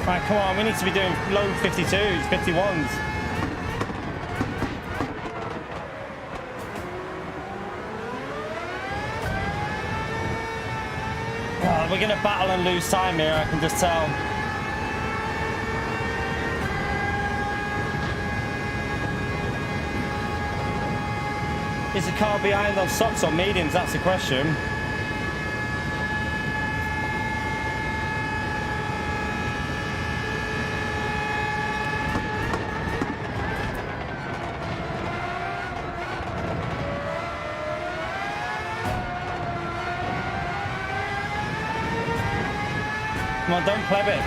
Right, come on, we need to be doing low 52s, 51s. We're going to battle and lose time here, I can just tell. Is the car behind on softs or mediums? That's the question. Come on, don't pleb it.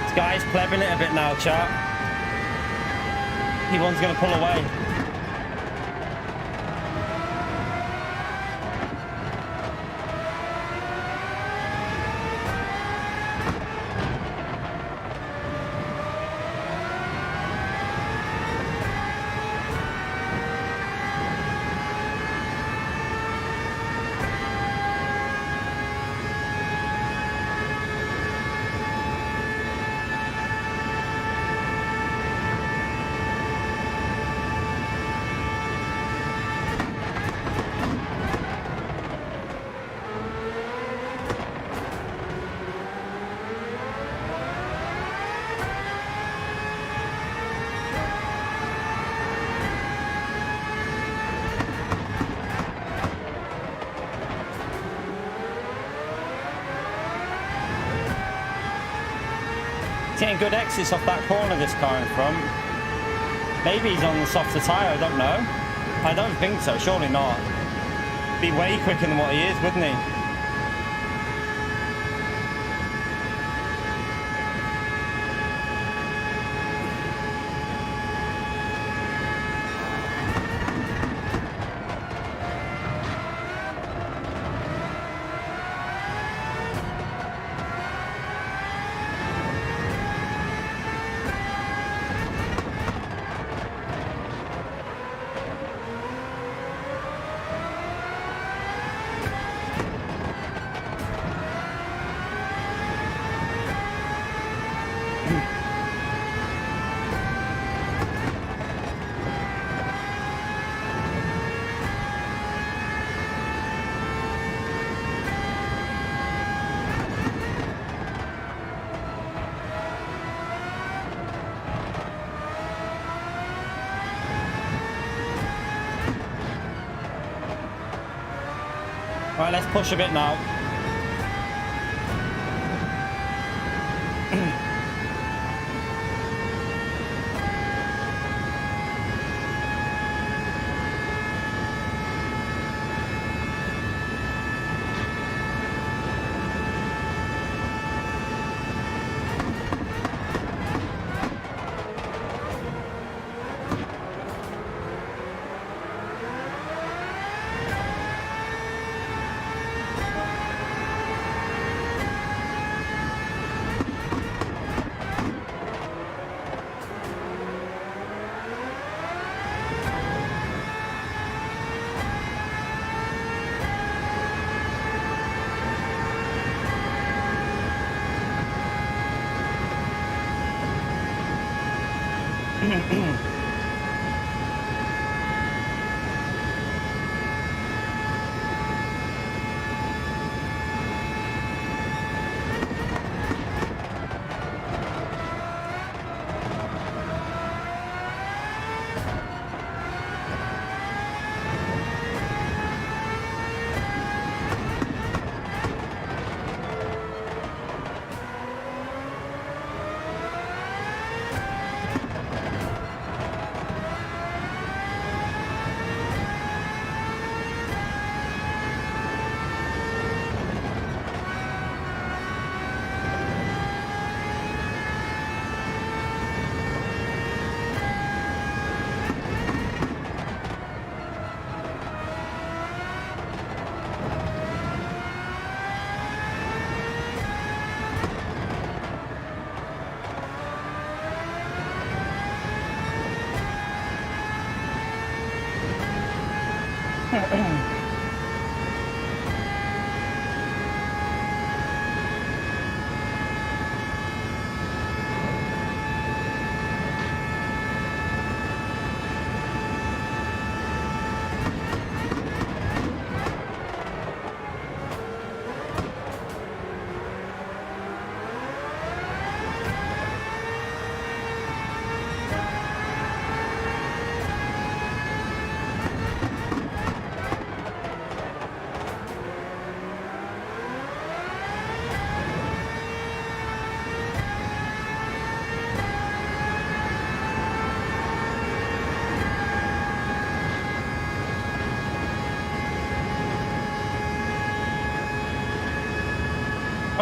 This guy's plebbing it a bit now, chat. He one's going to pull away. getting good exits off that corner, this car in front. Maybe he's on the softer tyre, I don't know. I don't think so, surely not. Be way quicker than what he is, wouldn't he? Right, let's push a bit now.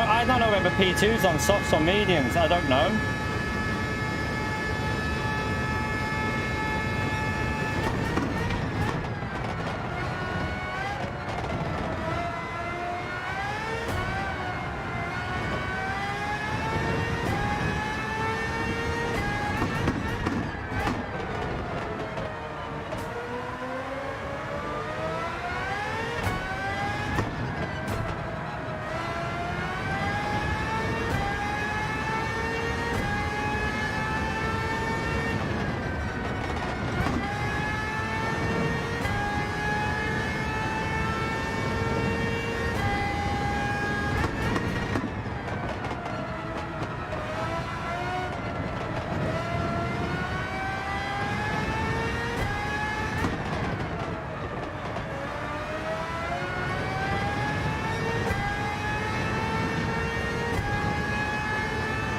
I don't know whether P2's on softs or mediums, I don't know.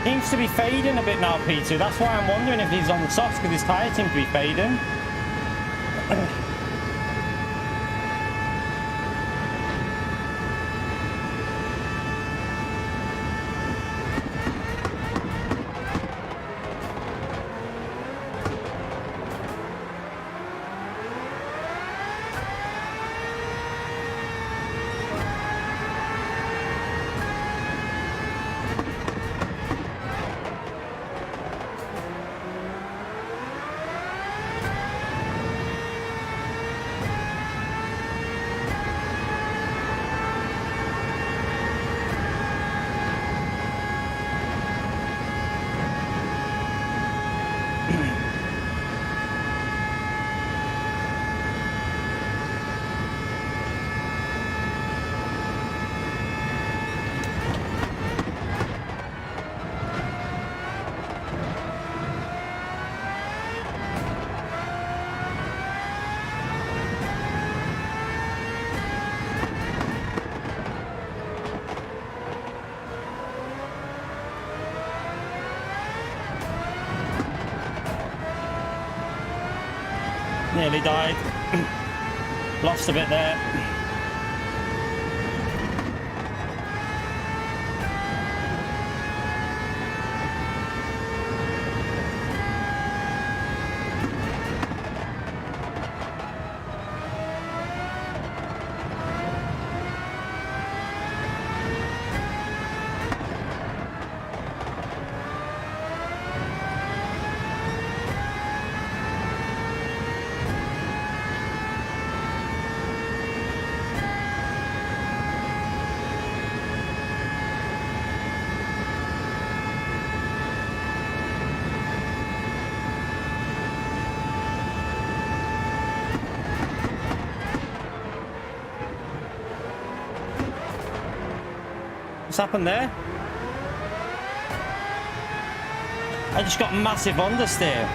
Seems to be fading a bit now, P2. That's why I'm wondering if he's on the softs, because his tyre seems to be fading. Nearly died. Lost a bit there. What's happened there? I just got massive understeer.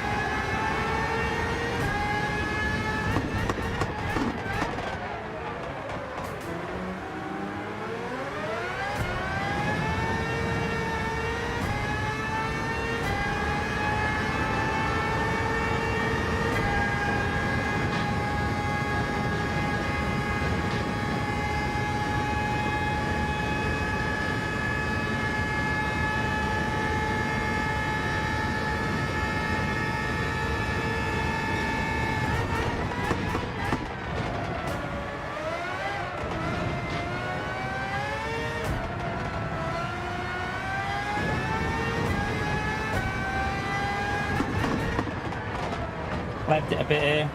Left it a bit here.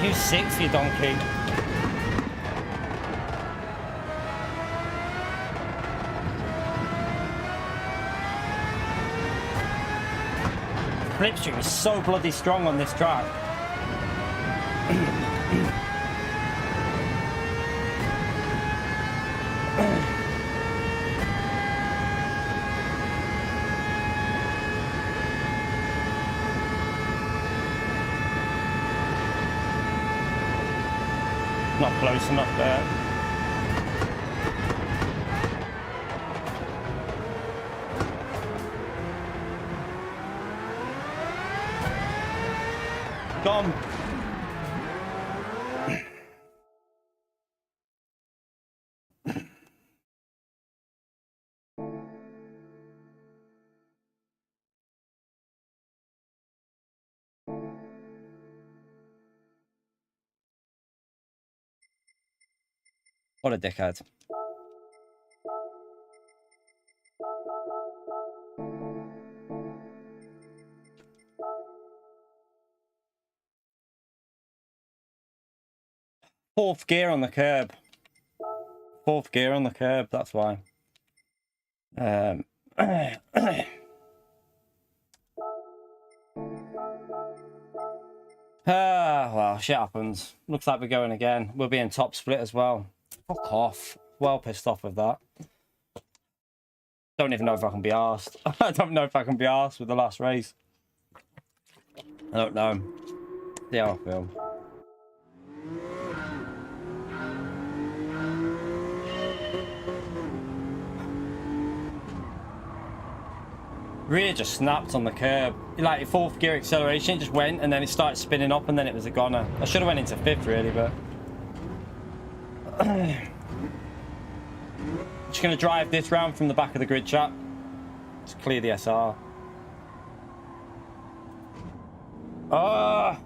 You 6, you donkey. Slipstream is so bloody strong on this track. Not close enough there. Gone. What a dickhead. Fourth gear on the curb. Fourth gear on the curb, that's why. Well, shit happens. Looks like we're going again. We'll be in top split as well. Fuck off. Well pissed off with that. Don't even know if I can be arsed. I don't know if I can be arsed with the last race. I don't know. See how I feel. Rear just snapped on the curb. Like fourth gear acceleration, it just went and then it started spinning up and then it was a goner. I should have went into fifth really, but just gonna drive this round from the back of the grid, chat. Just clear the SR. Oh,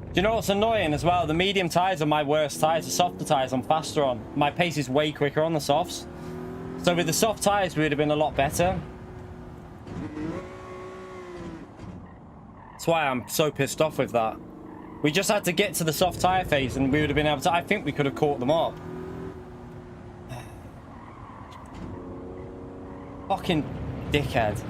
do you know what's annoying as well? The medium tyres are my worst tyres. The softer tyres I'm faster on. My pace is way quicker on the softs. So with the soft tyres we would have been a lot better. That's why I'm so pissed off with that. We just had to get to the soft tyre phase and we would have been able to... I think we could have caught them up. Fucking dickhead.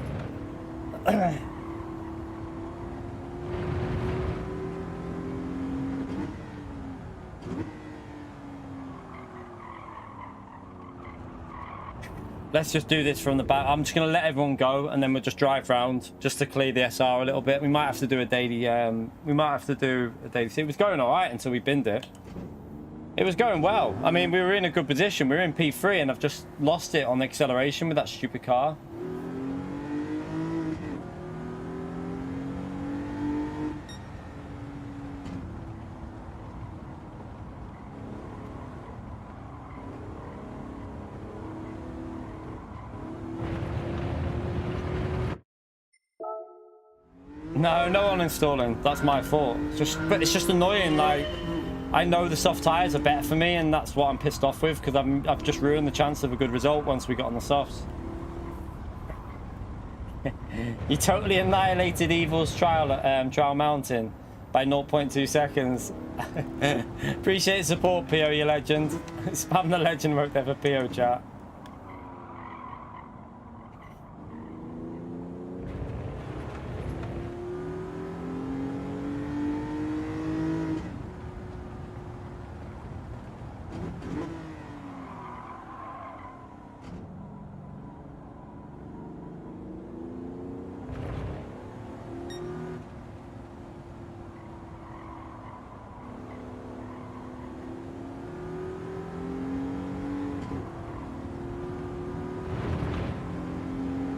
Let's just do this from the back. I'm just going to let everyone go and then we'll just drive round just to clear the SR a little bit. We might have to do a daily... It was going all right until we binned it. It was going well. I mean, we were in a good position. We were in P3 and I've just lost it on the acceleration with that stupid car. No, no uninstalling. That's my fault. But it's just annoying. Like, I know the soft tyres are better for me, and that's what I'm pissed off with because I've just ruined the chance of a good result once we got on the softs. You totally annihilated Evil's trial mountain by 0.2 seconds. Appreciate support, PO, you legend. Spam the legend wrote there for PO chat.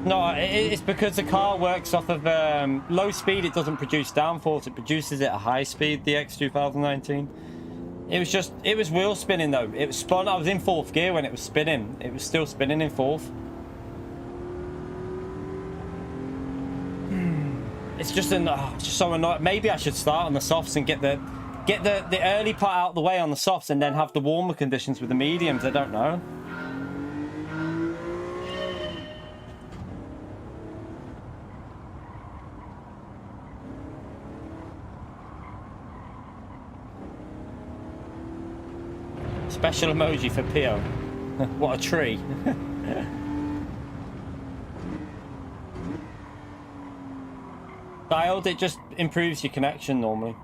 No, it's because the car works off of low speed. It doesn't produce downforce. It produces it at high speed. The X 2019. It was wheel spinning though. It was spun. I was in fourth gear when it was spinning. It was still spinning in fourth. It's just just so annoying. Maybe I should start on the softs and get the early part out of the way on the softs, and then have the warmer conditions with the mediums. I don't know. Special emoji for Pio. What a tree. Dialed, it just improves your connection normally.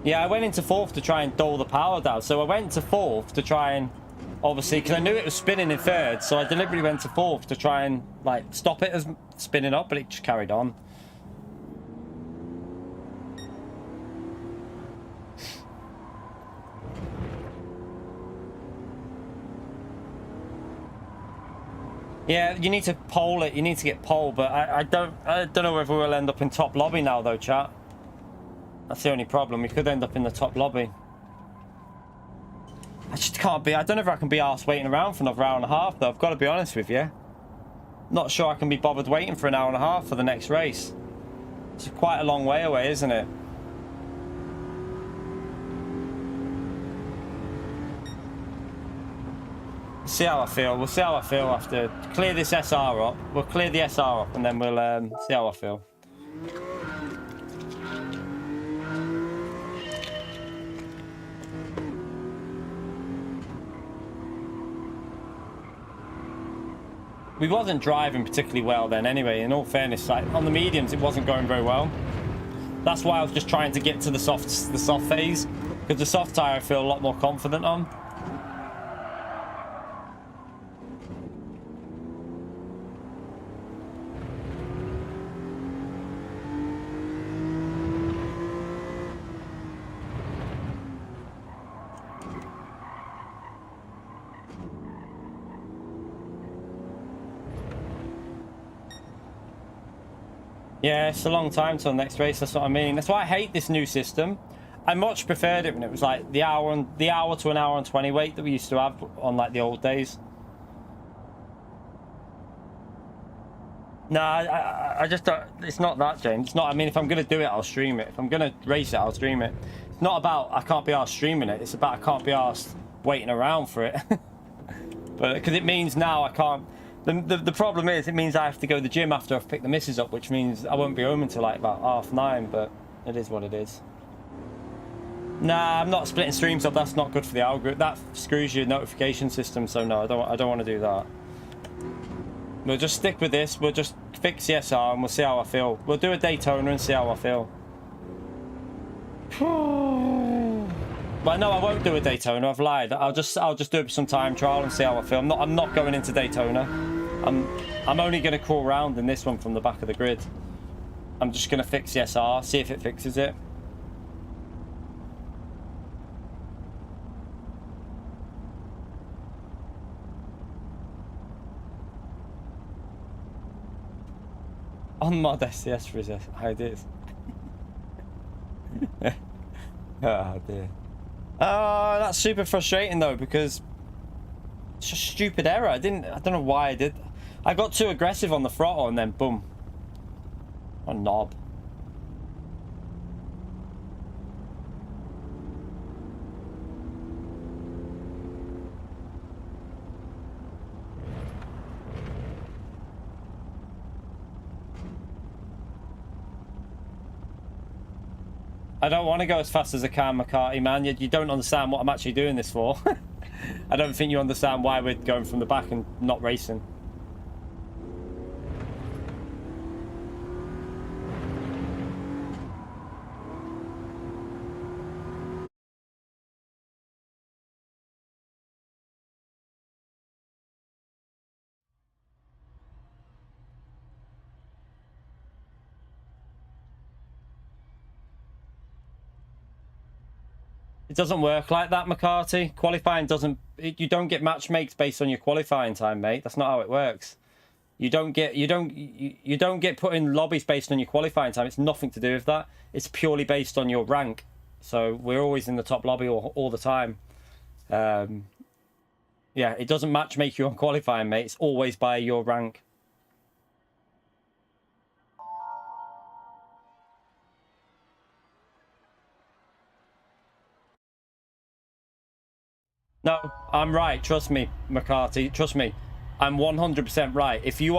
Yeah, I went into fourth to try and dull the power down. So I went to fourth to try and, obviously, because I knew it was spinning in third, so I deliberately went to fourth to try and, like, stop it as spinning up, but it just carried on. Yeah, you need to pole it. You need to get pole, but I don't know whether we'll end up in top lobby now, though, chat. That's the only problem. We could end up in the top lobby. I just can't be. I don't know if I can be arsed waiting around for another hour and a half, though. I've got to be honest with you. Not sure I can be bothered waiting for an hour and a half for the next race. It's quite a long way away, isn't it? See how I feel. We'll see how I feel after clear this SR up. We'll clear the SR up and then we'll see how I feel. We wasn't driving particularly well then anyway. In all fairness, like on the mediums it wasn't going very well. That's why I was just trying to get to the soft phase, because the soft tire I feel a lot more confident on. Yeah, it's a long time till next race. That's what I mean. That's why I hate this new system. I much preferred it when it was like the hour to an hour and 20 wait that we used to have on like the old days. Nah, I just don't. It's not that, James. It's not. I mean, if I'm gonna do it, I'll stream it. If I'm gonna race it, I'll stream it. It's not about I can't be arsed streaming it. It's about I can't be arsed waiting around for it. But because it means now I can't. The problem is it means I have to go to the gym after I've picked the missus up, which means I won't be home until like about 9:30, but it is what it is. Nah, I'm not splitting streams up. That's not good for the algorithm. That screws your notification system, so no, I don't want to do that. We'll just stick with this. We'll just fix the SR and we'll see how I feel. We'll do a Daytona and see how I feel. Well, no, I won't do a Daytona. I've lied. I'll just do it for some time trial and see how I feel. I'm not going into Daytona. I'm only going to crawl around in this one from the back of the grid. I'm just going to fix the SR, see if it fixes it. On mod SCS for his ideas. Oh dear. Oh, that's super frustrating though, because it's just a stupid error. I don't know why I did. I got too aggressive on the throttle and then boom. A knob. I don't want to go as fast as I can, McCarty, man. You don't understand what I'm actually doing this for. I don't think you understand why we're going from the back and not racing. It doesn't work like that, McCarty. Qualifying doesn't... You don't get matchmakes based on your qualifying time, mate. That's not how it works. You don't get put in lobbies based on your qualifying time. It's nothing to do with that. It's purely based on your rank. So we're always in the top lobby all the time. Yeah, it doesn't matchmake you on qualifying, mate. It's always by your rank. No, I'm right. Trust me, McCarty. Trust me. I'm 100% right. If you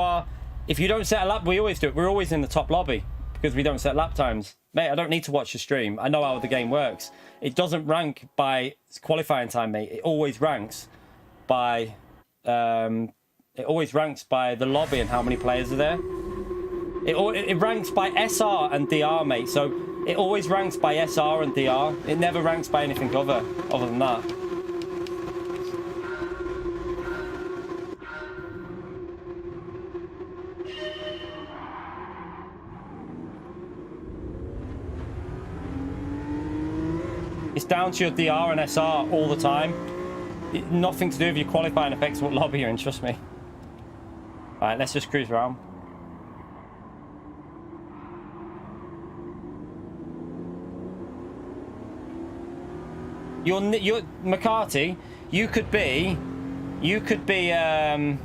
don't set a lap, we always do it. We're always in the top lobby because we don't set lap times. Mate, I don't need to watch the stream. I know how the game works. It doesn't rank by qualifying time, mate. It always ranks by the lobby and how many players are there. It ranks by SR and DR, mate. So it always ranks by SR and DR. It never ranks by anything other than that. It's down to your DR and SR all the time. Nothing to do with your qualifying effects what lobby you're in, trust me. Alright, let's just cruise around. You're McCarty, you could be a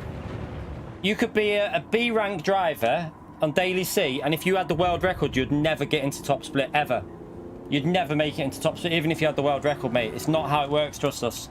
B rank driver on Daily C, and if you had the world record, you'd never get into top split ever. You'd never make it into top split, even if you had the world record, mate. It's not how it works, trust us.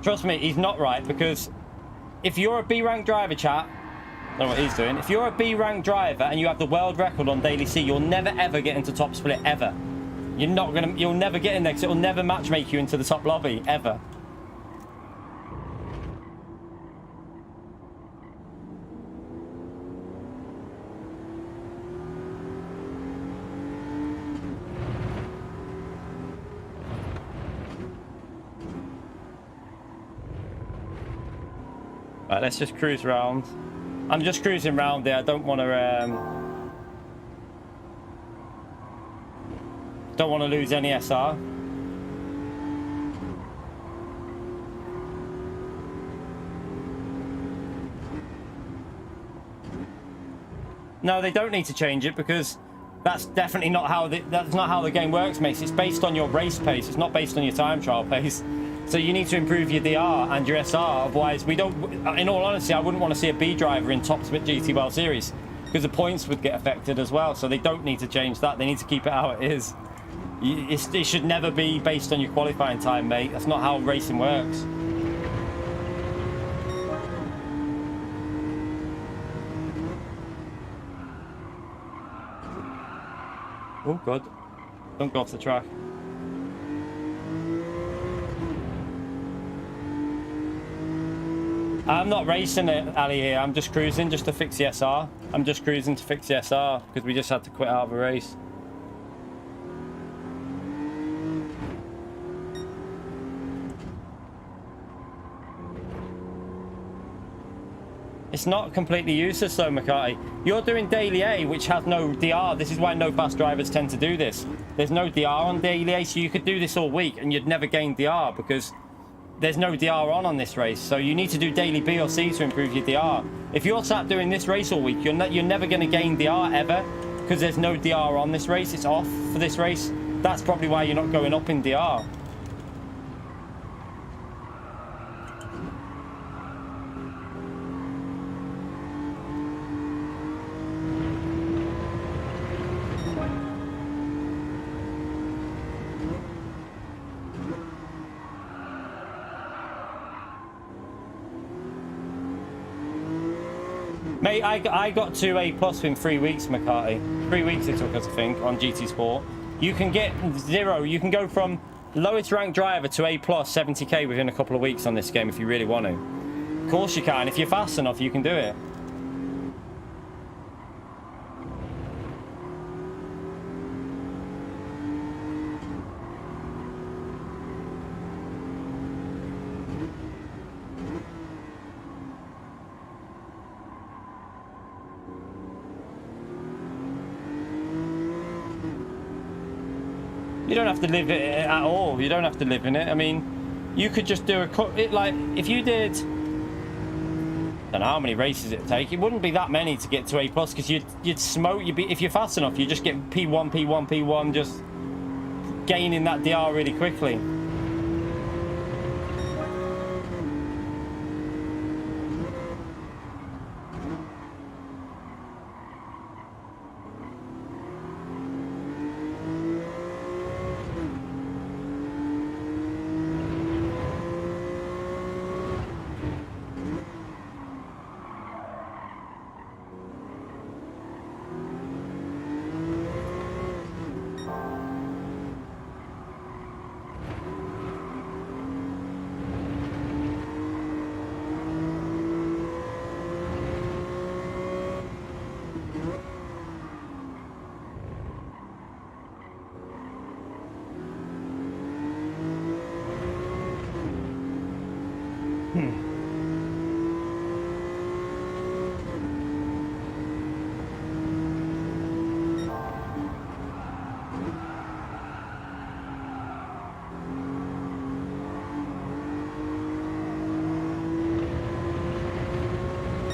Trust me, he's not right, because if you're a B rank driver, chat, I don't know what he's doing. If you're a B rank driver and you have the world record on Daily C, you'll never ever get into top split ever. You'll never get in there because it'll never matchmake you into the top lobby ever. Right, let's just cruise around. I'm just cruising around there. I don't want to lose any SR. No, they don't need to change it, because that's definitely not how that's not how the game works, mate. It's based on your race pace. It's not based on your time trial pace. So you need to improve your DR and your SR. Otherwise, we don't. In all honesty, I wouldn't want to see a B driver in top split GT World Series, because the points would get affected as well. So they don't need to change that. They need to keep it how it is. It should never be based on your qualifying time, mate. That's not how racing works. Oh, God. Don't go off the track. I'm not racing it, Ali, here. I'm just cruising just to fix the SR. I'm just cruising to fix the SR because we just had to quit out of a race. It's not completely useless though, McCarthy. You're doing Daily A, which has no DR. This is why no fast drivers tend to do this. There's no DR on Daily A, so you could do this all week and you'd never gain DR because there's no DR on this race. So you need to do Daily B or C to improve your DR. If you're sat doing this race all week, you're never going to gain DR ever, because there's no DR on this race. It's off for this race. That's probably why you're not going up in DR. Mate, I got to A+ in 3 weeks, McCarthy. 3 weeks it took us, I think, on GT Sport. You can get 0. You can go from lowest ranked driver to A+ 70k within a couple of weeks on this game if you really want to. Of course you can. If you're fast enough, you can do it. You don't have to live it at all. You don't have to live in it. I mean, you could just do like if you did. I don't know how many races it'd take. It wouldn't be that many to get to A+, because you'd smoke. If you're fast enough, you just get P1, P1, P1, just gaining that DR really quickly.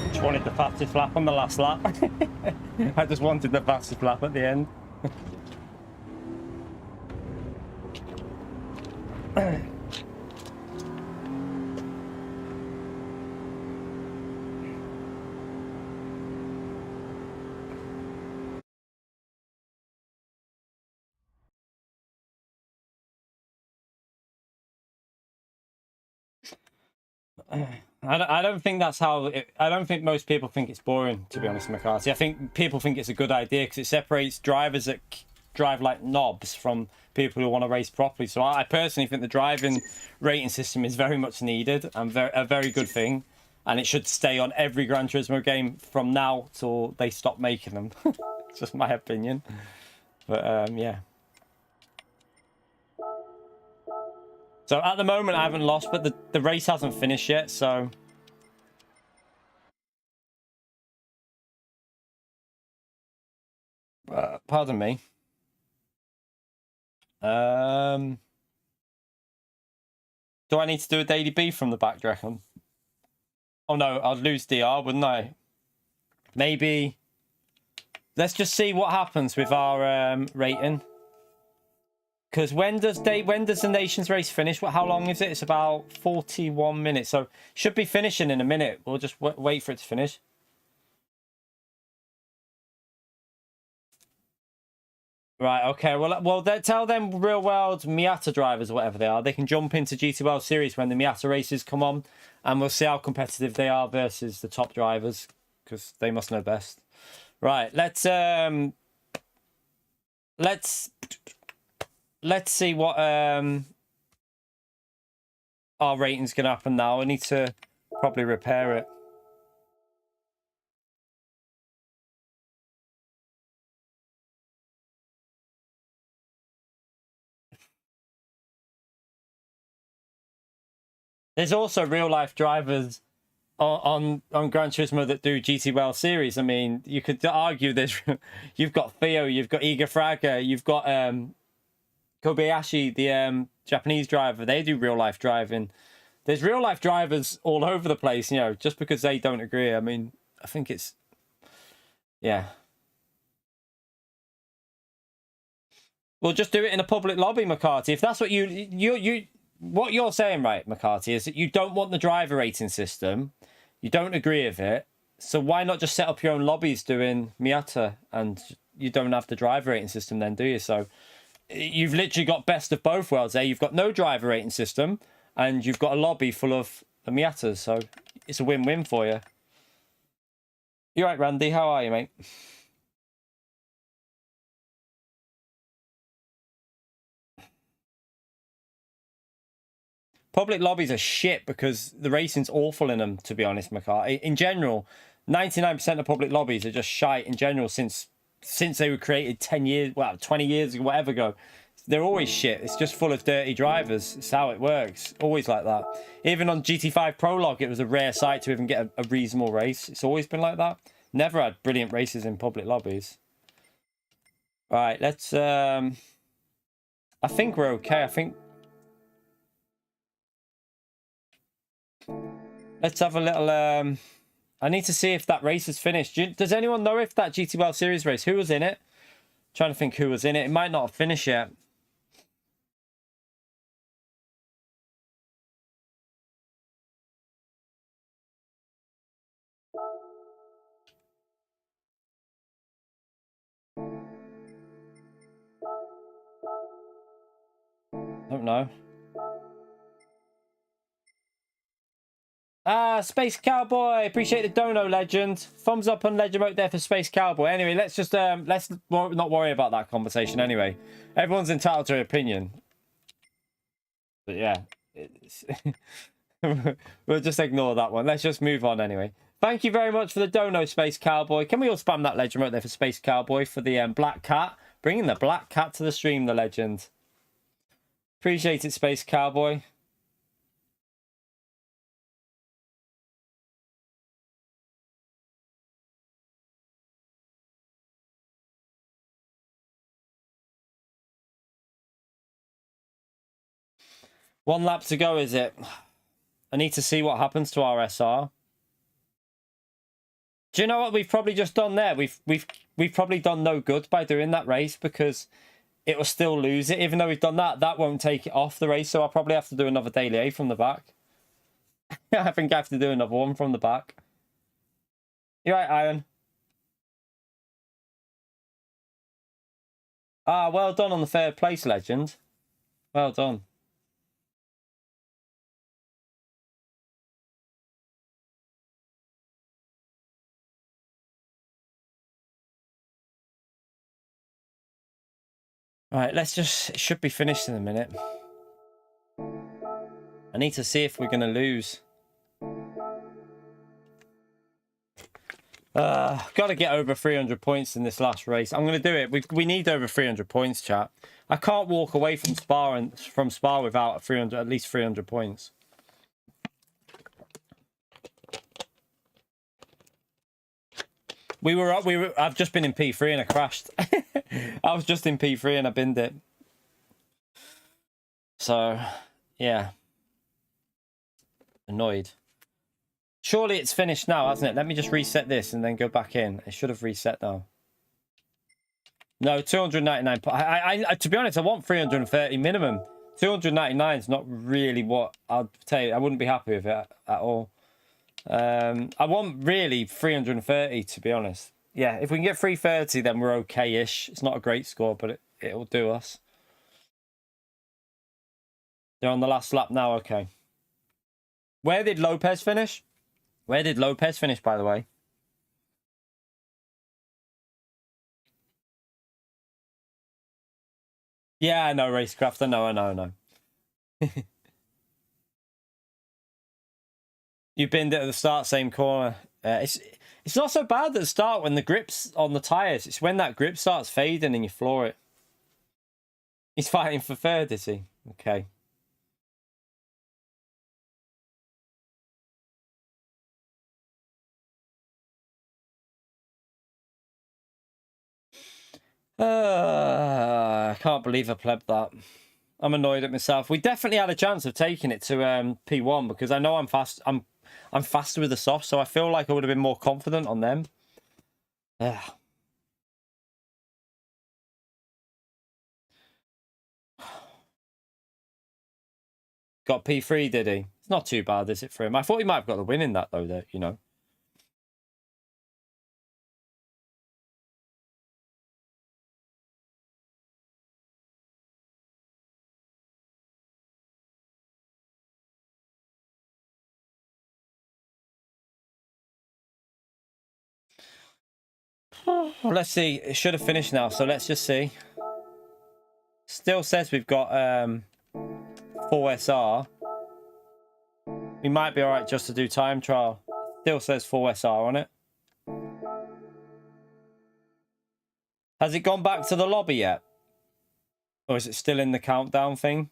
Just wanted the fastest lap on the last lap. I just wanted the fastest lap at the end. I don't think that's how. I don't think most people think it's boring, to be honest, McCarthy. I think people think it's a good idea because it separates drivers that drive like knobs from people who want to race properly. So I personally think the driving rating system is very much needed and a very good thing, and it should stay on every Gran Turismo game from now till they stop making them. It's just my opinion, but yeah. So at the moment I haven't lost, but the race hasn't finished yet, so... pardon me. Do I need to do a daily B from the back, do you reckon? Oh no, I'd lose DR, wouldn't I? Maybe... Let's just see what happens with our rating. Because when does the Nations race finish? How long is it? It's about 41 minutes. So should be finishing in a minute. We'll just wait for it to finish. Right, okay. Well, tell them real world Miata drivers or whatever they are. They can jump into GTWS series when the Miata races come on. And we'll see how competitive they are versus the top drivers. Because they must know best. Right, let's see what our rating's gonna happen now. I need to probably repair it. There's also real life drivers on Gran Turismo that do GTWS series. I mean, you could argue there's you've got Theo, you've got Iga Fraga, you've got Kobayashi, the Japanese driver. They do real life driving. There's real life drivers all over the place, you know, just because they don't agree. I mean, I think it's, yeah. We'll just do it in a public lobby, McCarthy. If that's what what you're saying, right, McCarthy, is that you don't want the driver rating system. You don't agree with it. So why not just set up your own lobbies doing Miata, and you don't have the driver rating system then, do you? So you've literally got best of both worlds there. You've got no driver rating system, and you've got a lobby full of the Miatas. So it's a win-win for you. You right, Randy? How are you, mate? Public lobbies are shit because the racing's awful in them, to be honest, McCarthy. In general, 99% of public lobbies are just shite in general since they were created 10 years, well, 20 years ago, whatever ago. They're always shit. It's just full of dirty drivers. It's how it works. Always like that. Even on GT5 Prologue, it was a rare sight to even get a reasonable race. It's always been like that. Never had brilliant races in public lobbies. Right, let's... I think we're okay. I think... Let's have a little... I need to see if that race is finished. Does anyone know if that GTWS series race, who was in it? I'm trying to think who was in it. It might not have finished yet. Don't know. Space Cowboy, appreciate the dono, legend. Thumbs up on legend mode there for Space Cowboy. Anyway, let's just let's not worry about that conversation anyway. Everyone's entitled to their opinion. But yeah, we'll just ignore that one. Let's just move on anyway. Thank you very much for the dono, Space Cowboy. Can we all spam that legend right there for Space Cowboy for the Black Cat? Bringing the Black Cat to the stream, the legend. Appreciate it, Space Cowboy. One lap to go, is it? I need to see what happens to our SR. Do you know what we've probably just done there? We've probably done no good by doing that race because it will still lose it. Even though we've done that, that won't take it off the race. So I'll probably have to do another daily A from the back. I think I have to do another one from the back. You're right, Iron. Ah, well done on the third place, legend. Well done. Right, let's just... It should be finished in a minute. I need to see if we're going to lose. Got to get over 300 points in this last race. I'm going to do it. We need over 300 points, chat. I can't walk away from Spa without at least 300 points. I've just been in P3 and I crashed. I was just in P3 and I binned it. So, yeah. Annoyed. Surely it's finished now, hasn't it? Let me just reset this and then go back in. It should have reset now. No, 299. I to be honest, I want 330 minimum. 299 is not really what I'd tell you. I wouldn't be happy with it at all. I want really 330, to be honest. Yeah, if we can get 330, then we're okay-ish. It's not a great score, but it'll do us. They're on the last lap now, okay. Where did Lopez finish? Where did Lopez finish, by the way? Yeah, I know, Racecraft. I know. You binned it at the start, same corner. It's not so bad at the start when the grip's on the tyres. It's when that grip starts fading and you floor it. He's fighting for third, is he? Okay. I can't believe I plebbed that. I'm annoyed at myself. We definitely had a chance of taking it to P1 because I know I'm fast. I'm faster with the soft, so I feel like I would have been more confident on them. Yeah. Got P3, did he? It's not too bad, is it, for him? I thought he might have got the win in that, though, you know. Well, let's see. It should have finished now, so let's just see. Still says we've got full SR. We might be alright just to do time trial. Still says full SR on it. Has it gone back to the lobby yet? Or is it still in the countdown thing?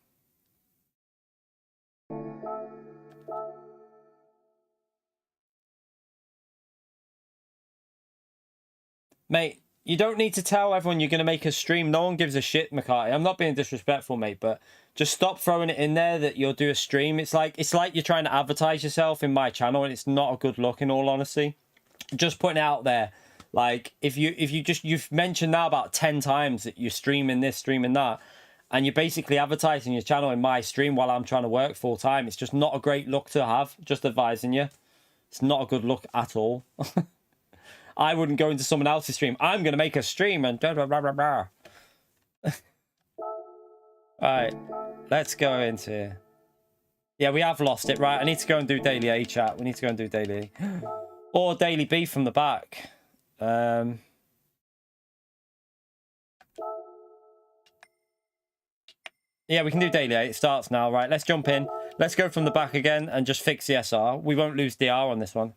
Mate, you don't need to tell everyone you're going to make a stream. No one gives a shit, McCarthy. I'm not being disrespectful, mate, but just stop throwing it in there that you'll do a stream. It's like you're trying to advertise yourself in my channel, and it's not a good look, in all honesty. Just putting it out there. Like, you've mentioned now about 10 times that you're streaming this, streaming that, and you're basically advertising your channel in my stream while I'm trying to work full time. It's just not a great look to have. Just advising you. It's not a good look at all. I wouldn't go into someone else's stream. I'm going to make a stream and blah, blah, blah, blah, blah. Alright, let's go into here. Yeah, we have lost it, right? I need to go and do daily A chat. We need to go and do daily A. Or daily B from the back. Yeah, we can do daily A. It starts now. Right, let's jump in. Let's go from the back again and just fix the SR. We won't lose DR on this one.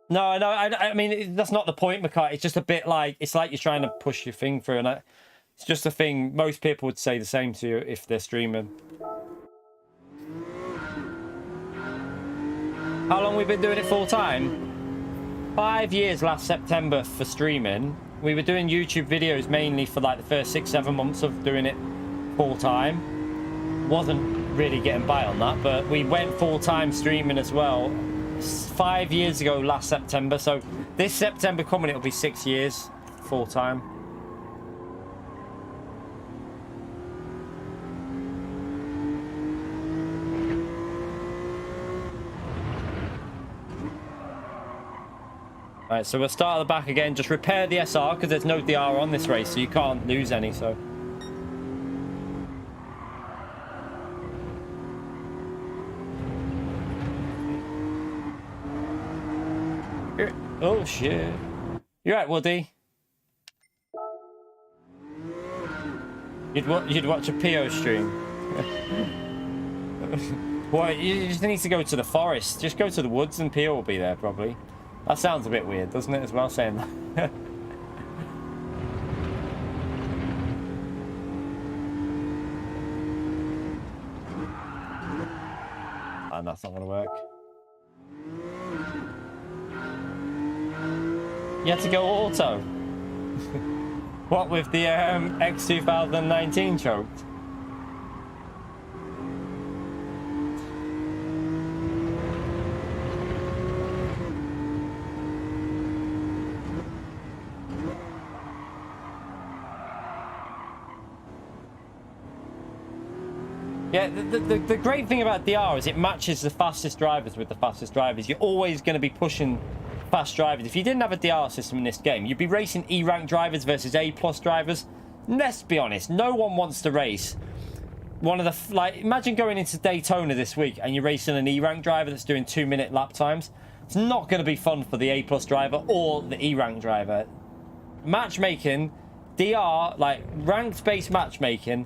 No, I mean, that's not the point, McCarthy. It's just a bit like, it's like you're trying to push your thing through, and it's just a thing. Most people would say the same to you if they're streaming. How long we've been doing it full time? 5 years last September for streaming. We were doing YouTube videos mainly for like the first 6-7 months of doing it full time. Wasn't really getting by on that, but we went full time streaming as well 5 years ago last September. So this September coming, it'll be 6 years full time. Alright, so we'll start at the back again. Just repair the SR because there's no DR on this race, so you can't lose any. So oh shit. You're right, Woody. You'd watch a PO stream. Well, you just need to go to the forest. Just go to the woods and PO will be there probably. That sounds a bit weird, doesn't it, as well, saying that? And that's not going to work. You had to go auto. What, with the X2019 choked? Yeah, the great thing about DR is it matches the fastest drivers with the fastest drivers. You're always going to be pushing fast drivers. If you didn't have a DR system in this game, you'd be racing E-rank drivers versus A+ drivers. Let's be honest, no one wants to race one of the... Like, imagine going into Daytona this week and you're racing an E-rank driver that's doing 2-minute lap times. It's not going to be fun for the A+ driver or the E-rank driver. Matchmaking, DR, like ranked-based matchmaking,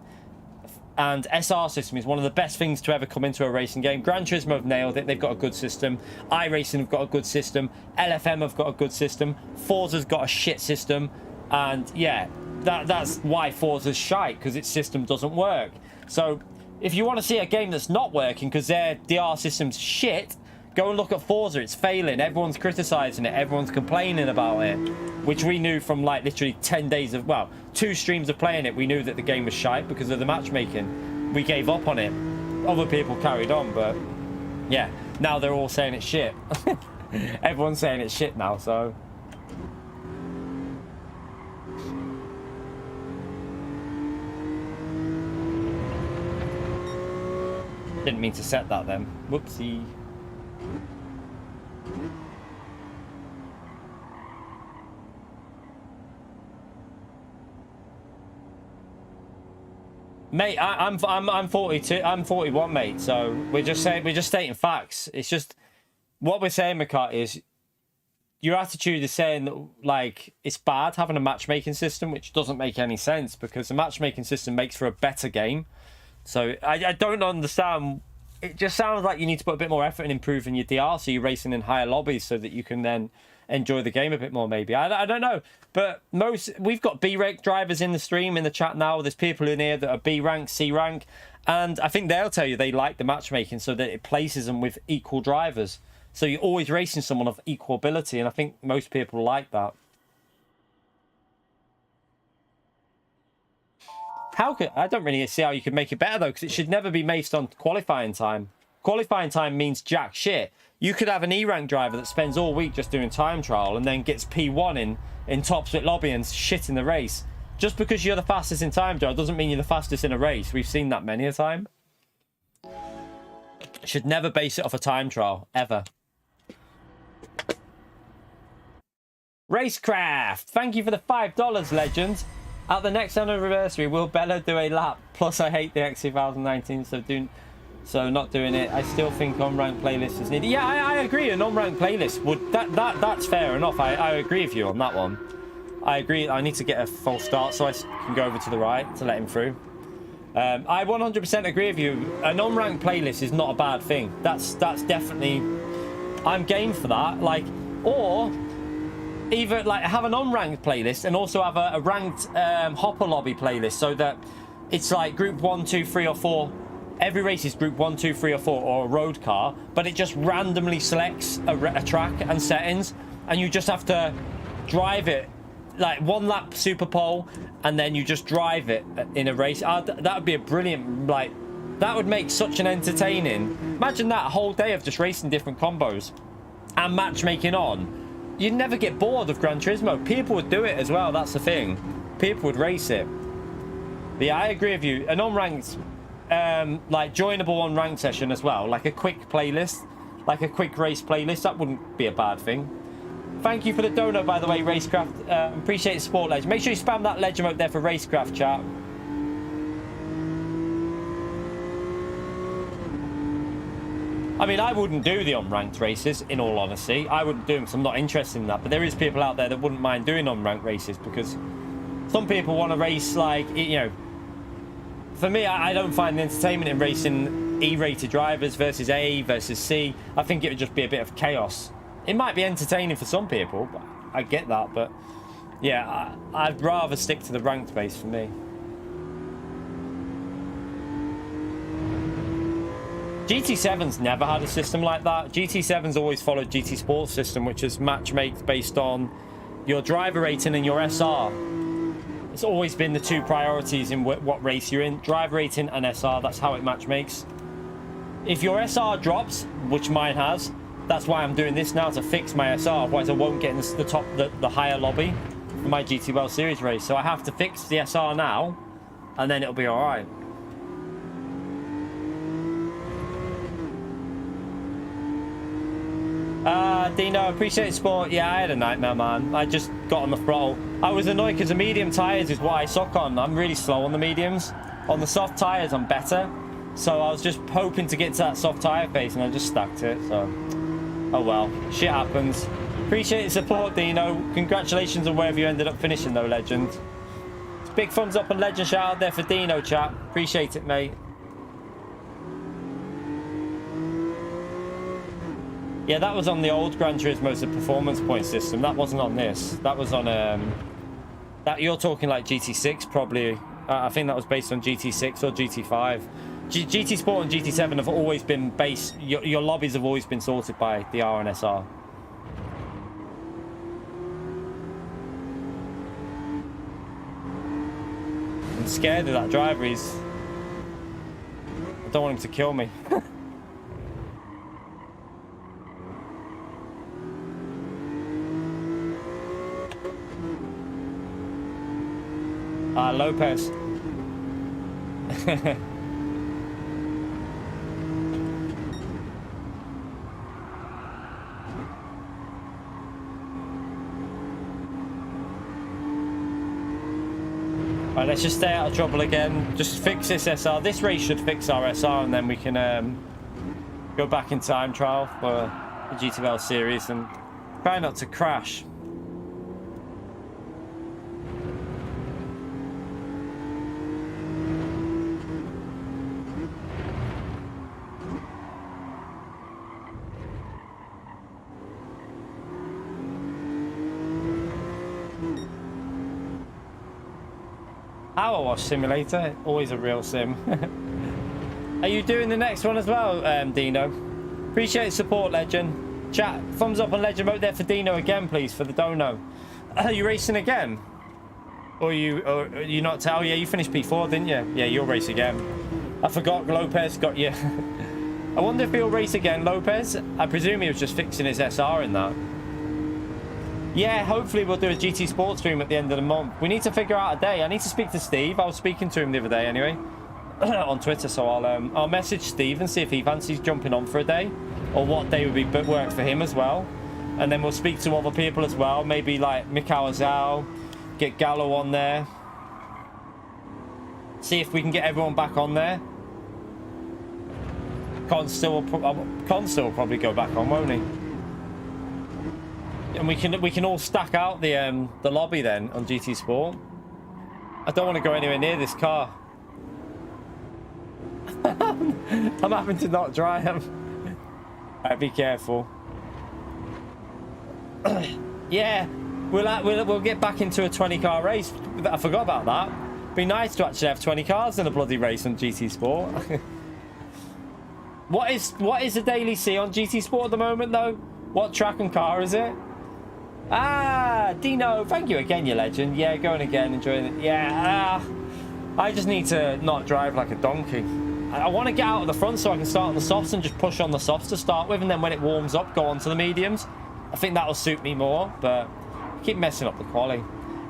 and SR system is one of the best things to ever come into a racing game. Gran Turismo have nailed it. They've got a good system. iRacing have got a good system. LFM have got a good system. Forza's got a shit system. And yeah, that's why Forza's shite, because its system doesn't work. So if you want to see a game that's not working because their DR system's shit, go and look at Forza. It's failing. Everyone's criticizing it. Everyone's complaining about it. Which we knew from like literally 10 days of, well, 2 streams of playing it. We knew that the game was shite because of the matchmaking. We gave up on it. Other people carried on, but yeah, now they're all saying it's shit. Everyone's saying it's shit now, so. Didn't mean to set that then. Whoopsie. Mate, I'm 42. I'm 41, mate. So we're just stating facts. It's just what we're saying, McCart, is your attitude is saying that like it's bad having a matchmaking system, which doesn't make any sense because the matchmaking system makes for a better game. So I don't understand. It just sounds like you need to put a bit more effort in improving your DR, so you're racing in higher lobbies so that you can then enjoy the game a bit more, maybe. I don't know. But we've got B-rank drivers in the stream, in the chat now. There's people in here that are B-rank, C-rank. And I think they'll tell you they like the matchmaking so that it places them with equal drivers. So you're always racing someone of equal ability. And I think most people like that. I don't really see how you could make it better, though, because it should never be based on qualifying time. Qualifying time means jack shit. You could have an E-rank driver that spends all week just doing time trial and then gets P1 in top split lobby and shit in the race. Just because you're the fastest in time trial doesn't mean you're the fastest in a race. We've seen that many a time. Should never base it off a time trial, ever. Racecraft, thank you for the $5, legend. At the next anniversary, will Bella do a lap? Plus, I hate the X2019, so not doing it. I still think on-rank playlist is needed. Yeah, I agree. An on-rank playlist would that's fair enough. I agree with you on that one. I agree. I need to get a false start so I can go over to the right to let him through. I 100% agree with you. An on-rank playlist is not a bad thing. That's definitely. I'm game for that. Like, or either like have an on-ranked playlist and also have a ranked hopper lobby playlist so that it's like group 1, 2, 3, or 4. Every race is group 1, 2, 3, or 4, or a road car, but it just randomly selects a track and settings, and you just have to drive it like 1 lap super pole, and then you just drive it in a race. That would be a brilliant, like, that would make such an entertaining. Imagine that, a whole day of just racing different combos and matchmaking on. You'd never get bored of Gran Turismo. People would do it as well, that's the thing. People would race it. But yeah, I agree with you. An on-ranked, like, joinable on-ranked session as well. Like a quick playlist. Like a quick race playlist. That wouldn't be a bad thing. Thank you for the dono, by the way, Racecraft. Appreciate the support, Ledge. Make sure you spam that Ledge emote there for Racecraft, chat. I mean, I wouldn't do the unranked races, in all honesty. I wouldn't do them because I'm not interested in that. But there is people out there that wouldn't mind doing unranked races because some people want to race, like, you know, for me, I don't find the entertainment in racing E-rated drivers versus A versus C. I think it would just be a bit of chaos. It might be entertaining for some people, but I get that. But yeah, I'd rather stick to the ranked base for me. GT7's never had a system like that. GT7's always followed GT Sports system, which is matchmaked based on your driver rating and your SR. It's always been the two priorities in what race you're in. Driver rating and SR, that's how it matchmakes. If your SR drops, which mine has, that's why I'm doing this now, to fix my SR. Otherwise I won't get in the higher lobby for my GT World Series race. So I have to fix the SR now, and then it'll be all right. Dino, appreciate sport. Yeah, I had a nightmare, man. I just got on the throttle. I was annoyed because the medium tyres is what I suck on. I'm really slow on the mediums. On the soft tyres, I'm better. So I was just hoping to get to that soft tyre phase, and I just stacked it. So, oh well. Shit happens. Appreciate the support, Dino. Congratulations on wherever you ended up finishing, though, legend. Big thumbs up and legend shout out there for Dino, chat. Appreciate it, mate. Yeah, that was on the old Gran Turismo, the performance point system. That wasn't on this. That was on that you're talking like GT6 probably. I think that was based on GT6 or GT5. GT Sport and GT7 have always been based. Your lobbies have always been sorted by the R and SR. I'm scared of that driver. I don't want him to kill me. Lopez. Right, let's just stay out of trouble again. Just fix this SR. This race should fix our SR, and then we can go back in time trial for the GTWS series and try not to crash. Power Wash Simulator, always a real sim. Are you doing the next one as well, Dino? Appreciate support, legend. Chat, thumbs up on legend vote there for Dino again, please, for the dono. Are you racing again? Or you not tell? Oh, yeah, you finished P4, didn't you? Yeah, you'll race again. I forgot Lopez got you. I wonder if he'll race again, Lopez. I presume he was just fixing his SR in that. Yeah, hopefully we'll do a GT Sports stream at the end of the month. We need to figure out a day. I need to speak to Steve. I was speaking to him the other day anyway on Twitter, so I'll message Steve and see if he fancies jumping on for a day, or what day would be work for him as well. And then we'll speak to other people as well, maybe like Mikhail Zhao, get Gallo on there, see if we can get everyone back on there. Constill will probably go back on, won't he? And we can all stack out the lobby then on GT Sport. I don't want to go anywhere near this car. I'm having to not drive. Alright, be careful. Yeah, we'll get back into a 20-car race. I forgot about that. Be nice to actually have 20 cars in a bloody race on GT Sport. What is the daily C on GT Sport at the moment though? What track and car is it? Ah, Dino, thank you again, you legend. Yeah, going again, enjoying it. Yeah, I just need to not drive like a donkey. I want to get out of the front so I can start on the softs and just push on the softs to start with, and then when it warms up, go on to the mediums. I think that'll suit me more, but I keep messing up the quali.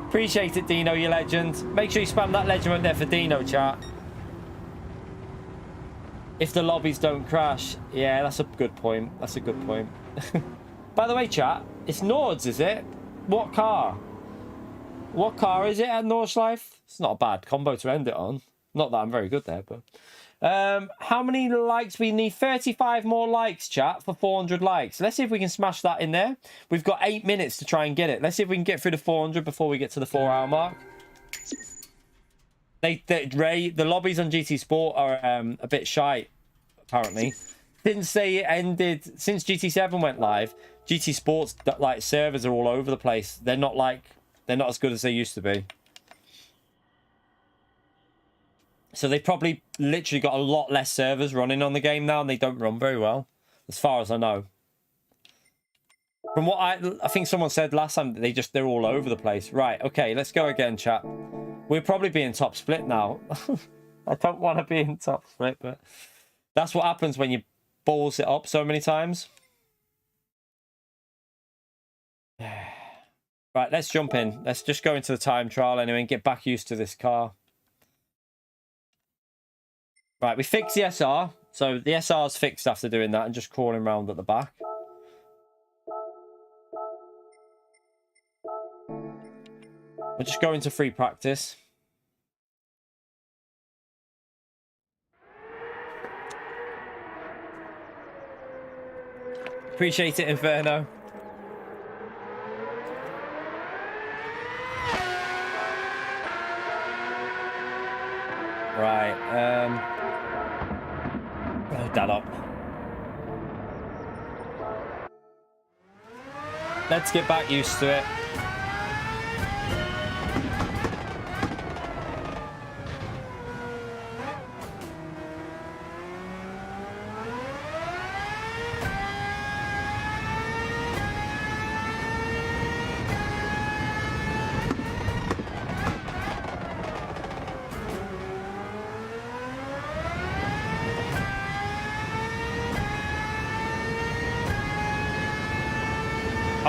Appreciate it, Dino, you legend. Make sure you spam that legend right there for Dino, chat. If the lobbies don't crash. Yeah, that's a good point. That's a good point. By the way, chat, it's Nords, is it? What car? What car is it at Nordschleife? It's not a bad combo to end it on. Not that I'm very good there, but... how many likes we need? 35 more likes, chat, for 400 likes. Let's see if we can smash that in there. We've got 8 minutes to try and get it. Let's see if we can get through the 400 before we get to the 4-hour mark. Ray, the lobbies on GT Sport are a bit shy, apparently. Since GT7 went live, GT Sport's like servers are all over the place. They're not as good as they used to be. So they probably literally got a lot less servers running on the game now, and they don't run very well, as far as I know. From what I think someone said last time, they're all over the place. Right, okay, let's go again, chat. We're probably being top split now. I don't want to be in top split, but that's what happens when you balls it up so many times. Right, let's jump in. Let's just go into the time trial anyway and get back used to this car. Right, we fixed the SR. So the SR's fixed after doing that and just crawling around at the back. We'll just go into free practice. Appreciate it, Inferno. Right, load that up. Let's get back used to it.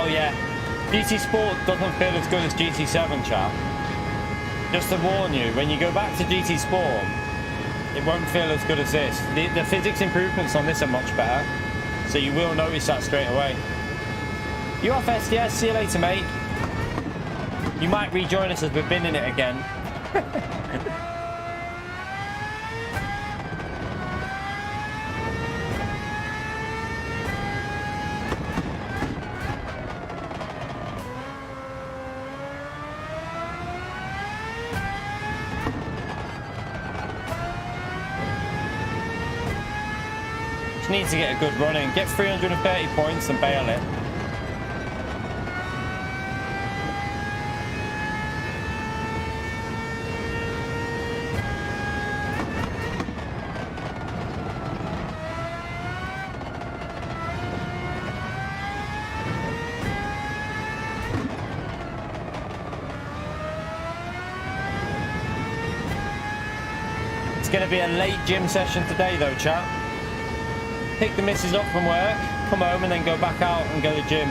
Oh yeah, GT Sport doesn't feel as good as GT7, chat. Just to warn you, when you go back to GT Sport, it won't feel as good as this. The physics improvements on this are much better, so you will notice that straight away. You off SDS? See you later, mate. You might rejoin us as we've been in it again. Need to get a good run in. Get 330 points and bail it. It's going to be a late gym session today though, chat. Pick the missus up from work, come home and then go back out and go to the gym.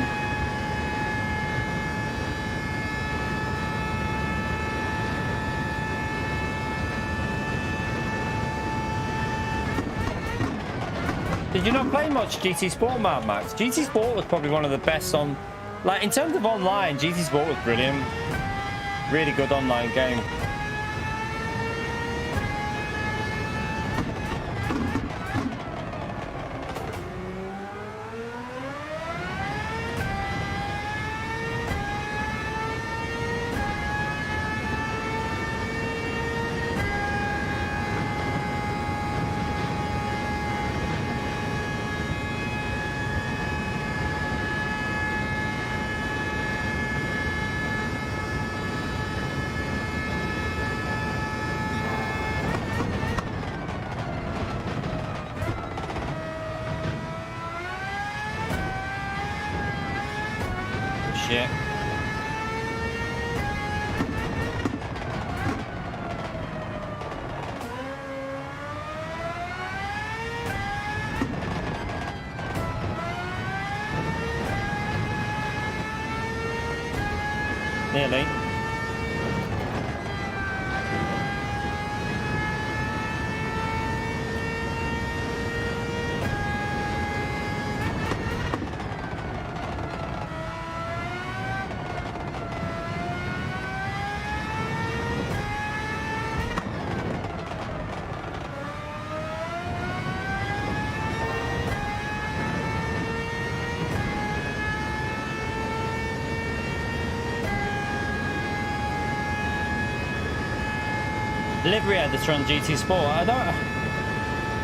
Did you not play much GT Sport, Mad Max? GT Sport was probably one of the best on... Like, in terms of online, GT Sport was brilliant. Really good online game. Shit. Nearly. Livery editor on GT Sport. I don't.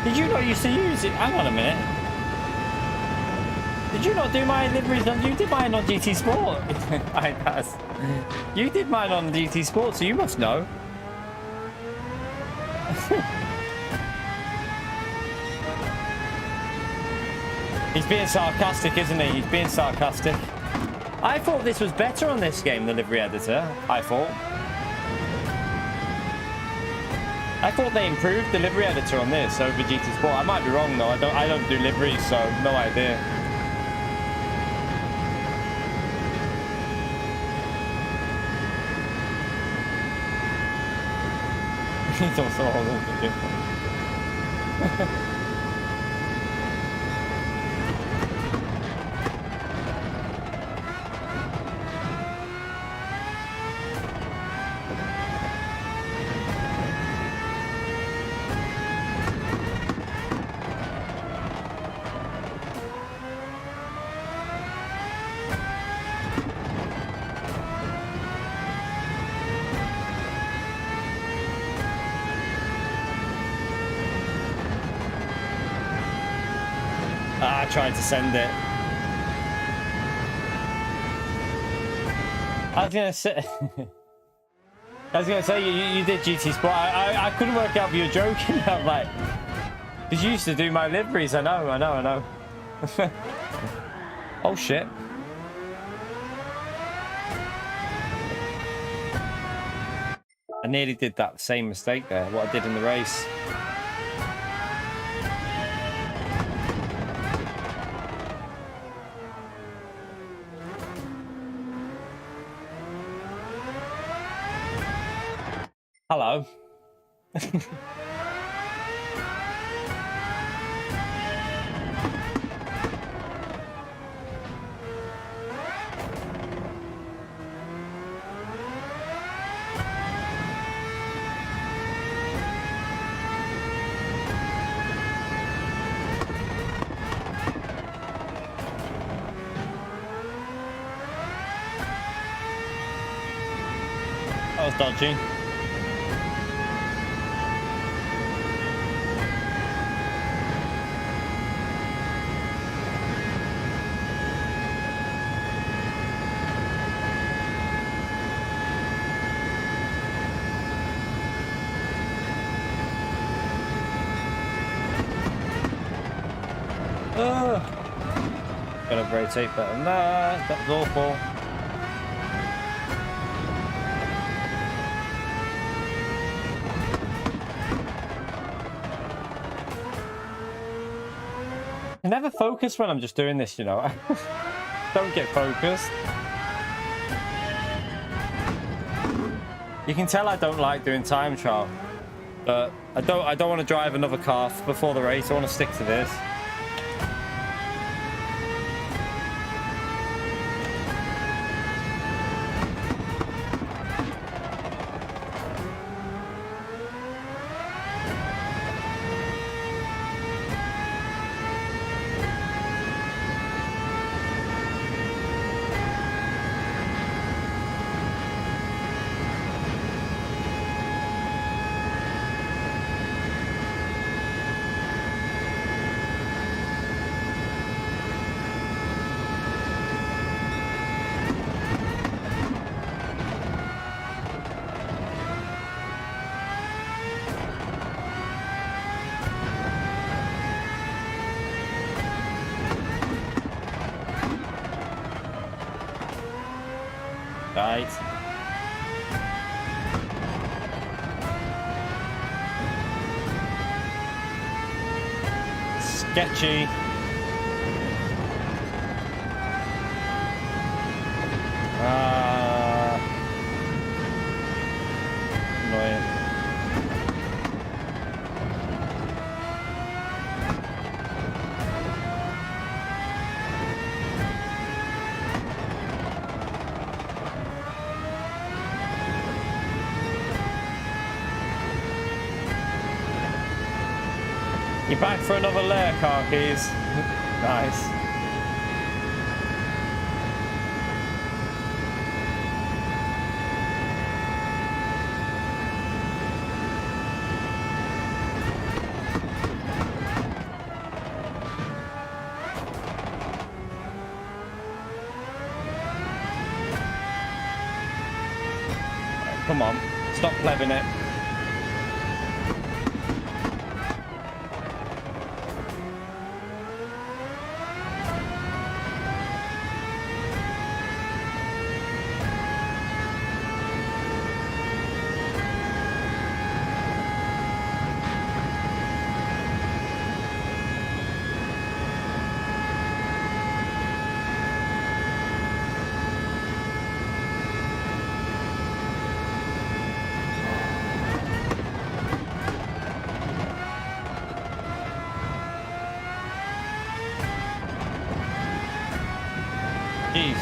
Did you not used to use it? Hang on a minute. Did you not do my liveries on? You did mine on GT Sport. You did mine on GT Sport, so you must know. He's being sarcastic, isn't he? He's being sarcastic. I thought this was better on this game, the livery editor. I thought they improved the livery editor on this over GT Sport. I might be wrong though. I don't do liveries, so no idea. He's also different. I tried to send it. I was gonna say you did GT Sport. I couldn't work out if you were joking. I'm like, because you used to do my liveries. I know. Oh shit. I nearly did that same mistake there. What I did in the race. Hello. That was dodgy. Gotta rotate better than that. That was awful. I never focus when I'm just doing this, you know. Don't get focused. You can tell I don't like doing time trial, but I don't want to drive another car before the race. I want to stick to this. Right. Sketchy. Annoying. You're back for another layer, car keys. Nice. Come on. Stop plebing it. Jeez.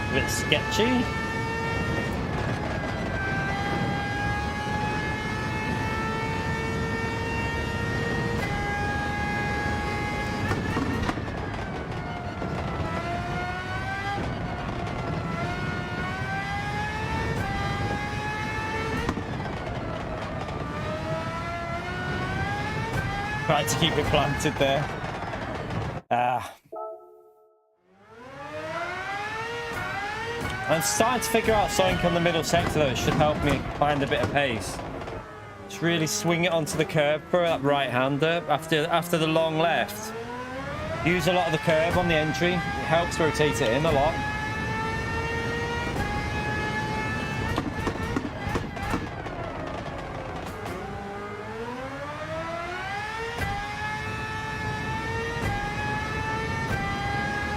A bit sketchy. Tried to keep it planted there. I'm starting to figure out something on the middle sector that should help me find a bit of pace. Just really swing it onto the curb for that right-hander after the long left. Use a lot of the curb on the entry. It helps rotate it in a lot.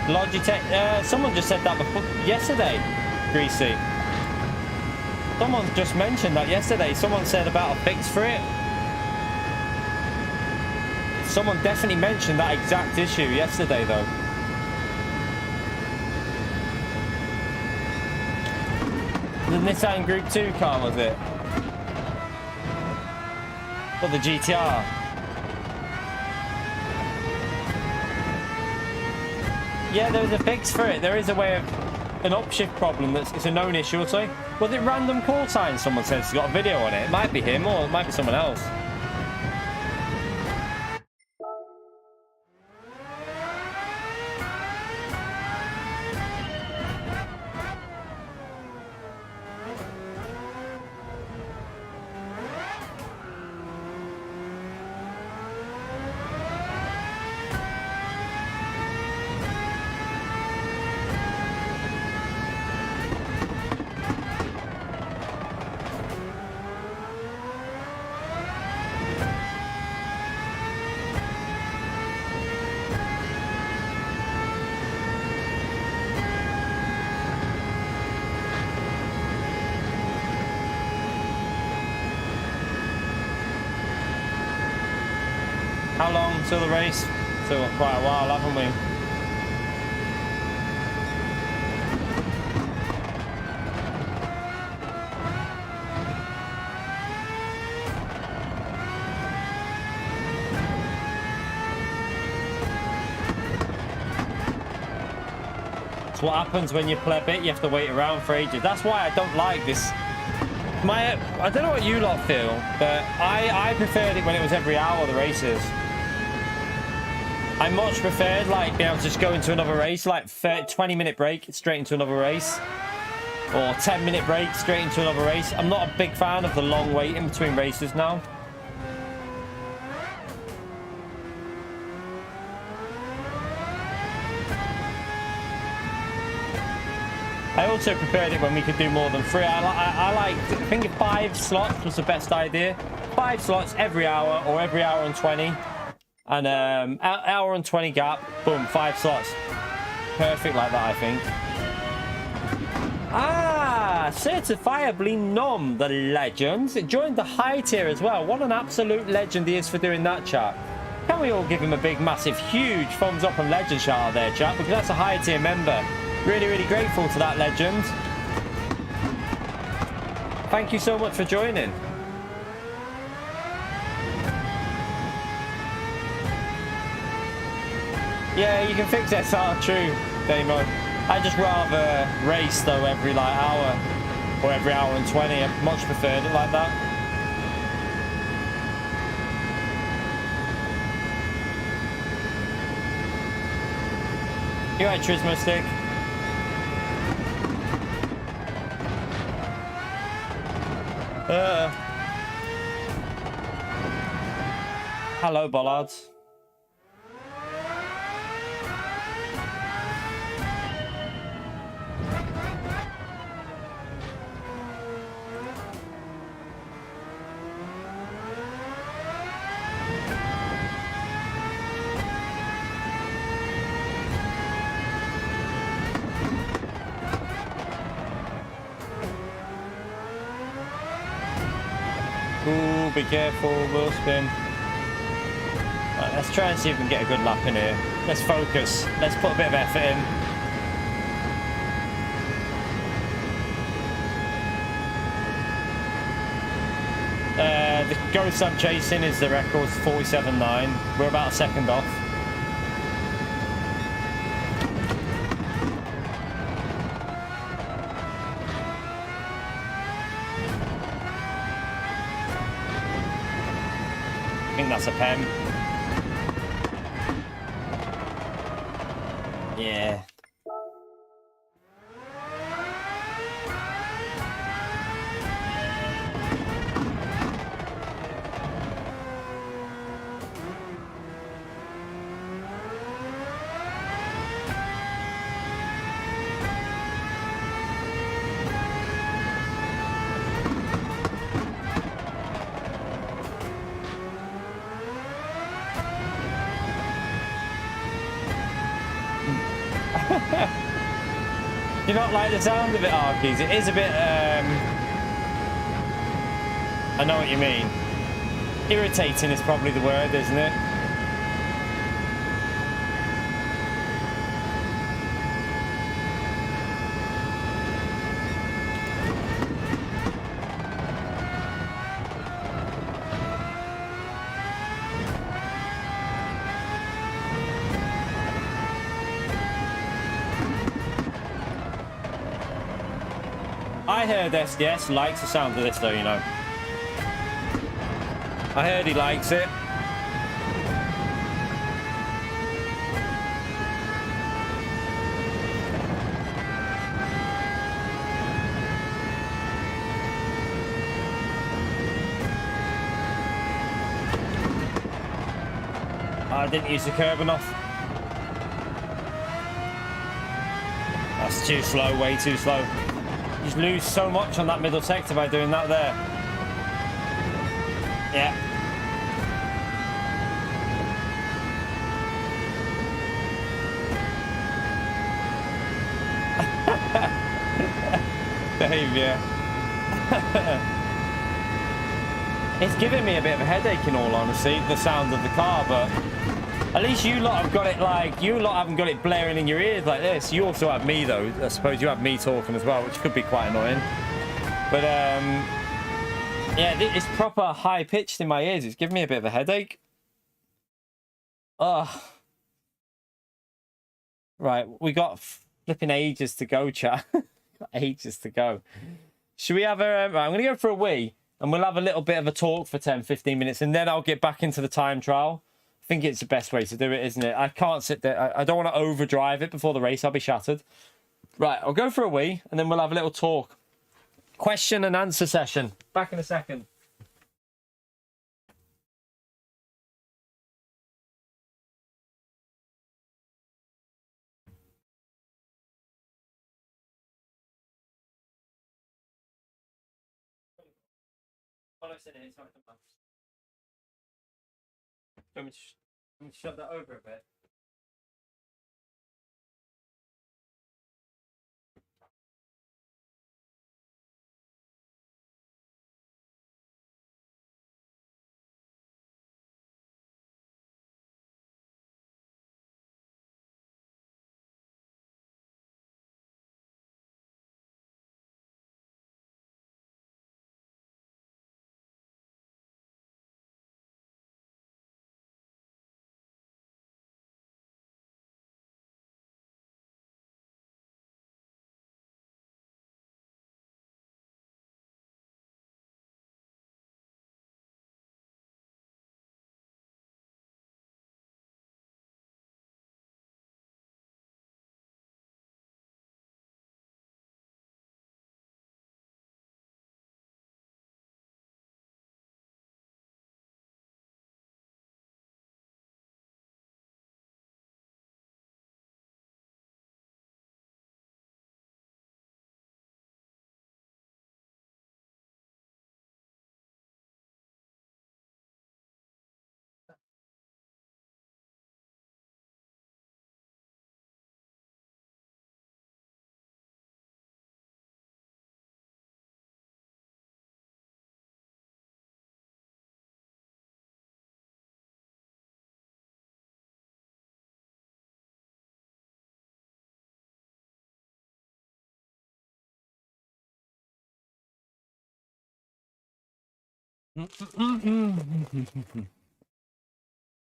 Logitech, someone just said that before, yesterday, Greasy. Someone just mentioned that yesterday. Someone said about a fix for it. Someone definitely mentioned that exact issue yesterday, though. The Nissan Group 2 car, was it? Or the GTR? Yeah, there was a fix for it. There is a way of an upshift problem it's a known issue or something. Was it random call sign? Someone says he's got a video on it. It might be him or it might be someone else. How long till the race? Still quite a while, haven't we? It's what happens when you pleb it. You have to wait around for ages. That's why I don't like this. I don't know what you lot feel, but I preferred it when it was every hour, the races. I much preferred like being able to just go into another race, like 20-minute break straight into another race, or 10-minute break straight into another race. I'm not a big fan of the long wait in between races now. I also preferred it when we could do more than 3. I think 5 slots was the best idea. 5 slots every hour or every hour and 20. And hour and 20 gap, boom, 5 slots. Perfect like that, I think. Ah, certifiably Nom, the legend. It joined the high tier as well. What an absolute legend he is for doing that, chat. Can we all give him a big, massive, huge thumbs up and legend shout out there, chat? Because that's a high tier member. Really, really grateful to that legend. Thank you so much for joining. Yeah, you can fix SR, true, Damo. I just rather race though every like hour or every hour and 20. I much preferred it like that. You right, Trismo Stick? Hello, bollards. Ooh, be careful, wheel spin. Right, let's try and see if we can get a good lap in here. Let's focus. Let's put a bit of effort in. The ghost I'm chasing is the record 47.9. We're about a second off. I think that's a pen. Yeah. Do you not like the sound of it, Arkies? It is a bit, I know what you mean. Irritating is probably the word, isn't it? I heard SDS likes the sound of this though, you know. I heard he likes it. I didn't use the curb enough. That's too slow, way too slow. You just lose so much on that middle sector by doing that there. Yeah. Dave, yeah. It's giving me a bit of a headache in all honesty, the sound of the car, but at least you lot have got it like, you lot haven't got it blaring in your ears like this. You also have me though. I suppose you have me talking as well, which could be quite annoying. But yeah, it's proper high pitched in my ears. It's giving me a bit of a headache. Ugh. Right, we got flipping ages to go, chat. Got ages to go. Should we have a, right, I'm going to go for a wee and we'll have a little bit of a talk for 10-15 minutes and then I'll get back into the time trial. I think it's the best way to do it, isn't it? I can't sit there. I don't want to overdrive it before the race. I'll be shattered. Right, I'll go for a wee, and then we'll have a little talk. Question and answer session. Back in a second. Let me shut that over a bit.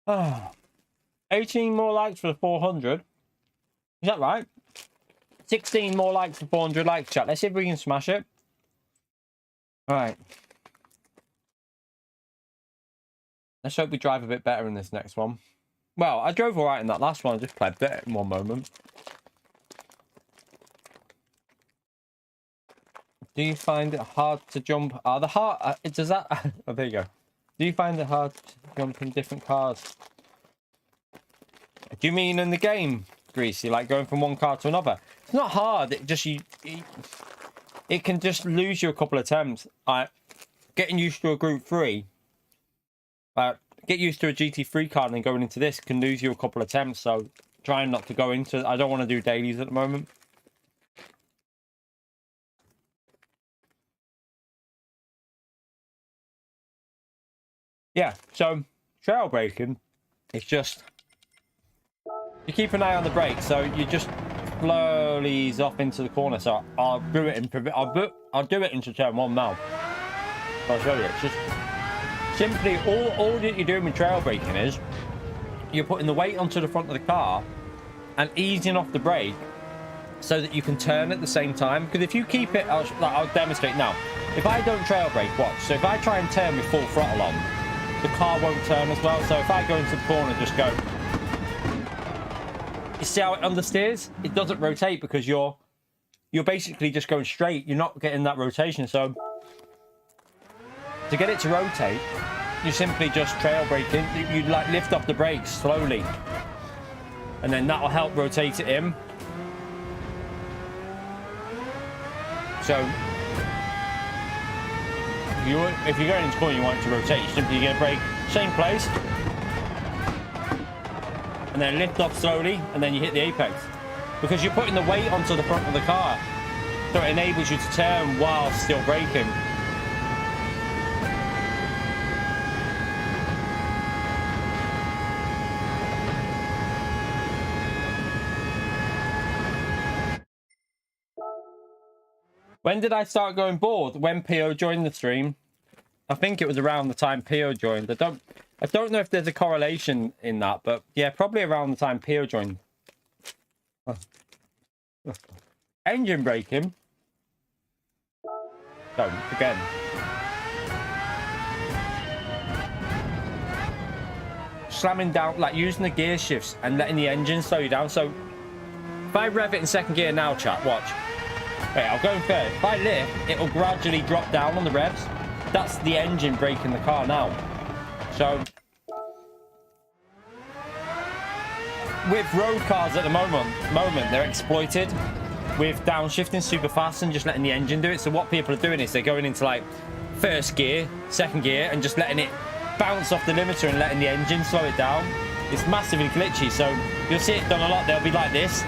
Ah, 18 more likes for the 400. Is that right? 16 more likes for 400 likes, chat. Let's see if we can smash it. All right. Let's hope we drive a bit better in this next one. Well, I drove all right in that last one. I just played it in one moment. Do you find it hard to jump? Does that... Oh, there you go. Do you find it hard to jump in different cars? Do you mean in the game, Greasy? Like going from one car to another? It's not hard. It just... It can just lose you a couple of attempts. Getting used to a Group 3... get used to a GT3 car and then going into this can lose you a couple of attempts. So trying not to go into... I don't want to do dailies at the moment. Yeah, so trail braking, it's just... You keep an eye on the brake, so you just slowly ease off into the corner. So I'll do it into turn 1 now. I'll show you. It's just... Simply, all that you're doing with trail braking is you're putting the weight onto the front of the car and easing off the brake so that you can turn at the same time. Because if you keep it, I'll demonstrate now. If I don't trail brake, watch. So if I try and turn with full throttle on, the car won't turn as well. So if I go into the corner, just go. You see how it understeers? It doesn't rotate because you're basically just going straight. You're not getting that rotation. So to get it to rotate, you simply just trail braking. You like lift off the brakes slowly, and then that'll help rotate it in. So if you're going into the corner, you want it to rotate. You simply get a brake, same place, and then lift off slowly, and then you hit the apex because you're putting the weight onto the front of the car, so it enables you to turn while still braking. When did I start going bored? When PO joined the stream. I think it was around the time PO joined. I don't know if there's a correlation in that, but yeah, probably around the time PO joined. Engine braking. So, again. Slamming down, like using the gear shifts and letting the engine slow you down. So, if I rev it in second gear now, chat, watch. Wait, I'll go in third. If I lift, it will gradually drop down on the revs. That's the engine braking the car now. So, with road cars at the moment, they're exploited with downshifting super fast and just letting the engine do it. So what people are doing is they're going into like first gear, second gear, and just letting it bounce off the limiter and letting the engine slow it down. It's massively glitchy. So you'll see it done a lot. They'll be like this.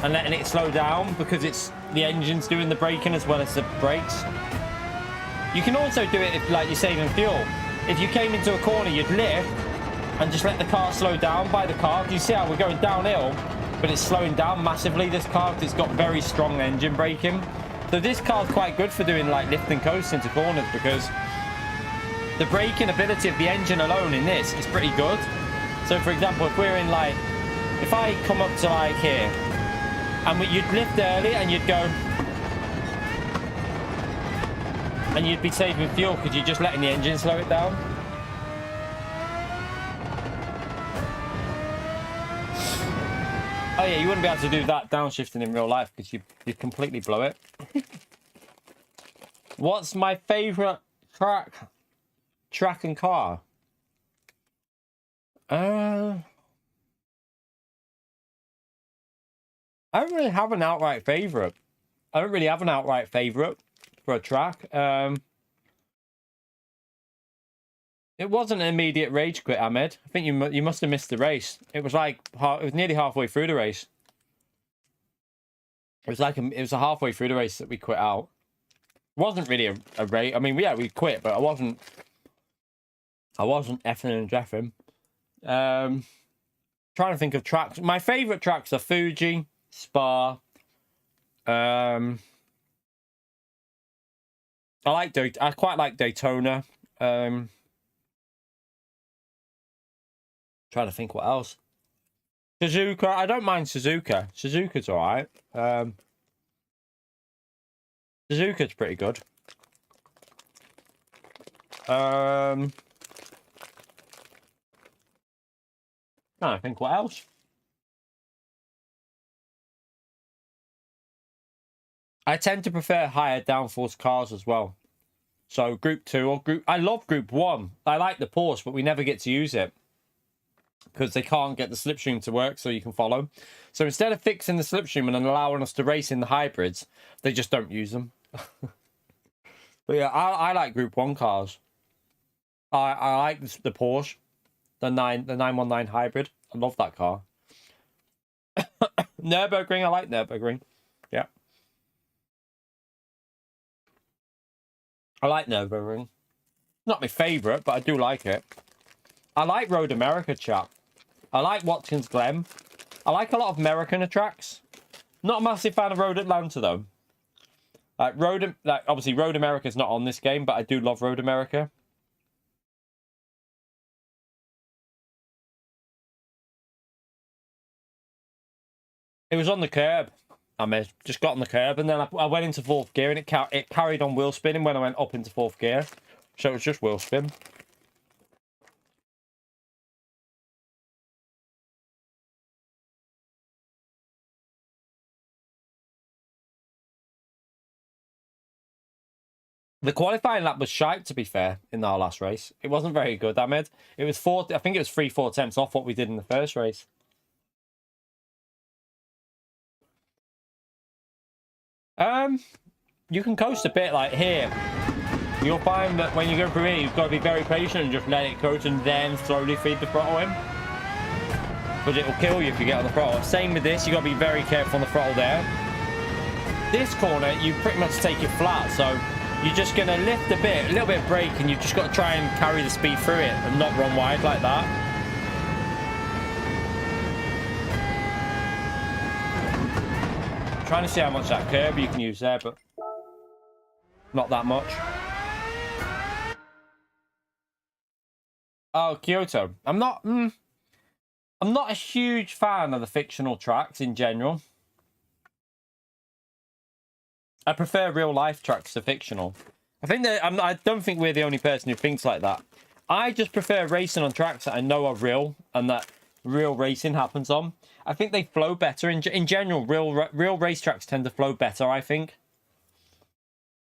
And letting it slow down because it's the engine's doing the braking as well as the brakes. You can also do it if, like, you're saving fuel. If you came into a corner, you'd lift and just let the car slow down by the car. You see how we're going downhill, but it's slowing down massively, this car, because it's got very strong engine braking. So this car's quite good for doing like lift and coast into corners because the braking ability of the engine alone in this is pretty good. So for example, if we're in like, if I come up to like here, and you'd lift early and you'd go, and you'd be saving fuel because you're just letting the engine slow it down. Oh yeah, you wouldn't be able to do that downshifting in real life because you'd completely blow it. What's my favourite track and car? I don't really have an outright favourite. I don't really have an outright favourite for a track. It wasn't an immediate rage quit, Ahmed. I think you must have missed the race. It was like it was nearly halfway through the race. It was like it was a halfway through the race that we quit out. It wasn't really a race. I mean, yeah, we quit, but I wasn't effing and jeffing. Trying to think of tracks. My favourite tracks are Fuji, Spa, I quite like Daytona. Trying to think what else. Suzuka. I don't mind Suzuka. Suzuka's all right. Suzuka's pretty good. Trying to think what else. I tend to prefer higher downforce cars as well. So Group 2 or Group... I love Group 1. I like the Porsche, but we never get to use it. Because they can't get the Slipstream to work so you can follow. So instead of fixing the Slipstream and allowing us to race in the hybrids, they just don't use them. But yeah, I like Group 1 cars. I like the Porsche. The 919 hybrid. I love that car. Nürburgring. I like Nürburgring. Yeah. I like Nürburgring. Not my favourite, but I do like it. I like Road America, chap. I like Watkins Glen. I like a lot of American tracks. Not a massive fan of Road Atlanta, though. Obviously, Road America is not on this game, but I do love Road America. It was on the curb. I just got on the curb, and then I went into fourth gear, and it carried on wheel spinning when I went up into fourth gear. So it was just wheel spin. The qualifying lap was shite, to be fair, in our last race. It wasn't very good, Ahmed. It was I think it was 3-4 attempts off what we did in the first race. You can coast a bit like here. You'll find that when you go through here, you've got to be very patient and just let it coast and then slowly feed the throttle in. Because it will kill you if you get on the throttle. Same with this, you've got to be very careful on the throttle there. This corner, you pretty much take it flat, so you're just going to lift a little bit of brake, and you've just got to try and carry the speed through it and not run wide like that. I'm trying to see how much that curb you can use there, but not that much. Oh, Kyoto. I'm not a huge fan of the fictional tracks in general. I prefer real life tracks to fictional. I don't think we're the only person who thinks like that. I just prefer racing on tracks that I know are real and that real racing happens on. I think they flow better in general. Real racetracks tend to flow better, I think.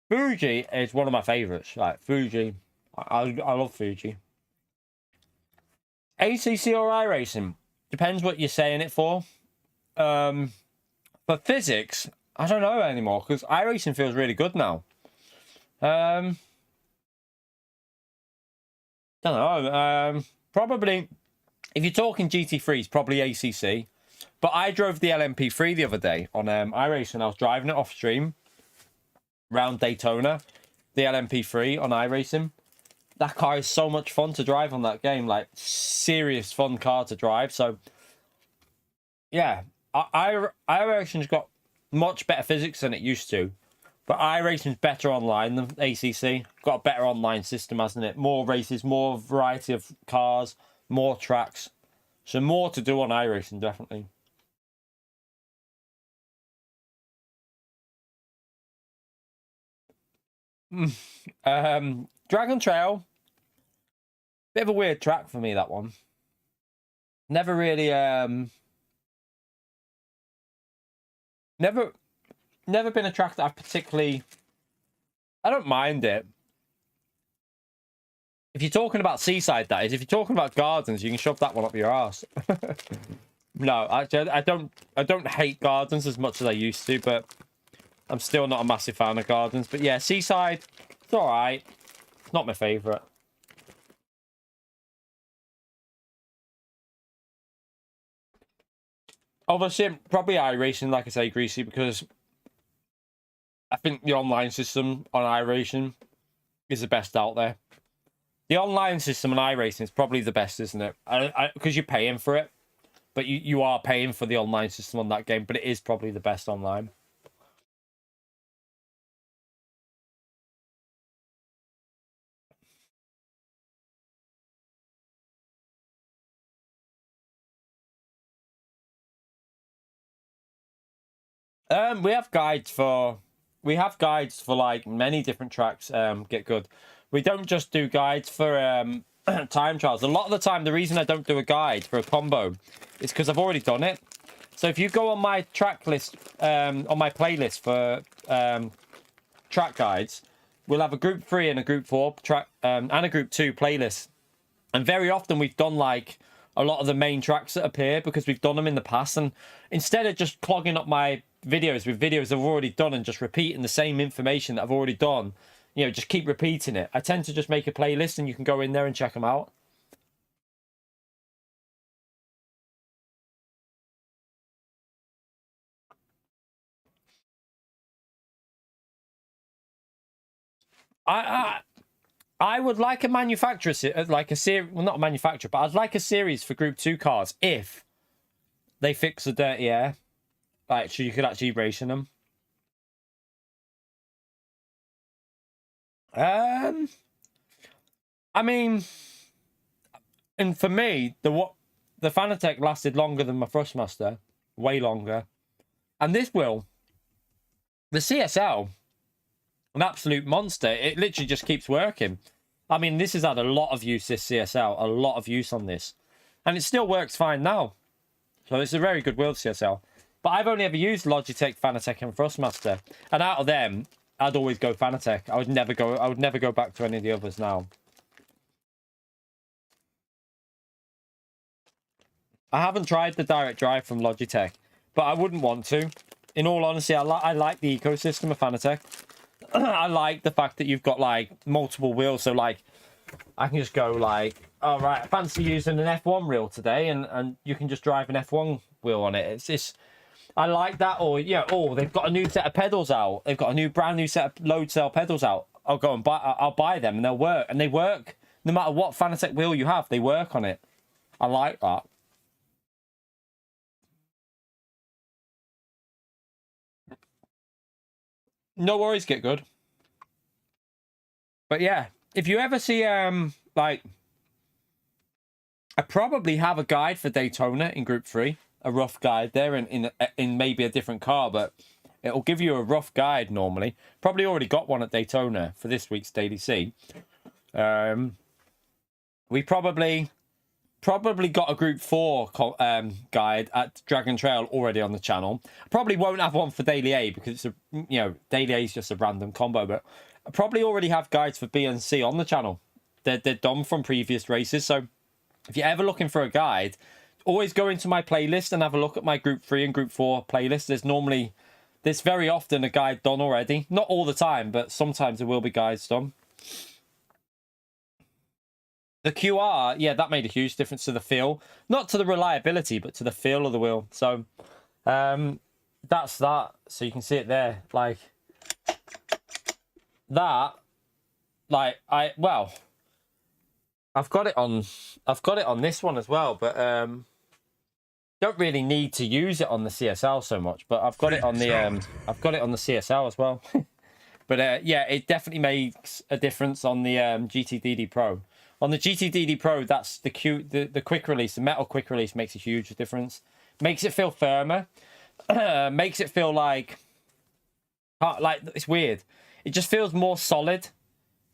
Fuji is one of my favorites. Like Fuji, I love Fuji. ACC or iRacing depends what you're saying it for. For physics, I don't know anymore because iRacing feels really good now. Don't know. Probably, if you're talking GT3s, probably ACC. But I drove the LMP3 the other day on iRacing. I was driving it off stream around Daytona, the LMP3 on iRacing. That car is so much fun to drive on that game. Like, serious fun car to drive. So, yeah, iRacing's got much better physics than it used to. But iRacing's better online than ACC. Got a better online system, hasn't it? More races, more variety of cars, more tracks. So more to do on iRacing, definitely. Dragon Trail. Bit of a weird track for me, that one. Never really never been a track that I've particularly... I don't mind it. If you're talking about Seaside, that is. If you're talking about Gardens, you can shove that one up your arse. No, actually, I don't hate Gardens as much as I used to, but I'm still not a massive fan of Gardens. But yeah, Seaside, it's alright. It's not my favourite. Obviously, probably iRacing, like I say, Greasy, because I think the online system on iRacing is the best out there. The online system on iRacing is probably the best, isn't it? Because you're paying for it. But you are paying for the online system on that game, but it is probably the best online. We have guides for like many different tracks. Get good. We don't just do guides for time trials. A lot of the time, the reason I don't do a guide for a combo is because I've already done it. So if you go on my track list, on my playlist for track guides, we'll have a group 3 and a group 4 track and a group 2 playlist. And very often we've done like a lot of the main tracks that appear because we've done them in the past. And instead of just clogging up my videos with videos I've already done and just repeating the same information that I've already done, you know, just keep repeating it, I tend to just make a playlist and you can go in there and check them out. I would like a manufacturer, like a series, well, not a manufacturer, but I'd like a series for Group 2 cars if they fix the dirty air. Like, so you could actually ration them. I mean, and for me, the Fanatec lasted longer than my Thrustmaster, way longer. And this will, the CSL, an absolute monster. It literally just keeps working. I mean, this has had a lot of use, this CSL, a lot of use on this. And it still works fine now. So it's a very good wheel, CSL. But I've only ever used Logitech, Fanatec, and Thrustmaster. And out of them, I'd always go Fanatec. I would never go back to any of the others now. I haven't tried the direct drive from Logitech, but I wouldn't want to. In all honesty, I like the ecosystem of Fanatec. I like the fact that you've got like multiple wheels, so like I can just go like, all right, I fancy using an F1 reel today, and you can just drive an F1 wheel on it. It's just, I like that. Or yeah, oh, they've got a new set of pedals out. They've got a brand new set of load cell pedals out. I'll go and I'll buy them, and they'll work, and they work no matter what Fanatec wheel you have. They work on it. I like that. No worries, get good. But yeah, if you ever see like, I probably have a guide for Daytona in Group 3, a rough guide there in maybe a different car, but it'll give you a rough guide normally. Probably already got one at Daytona for this week's Daily C. We probably got a Group 4 guide at Dragon Trail already on the channel. Probably won't have one for Daily A because it's Daily A is just a random combo, but I probably already have guides for B and C on the channel. They're done from previous races, so if you're ever looking for a guide, always go into my playlist and have a look at my Group 3 and Group 4 playlist. There's very often a guide done already. Not all the time, but sometimes there will be guides done. The QR, yeah, that made a huge difference to the feel. Not to the reliability, but to the feel of the wheel. So, that's that. So you can see it there. Like, that, like, I've got it on this one as well, but, don't really need to use it on the CSL so much, but I've got it on the, CSL as well. But, yeah, it definitely makes a difference on the, GTDD Pro. On the GTDD Pro, that's the quick release. The metal quick release makes a huge difference. Makes it feel firmer. Makes it feel like it's weird. It just feels more solid,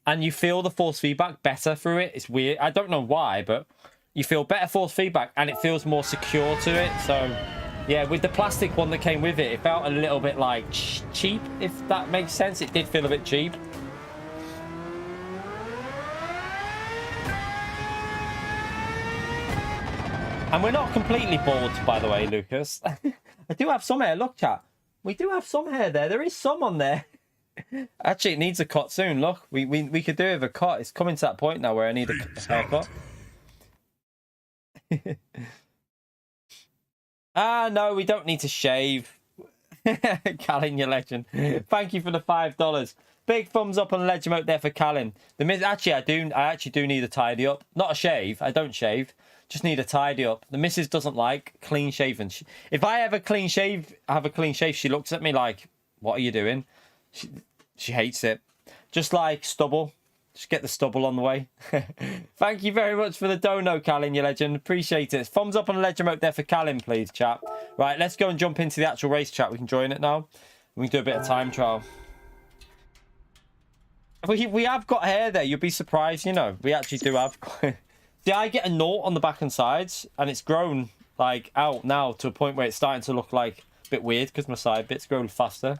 and you feel the force feedback better through it. It's weird. I don't know why, but you feel better force feedback, and it feels more secure to it. So, yeah, with the plastic one that came with it, it felt a little bit like cheap, if that makes sense. It did feel a bit cheap. And we're not completely bald, by the way, Lucas. I do have some hair. Look, chat. We do have some hair there. There is some on there. Actually, it needs a cut soon. Look, we could do it with a cut. It's coming to that point now where I need a haircut. No, we don't need to shave. Callan, your legend. Thank you for the $5. Big thumbs up on the ledge emote there for Callan. Actually, I actually do need a tidy up. Not a shave. I don't shave. Just need a tidy up. The missus doesn't like clean shaven. If I have a clean shave, she looks at me like, what are you doing? She hates it. Just like stubble. Just get the stubble on the way. Thank you very much for the dono, Calin, you legend. Appreciate it. Thumbs up on the legend remote there for Calin, please, chat. Right, let's go and jump into the actual race chat. We can join it now. We can do a bit of time trial. We have got hair there. You'll be surprised, you know. We actually do have. See, I get a knot on the back and sides, and it's grown like out now to a point where it's starting to look like a bit weird because my side bit's growing faster.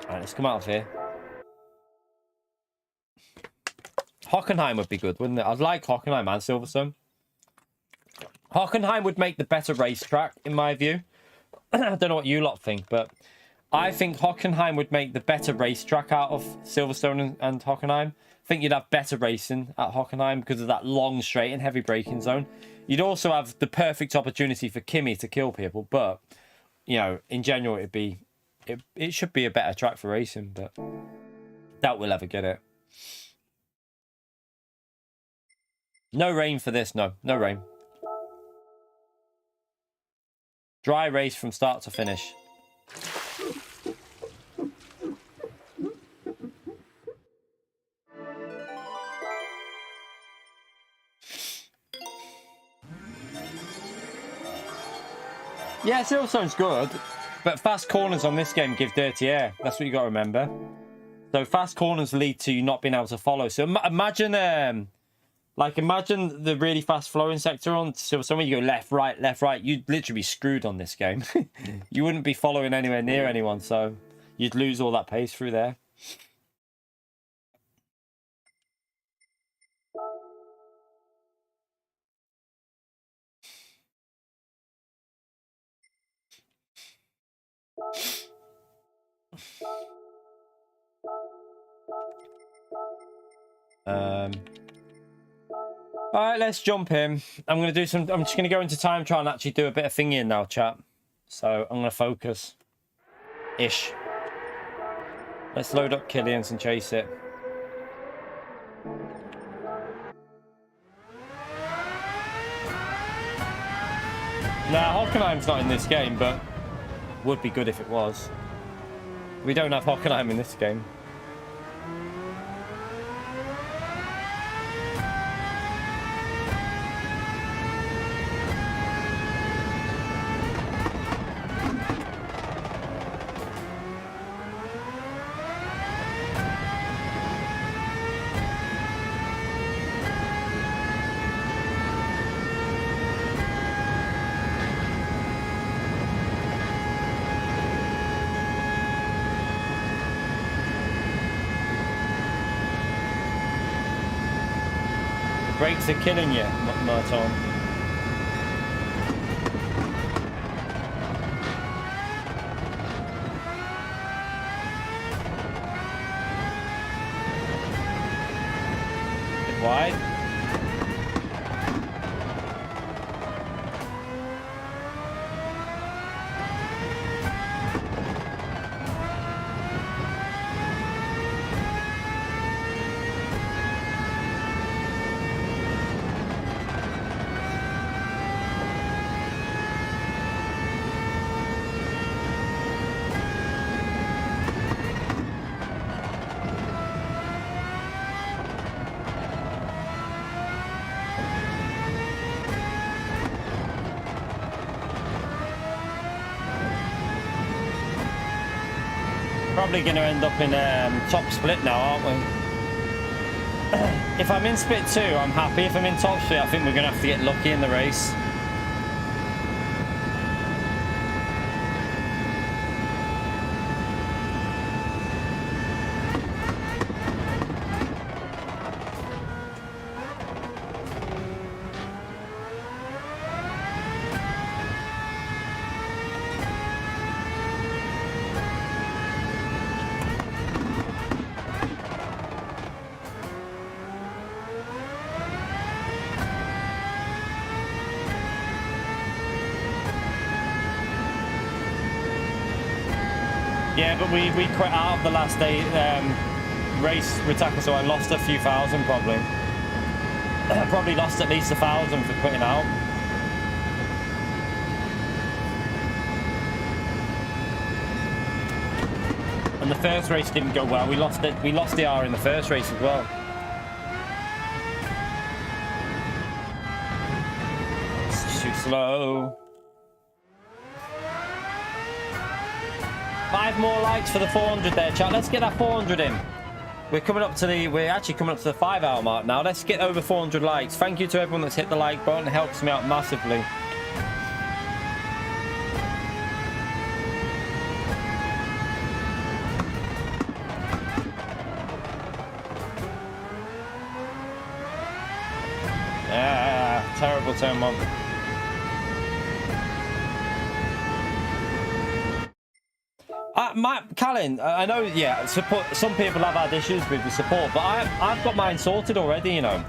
Alright, let's come out of here. Hockenheim would be good, wouldn't it? I'd like Hockenheim and Silverstone. Hockenheim would make the better racetrack, in my view. I don't know what you lot think, but I think Hockenheim would make the better racetrack out of Silverstone and Hockenheim. I think you'd have better racing at Hockenheim because of that long straight and heavy braking zone. You'd also have the perfect opportunity for Kimi to kill people, but, you know, in general, it should be a better track for racing, but doubt we'll ever get it. No rain for this, no rain. Dry race from start to finish. Yeah, Silverstone's good, but fast corners on this game give dirty air. That's what you got to remember. So fast corners lead to you not being able to follow. So imagine the really fast flowing sector on Silverstone where you go left, right. You'd literally be screwed on this game. You wouldn't be following anywhere near anyone, so you'd lose all that pace through there. All right, let's jump in. I'm just going to go into time trial and actually do a bit of thingy now, chat. So I'm going to focus. Ish. Let's load up Killian's and chase it. Now, Hockenheim's not in this game, but would be good if it was. We don't have Hockenheim in this game. Brakes are killing you, Marton. Bit wide. Probably going to end up in top split now, aren't we? If I'm in split 2, I'm happy. If I'm in top split, I think we're going to have to get lucky in the race. Yeah, but we quit out of the last day race with Tackle, so I lost a few thousand probably. Probably lost at least 1,000 for quitting out. And the first race didn't go well. We lost it. We lost the R in the first race as well. It's too slow. 5 more likes for the 400 there, chat. Let's get that 400 in. We're actually coming up to the 5-hour mark now. Let's get over 400 likes. Thank you to everyone that's hit the like button. It helps me out massively. Yeah, terrible turn one. Callan, I know, yeah, support. Some people have had issues with the support, but I've got mine sorted already, you know.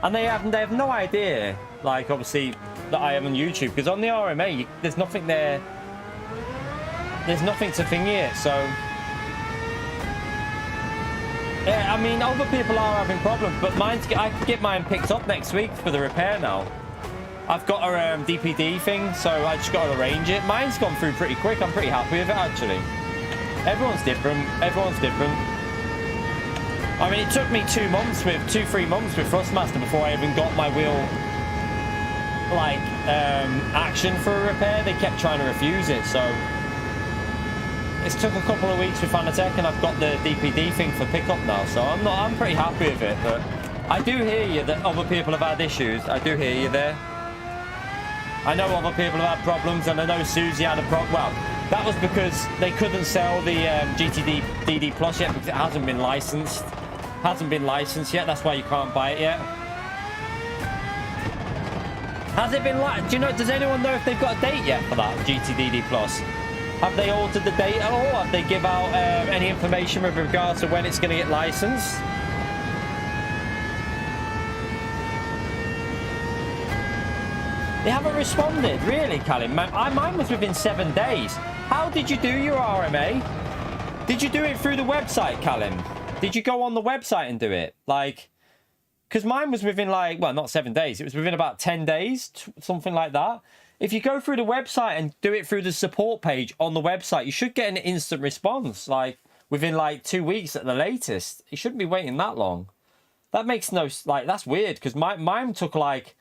And they have no idea, like, obviously, that I am on YouTube, because on the RMA, there's nothing there. There's nothing to thingy it, so. Yeah, I mean, other people are having problems, but I can get mine picked up next week for the repair now. I've got a DPD thing, so I just got to arrange it. Mine's gone through pretty quick. I'm pretty happy with it, actually. Everyone's different. Everyone's different. I mean, it took me 3 months with Thrustmaster before I even got my wheel, like, action for a repair. They kept trying to refuse it, so it's took a couple of weeks with Fanatec, and I've got the DPD thing for pickup now, so I'm pretty happy with it. But I do hear you that other people have had issues. I do hear you there. I know other people have had problems, and I know Susie had a problem. Well, that was because they couldn't sell the GTD Plus yet because it hasn't been licensed. Hasn't been licensed yet. That's why you can't buy it yet. Has it been like? Do you know? Does anyone know if they've got a date yet for that GTD Plus? Have they altered the date at all? Have they give out any information with regards to when it's going to get licensed? They haven't responded, really, Callum. Mine was within 7 days. How did you do your RMA? Did you do it through the website, Callum? Did you go on the website and do it? Like, because mine was within, like, well, not 7 days. It was within about 10 days, something like that. If you go through the website and do it through the support page on the website, you should get an instant response, like, within, like, 2 weeks at the latest. You shouldn't be waiting that long. That makes no, like, that's weird, because mine took, like,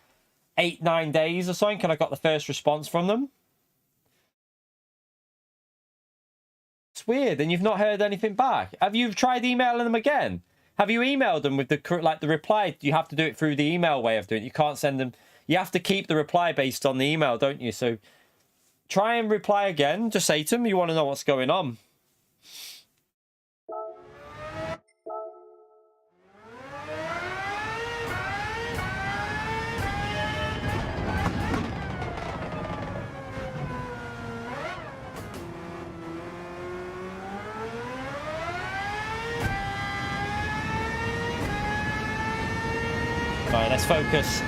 8-9 days or something, and I got the first response from them. It's weird, and you've not heard anything back. Have you tried emailing them again? Have you emailed them with the reply? You have to do it through the email way of doing it. You can't send them. You have to keep the reply based on the email, don't you? So try and reply again. Just say to them you want to know what's going on. Right, let's focus.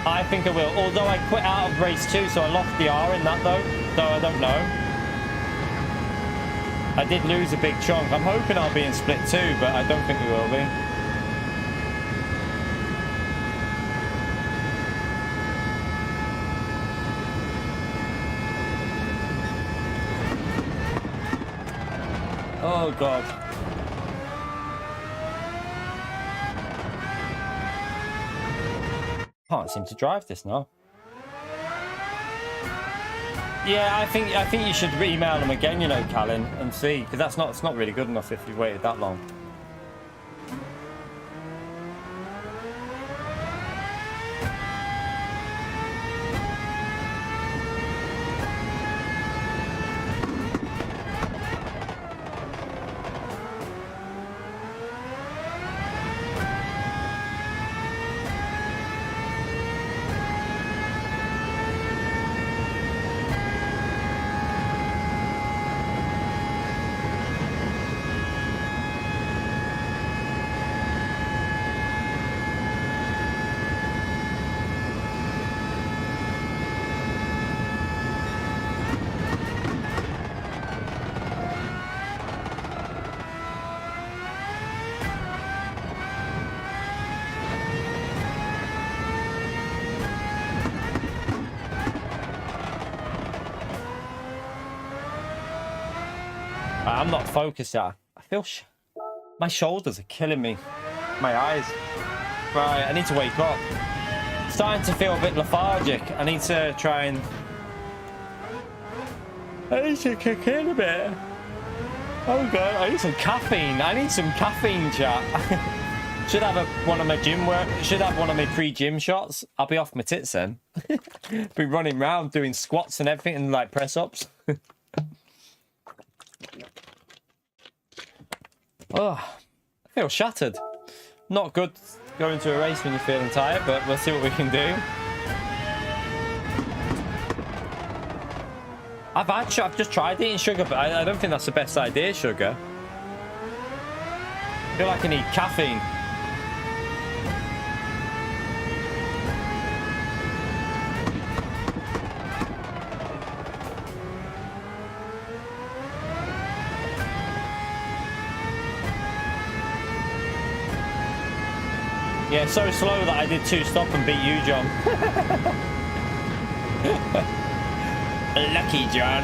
I think I will. Although I quit out of race 2, so I lost the R in that though. So I don't know. I did lose a big chunk. I'm hoping I'll be in split 2, but I don't think we will be. Oh God. Can't seem to drive this now. Yeah, I think you should email them again, you know, Callan, and see, because it's not really good enough if you've waited that long. I'm not focused yet. I feel my shoulders are killing me. My eyes. Right, I need to wake up. Starting to feel a bit lethargic. I need to try and... I need to kick in a bit. Oh god, I need some caffeine. I need some caffeine, chat. Should have one of my gym work. Should have one of my pre-gym shots. I'll be off my tits then. Be running around doing squats and everything and like press ups. Oh, I feel shattered. Not good going to a race when you're feeling tired, but we'll see what we can do. I've just tried eating sugar, but I don't think that's the best idea, sugar. I feel like I need caffeine. Yeah, so slow that I did 2 stop and beat you, John. Lucky John.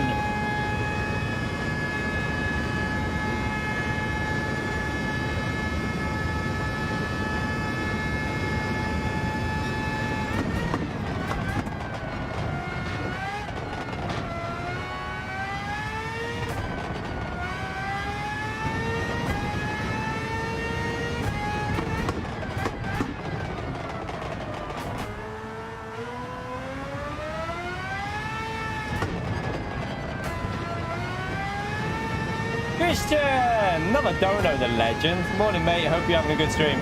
Another dono, the legend. Morning, mate. Hope you're having a good stream.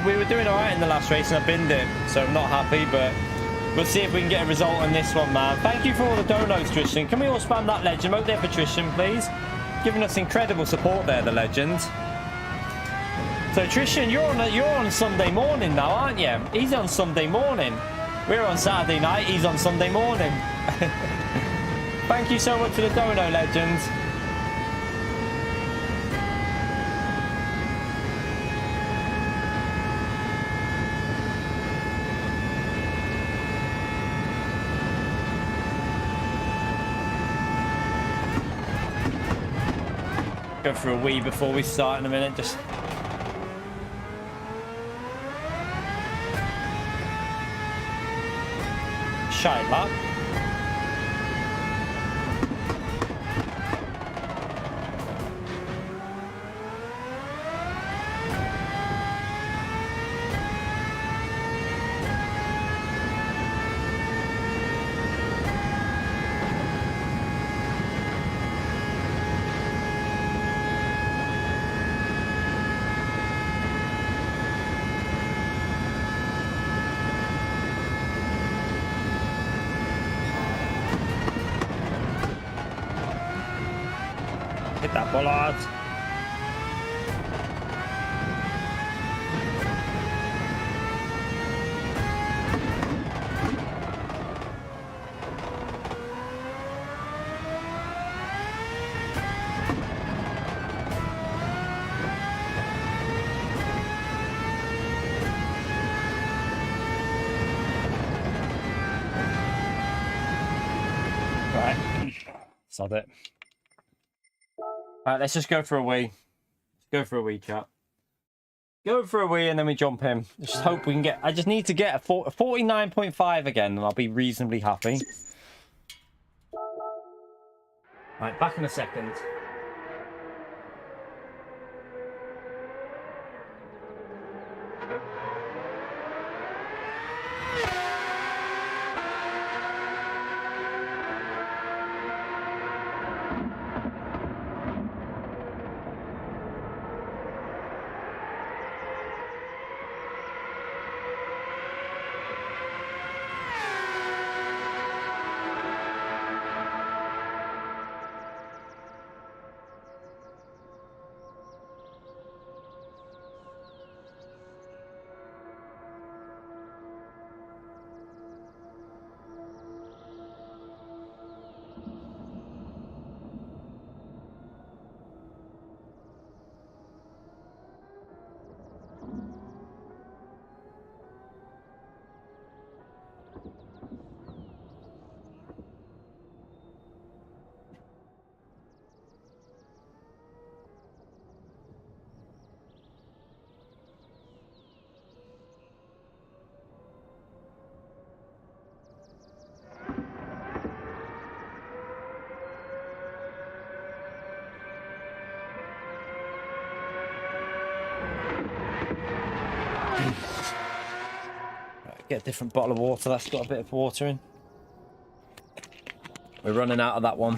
We were doing all right in the last race, and I binned it, so I'm not happy. But we'll see if we can get a result on this one, man. Thank you for all the donos, Tristan. Can we all spam that legend? Vote there for Tristan, please. Giving us incredible support there, the legend. So Tristan, you're on Sunday morning now, aren't you? He's on Sunday morning. We're on Saturday night. He's on Sunday morning. Thank you so much for the dono, legends. Go for a wee before we start in a minute. Just shite luck. Hit that bollard. Right. Sod it. Alright, let's just go for a wee. Go for a wee, chat. Go for a wee and then we jump in. Just hope we can get... I just need to get a 49.5 again and I'll be reasonably happy. Right, back in a second. Right, get a different bottle of water. That's got a bit of water in. We're running out of that one.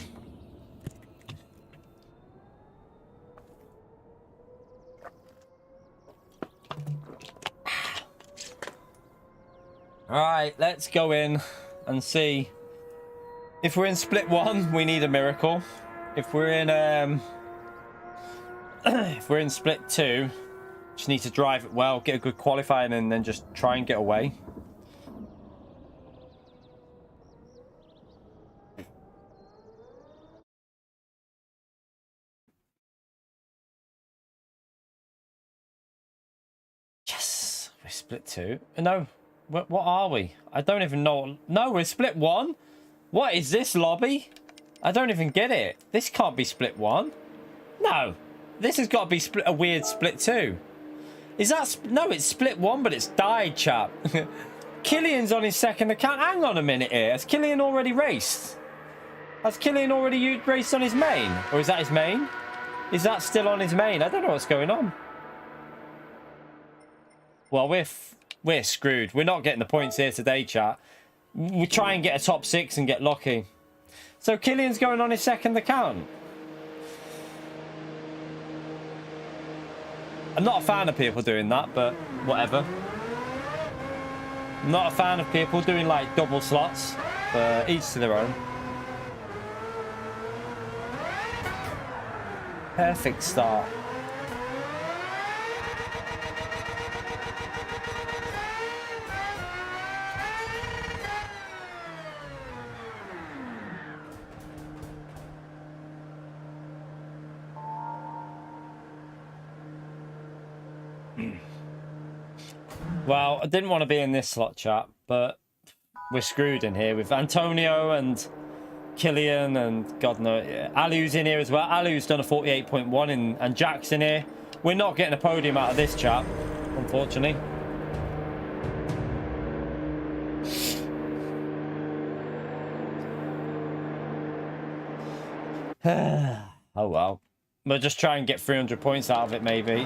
Alright, let's go in and see. If we're in split 1, we need a miracle. If we're in if we're in split 2, just need to drive it well, get a good qualifying, and then just try and get away. Yes, we're split 2. No, what are we? I don't even know. No, we're split 1. What is this lobby? I don't even get it. This can't be split 1. No, this has got to be a weird split 2. Is that... No, it's split 1, but it's died, chap. Killian's on his second account. Hang on a minute here. Has Killian already raced? Has Killian already raced on his main? Or is that his main? Is that still on his main? I don't know what's going on. Well, we're screwed. We're not getting the points here today, chat. We try and get a top 6 and get lucky. So Killian's going on his second account. I'm not a fan of people doing that, but whatever. I'm not a fan of people doing like double slots, but each to their own. Perfect start. Well, I didn't want to be in this slot, chat, but we're screwed in here with Antonio and Killian and God knows. Alu's in here as well. Alu's done a 48.1 and Jack's in here. We're not getting a podium out of this, chat, unfortunately. Oh well. We'll just try and get 300 points out of it, maybe.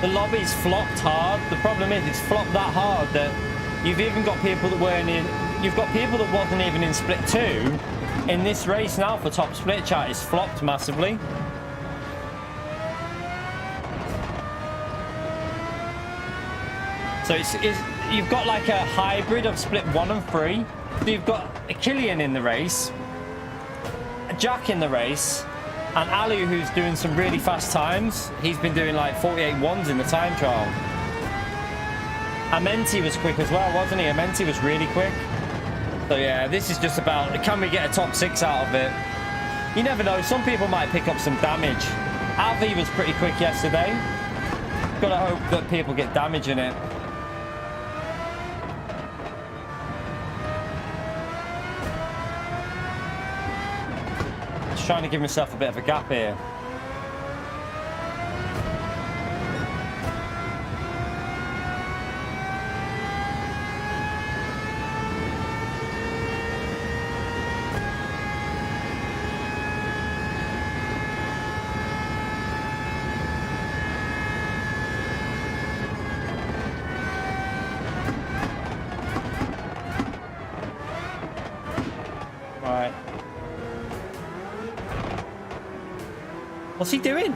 The lobby's flopped hard. The problem is it's flopped that hard that you've even got people that weren't in... You've got people that wasn't even in split 2 in this race now for top split, chat. It's flopped massively. So it's you've got like a hybrid of split 1 and 3. So you've got a Killian in the race, a Jack in the race, and Ali, who's doing some really fast times. He's been doing like 48.1s in the time trial. Amenti was quick as well, wasn't he? Amenti was really quick. So yeah, this is just about, can we get a top 6 out of it? You never know, some people might pick up some damage. Avi was pretty quick yesterday. Gotta hope that people get damage in it. Trying to give myself a bit of a gap here. Right. What's he doing?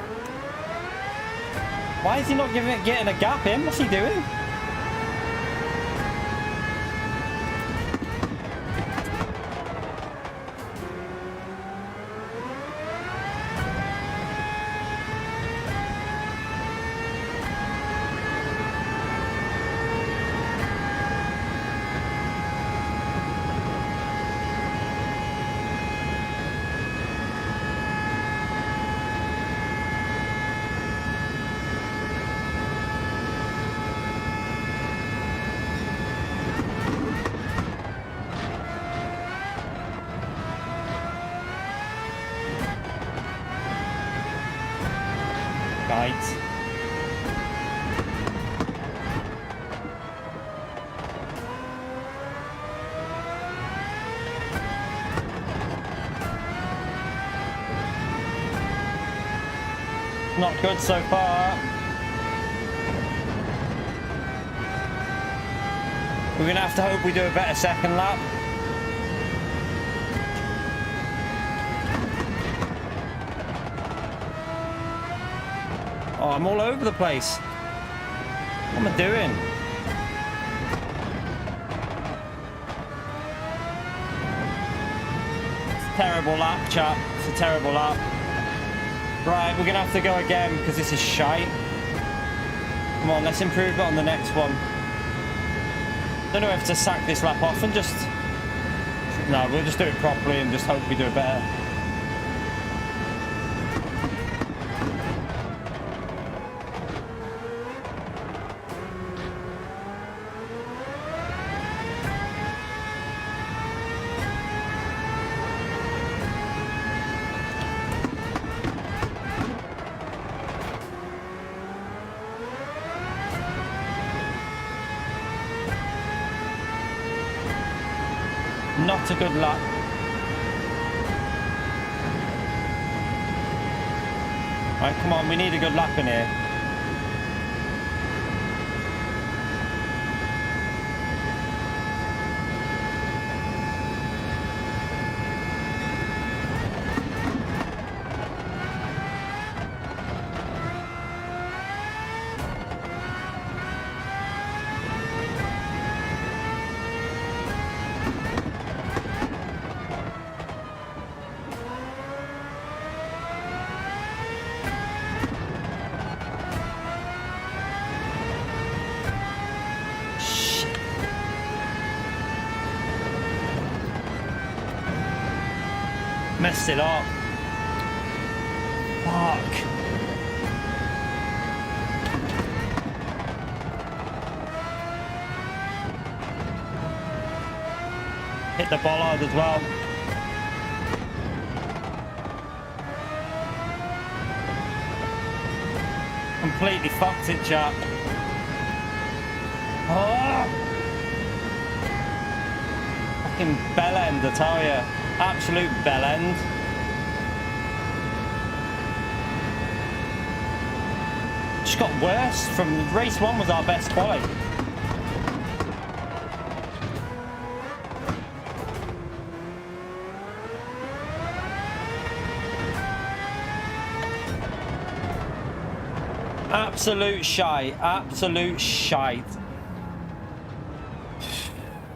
Why is he not getting a gap in? What's he doing? shite. Not good so far. We're gonna have to hope we do a better second lap. Oh, I'm all over the place. What am I doing? It's a terrible lap, chat. It's a terrible lap. Right, we're gonna have to go again because this is shite. Come on, let's improve it on the next one. Don't know if to sack this lap off and just... No, we'll just do it properly and just hope we do it better. Not a good lap. Right, come on, we need a good lap in here. Messed it up. Fuck. Hit the bollard as well. Completely fucked it, chap. Oh. Fucking bell end, I tell you. Absolute bell end. Just got worse. From race one was our best quality. Absolute shite. Absolute shite.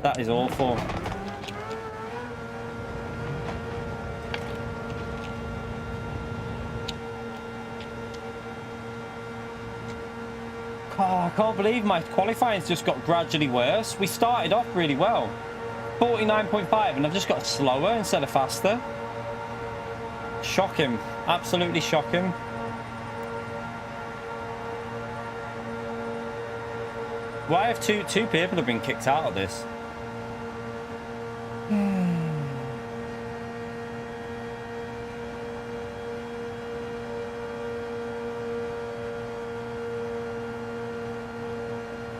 That is awful. Oh, I can't believe my qualifying's just got gradually worse. We started off really well. 49.5 and I've just got slower instead of faster. Shocking. Absolutely shocking. Why have two people have been kicked out of this?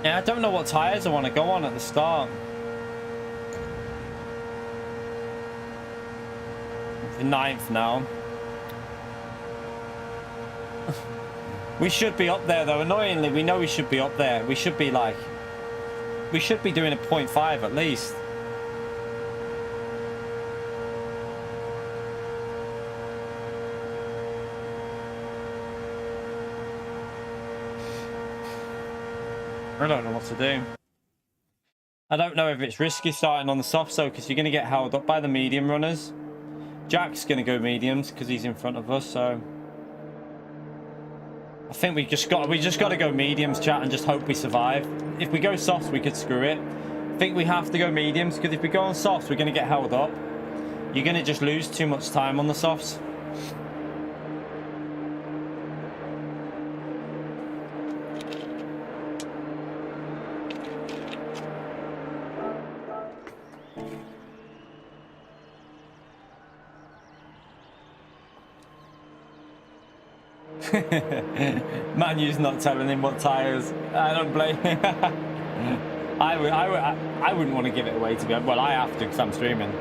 Yeah, I don't know what tyres I want to go on at the start. The 9th now. We should be up there though. Annoyingly, we know we should be up there. We should be like... We should be doing a 0.5 at least. I don't know what to do. I don't know if it's risky starting on the softs though, because you're going to get held up by the medium runners. Jack's going to go mediums because he's in front of us, so I think we just got to go mediums, chat, and just hope we survive. If we go softs, we could screw it. I think we have to go mediums because if we go on softs, we're going to get held up. You're going to just lose too much time on the softs. Manu's not telling him what tyres. I don't blame him. I wouldn't want to give it away to be honest. Well, I have to because I'm streaming.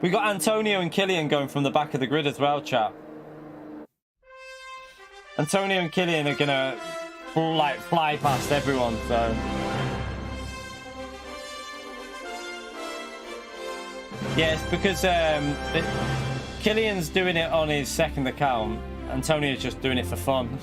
We got Antonio and Killian going from the back of the grid as well, chat. Antonio and Killian are gonna like fly past everyone, so. Yes, because Killian's doing it on his second account. Antonio's just doing it for fun.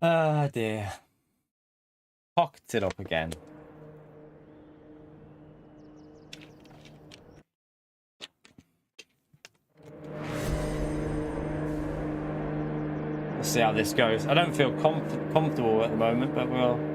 Oh dear. Pocked it up again. Let's see how this goes. I don't feel comfortable at the moment, but we'll...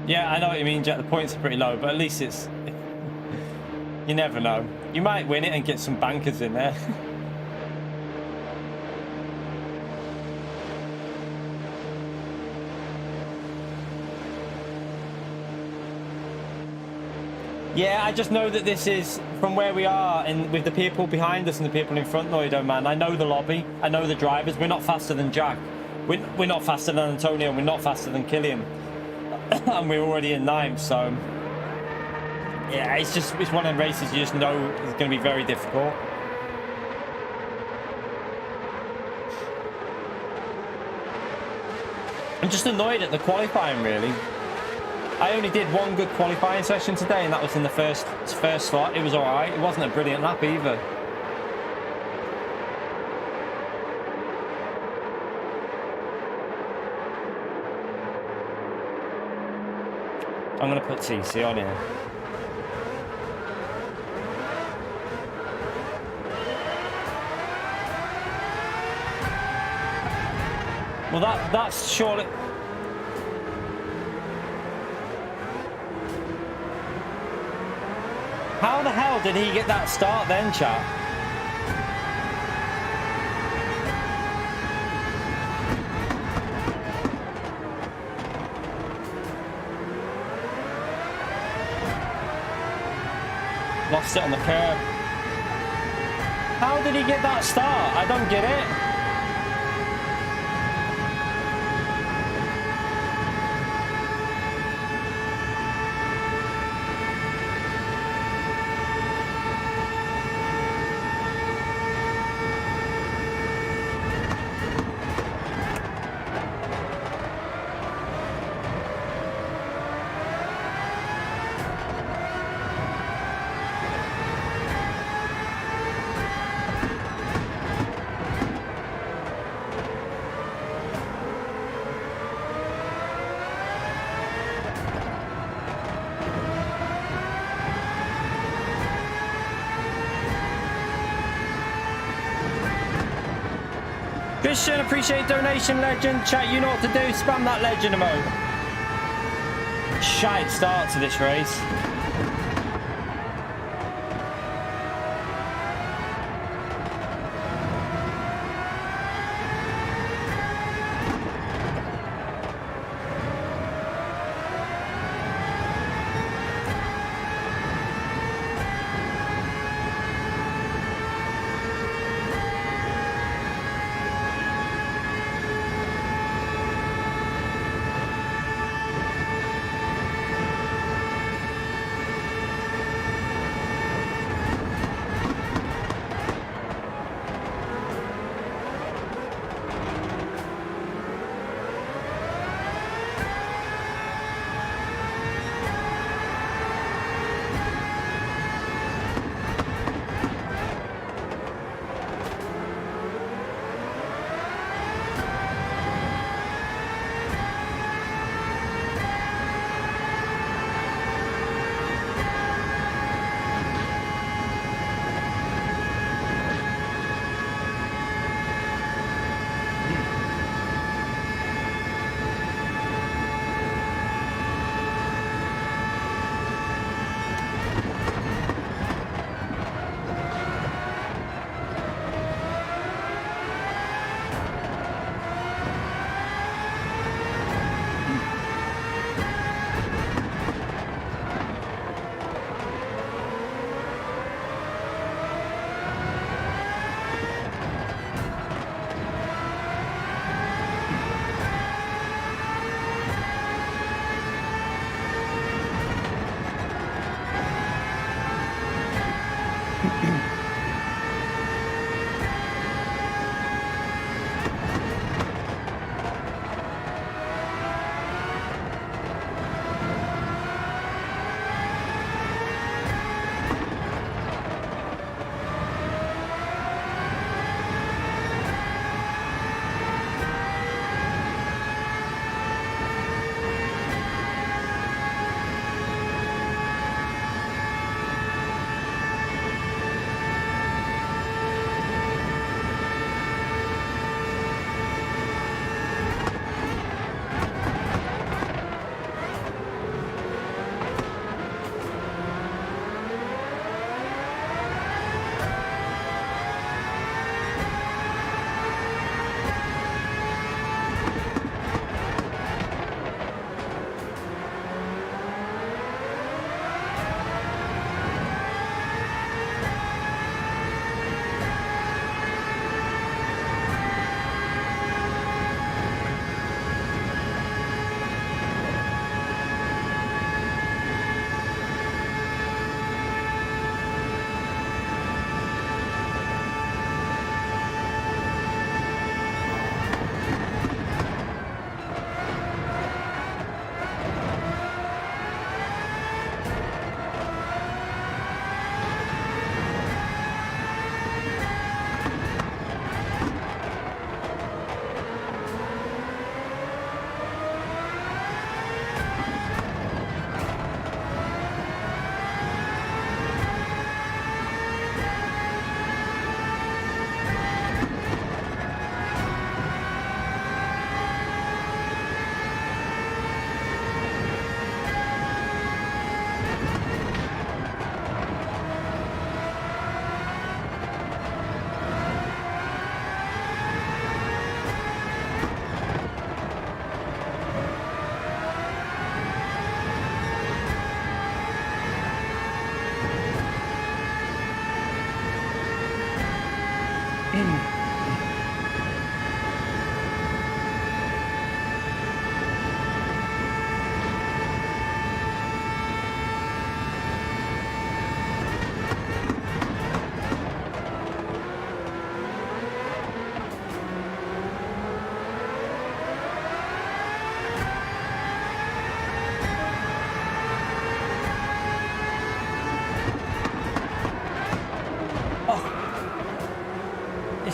Yeah, I know what you mean, Jack. The points are pretty low, but at least it's... You never know. You might win it and get some bankers in there. Yeah, I just know that this is from where we are and with the people behind us and the people in front, Noido, man. I know the lobby. I know the drivers. We're not faster than Jack. We're not faster than Antonio. We're not faster than Killian. And we're already in ninth, so yeah, it's one of the races you just know is going to be very difficult. I'm just annoyed at the qualifying, really. I only did one good qualifying session today, and that was in the first slot. It was all right. It wasn't a brilliant lap either. I'm going to put TC on here. Well, that's surely... How the hell did he get that start then, chat? Lost it on the curb. How did he get that start? I don't get it. Christian, appreciate donation, legend. Chat, you know what to do. Spam that legend emote. Shite start to this race.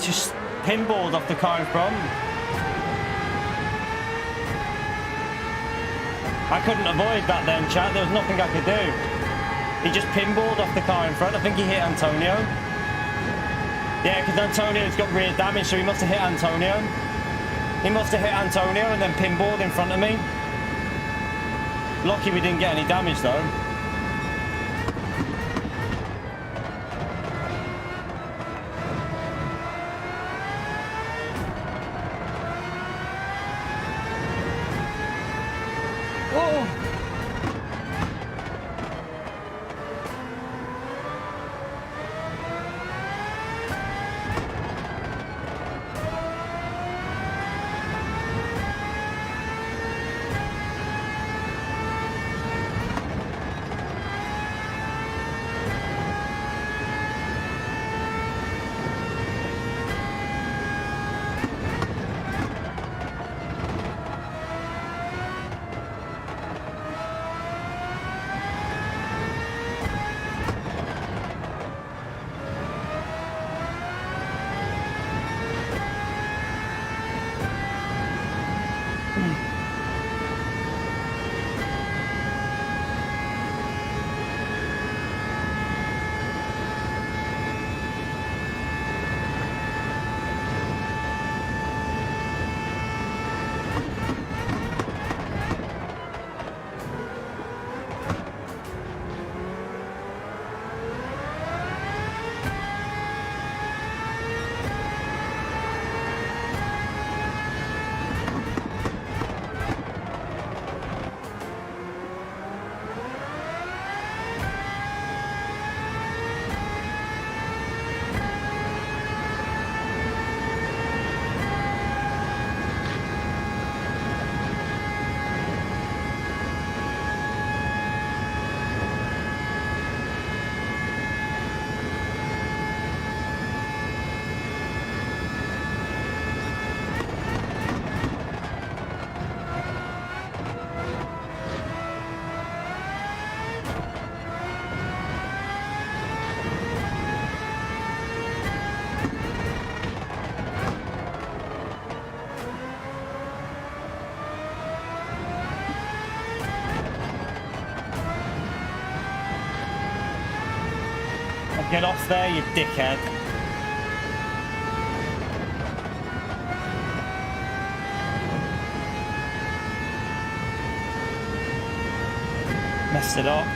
It's just pinballed off the car in front. I couldn't avoid that then, chat. There was nothing I could do. He just pinballed off the car in front. I think he hit Antonio. Yeah, because Antonio's got rear damage, so he must have hit Antonio. He must have hit Antonio and then pinballed in front of me. Lucky we didn't get any damage though. Get off there, you dickhead. Messed it up.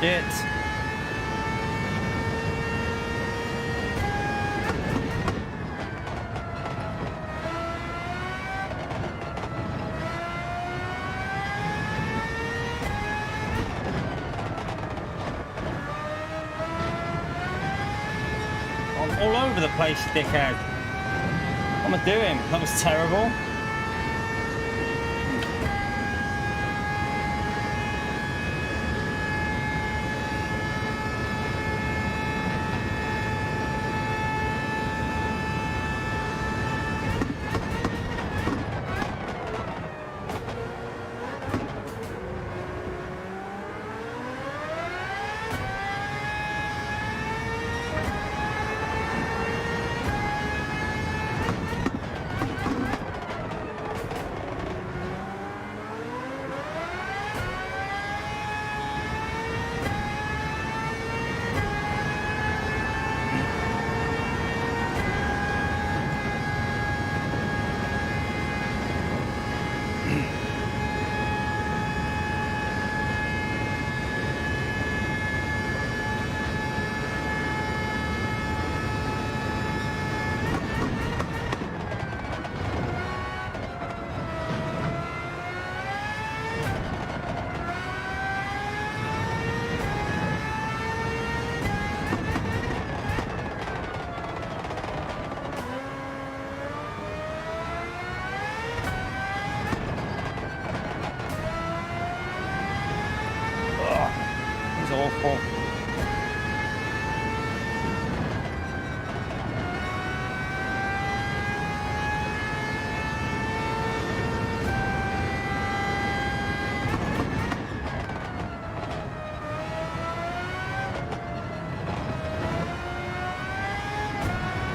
Shit. I'm all over the place, you dickhead. What am I doing? That was terrible. Awful.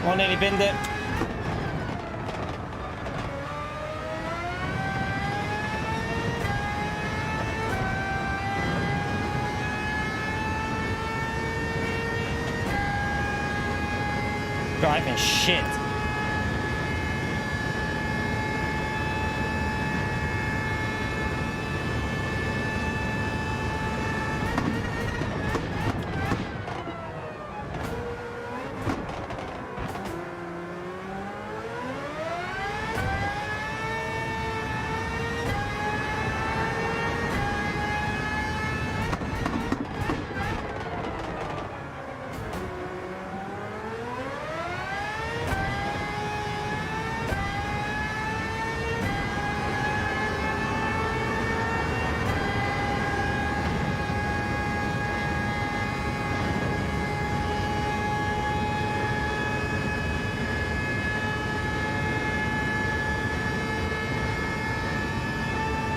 Well, nearly binned it. Driving shit.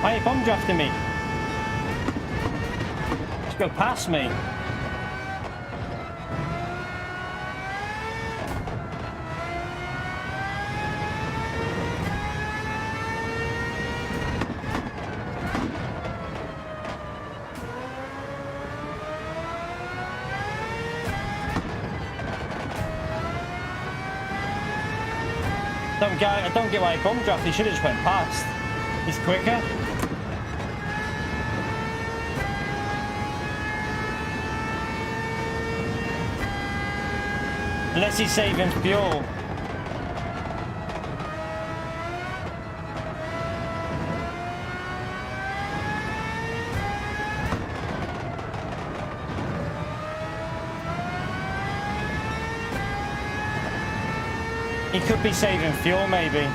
Why are you bomb drafting me? Just go past me. I don't get why he bomb drafted. He should have just went past. He's quicker. Unless he's saving fuel. He could be saving fuel, maybe.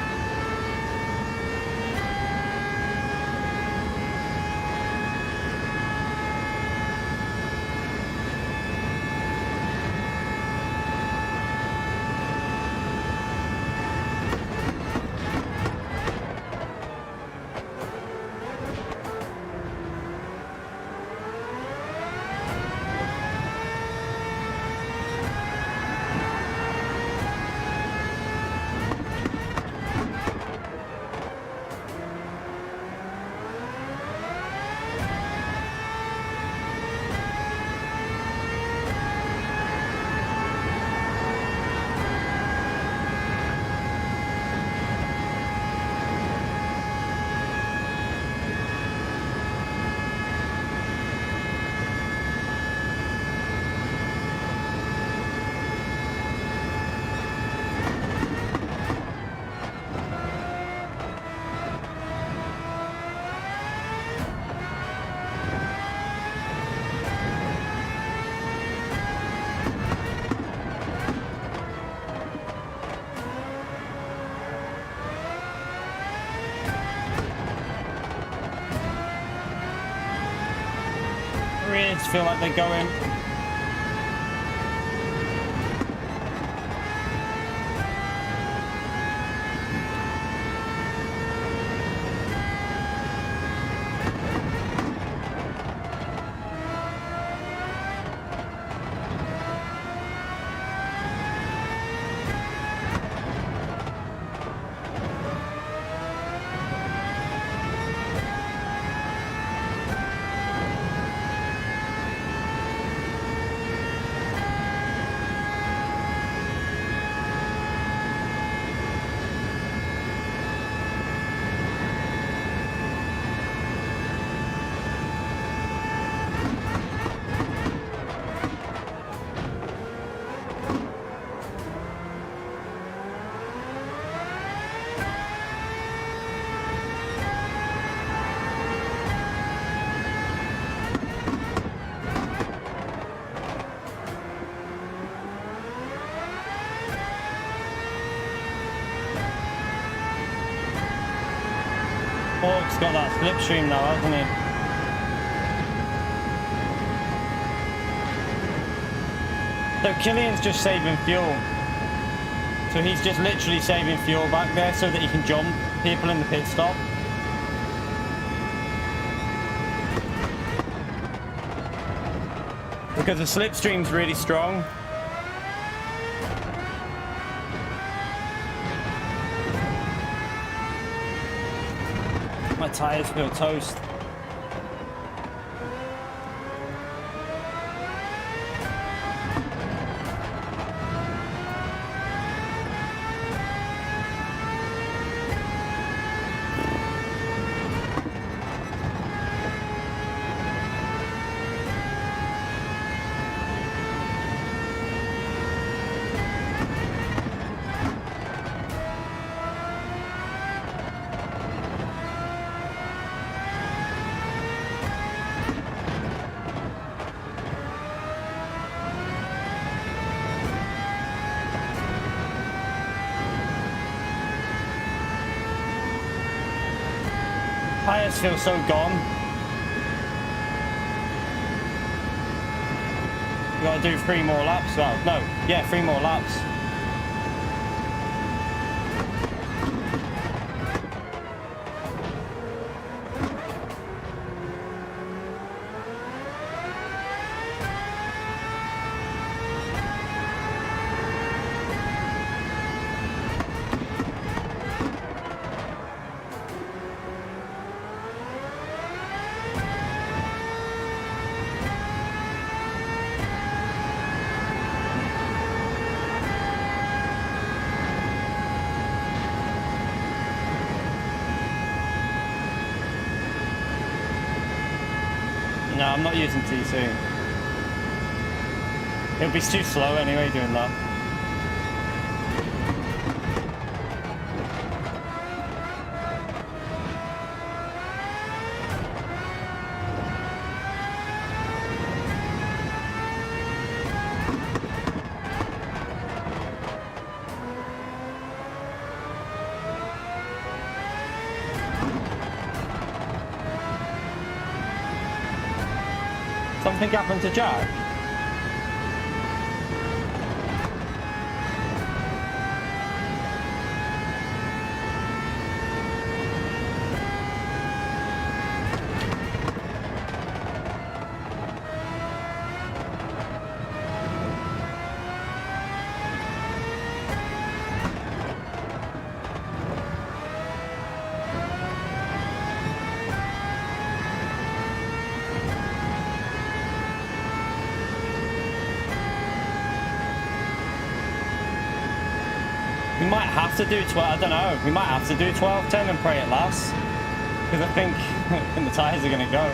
tyres feel like they're going. Hawk's got that slipstream now, hasn't he? So Killian's just saving fuel. So he's just literally saving fuel back there so that he can jump people in the pit stop. Because the slipstream's really strong. My tyres feel toast. Tyres feel so gone. We gotta do 3 more laps. Well, no, yeah, 3 more laps. No, I'm not using TC. It'll be too slow anyway doing that. Something happened to Jack? We might have to do 12, I don't know, we might have to do 12-10 and pray it lasts. Because I think the tyres are going to go.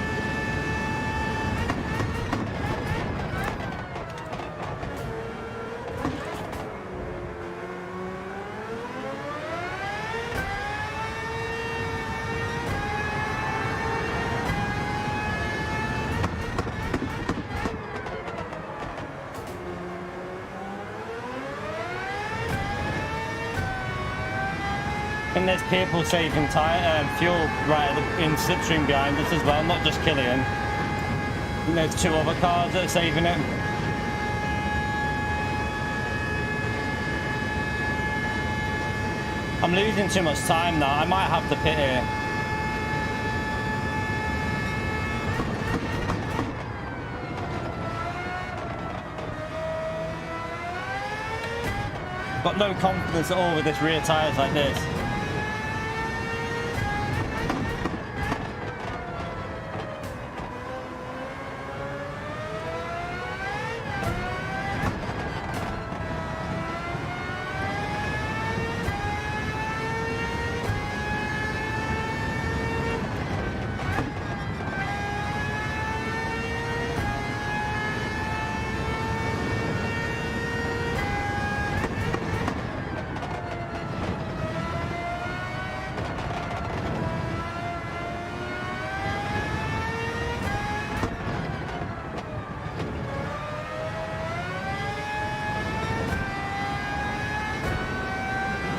And there's people saving fuel right in Slipstream behind us as well, not just Killian. And there's two other cars that are saving it. I'm losing too much time now. I might have to pit here. Got no confidence at all with this rear tyres like this.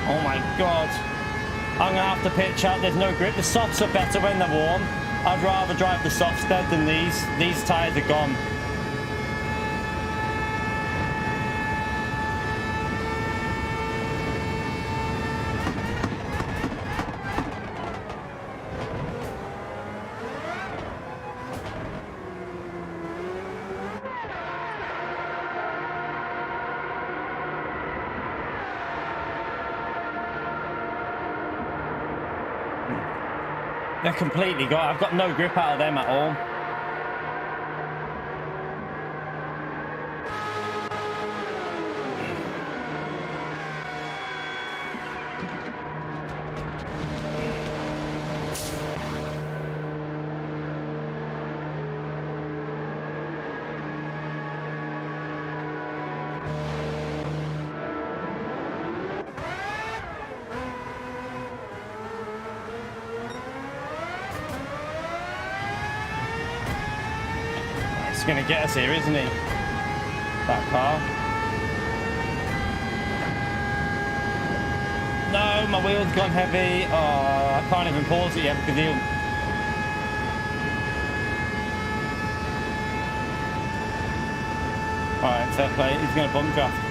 Oh my god. I'm gonna have to pitch out. There's no grip. The softs are better when they're warm. I'd rather drive the softs dead than these. These tyres are gone. They're completely gone. I've got no grip out of them at all. Gonna get us here, isn't he? That car. No, my wheel's gone heavy. Oh, I can't even pause it yet because he'll... Alright, fair play. He's gonna bump draft.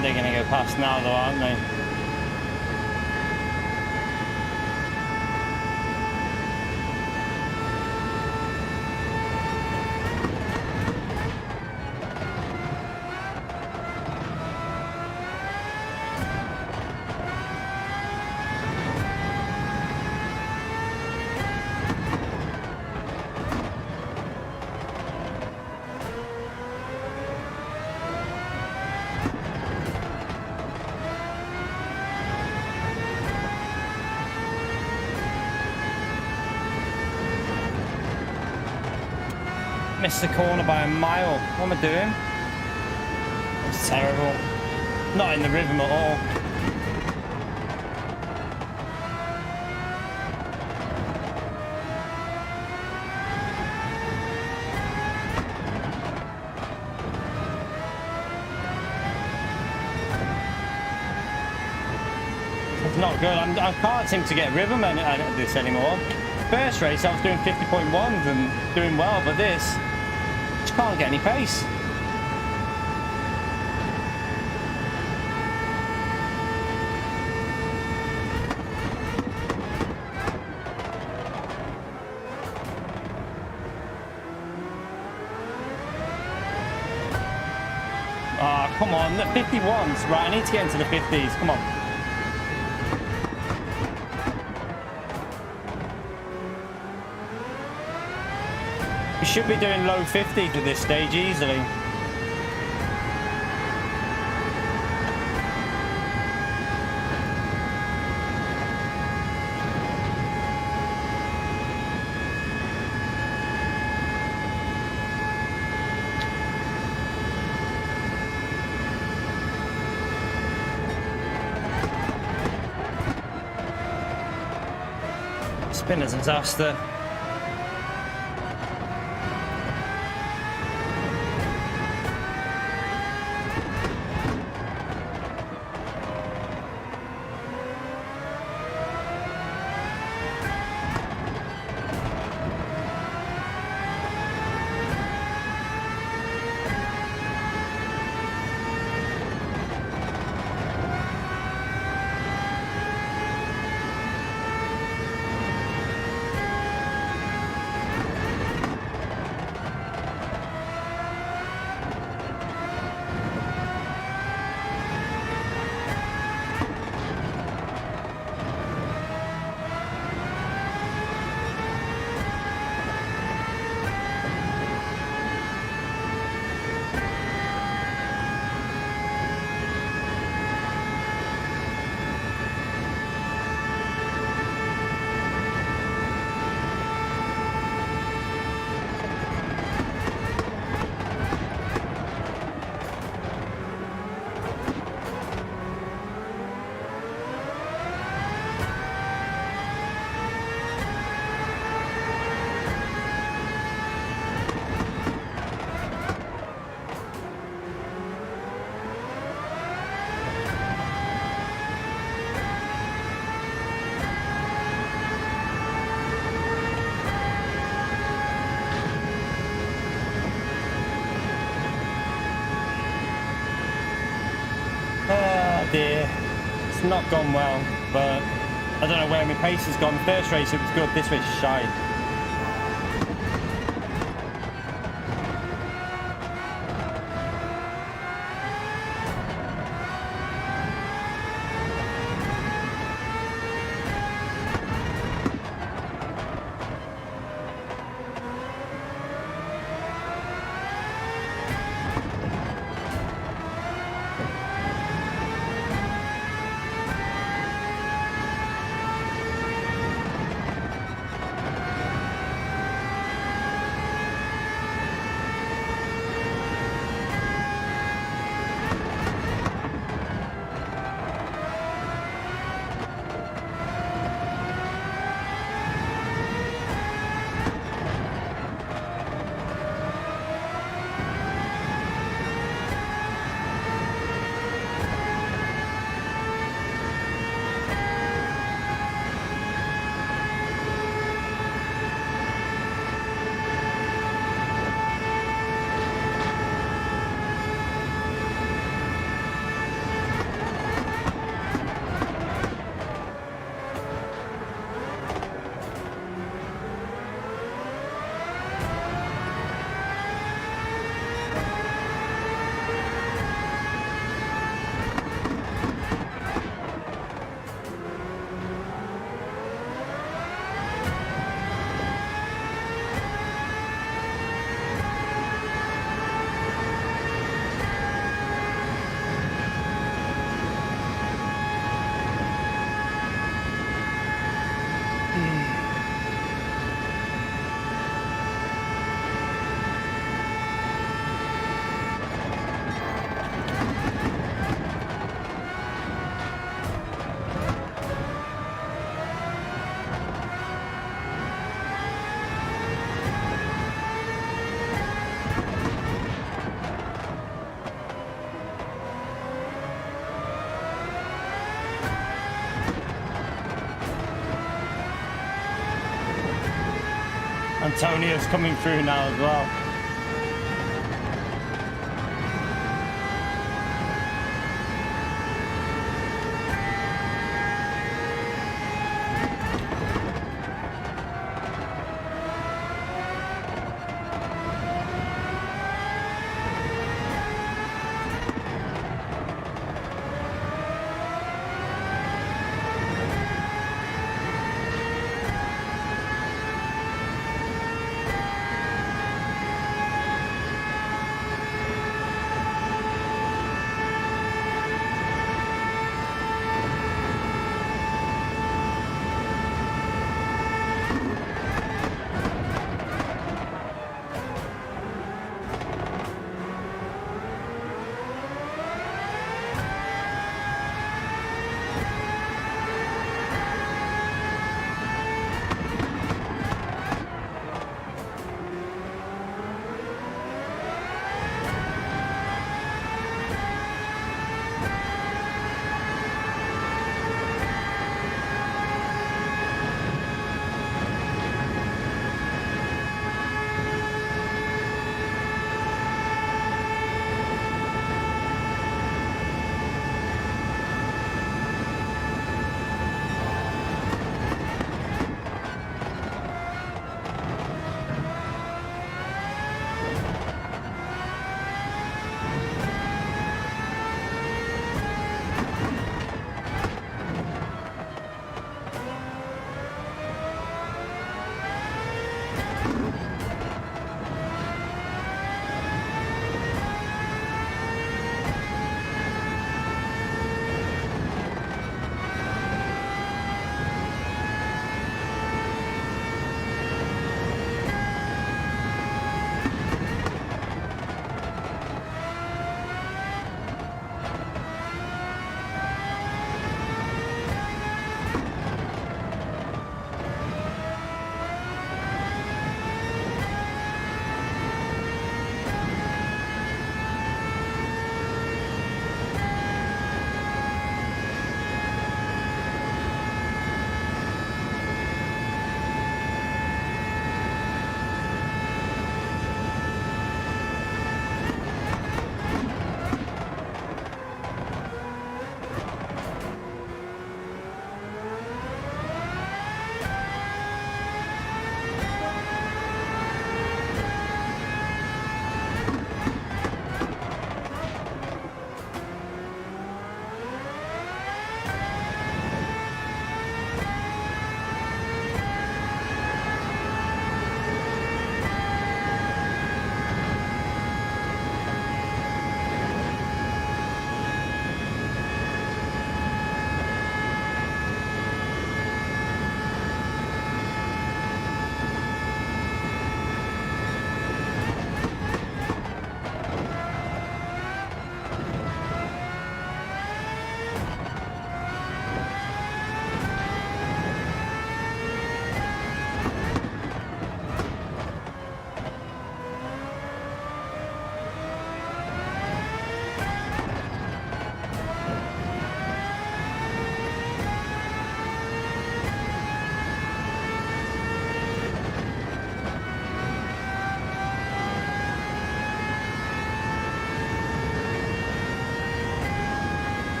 They're gonna go past now though, aren't they? Missed the corner by a mile. What am I doing? terrible. Not in the rhythm at all. It's not good. I can't seem to get rhythm at this anymore. First race I was doing 50.1s and doing well, but this just can't get any pace. Ah, come on, the 51s. Right, I need to get into the 50s. Come on. We should be doing low 50s at this stage easily. It's been a disaster. Dear, it's not gone well, but I don't know where my pace has gone. First race it was good, this race is shy. Antonia's coming through now as well.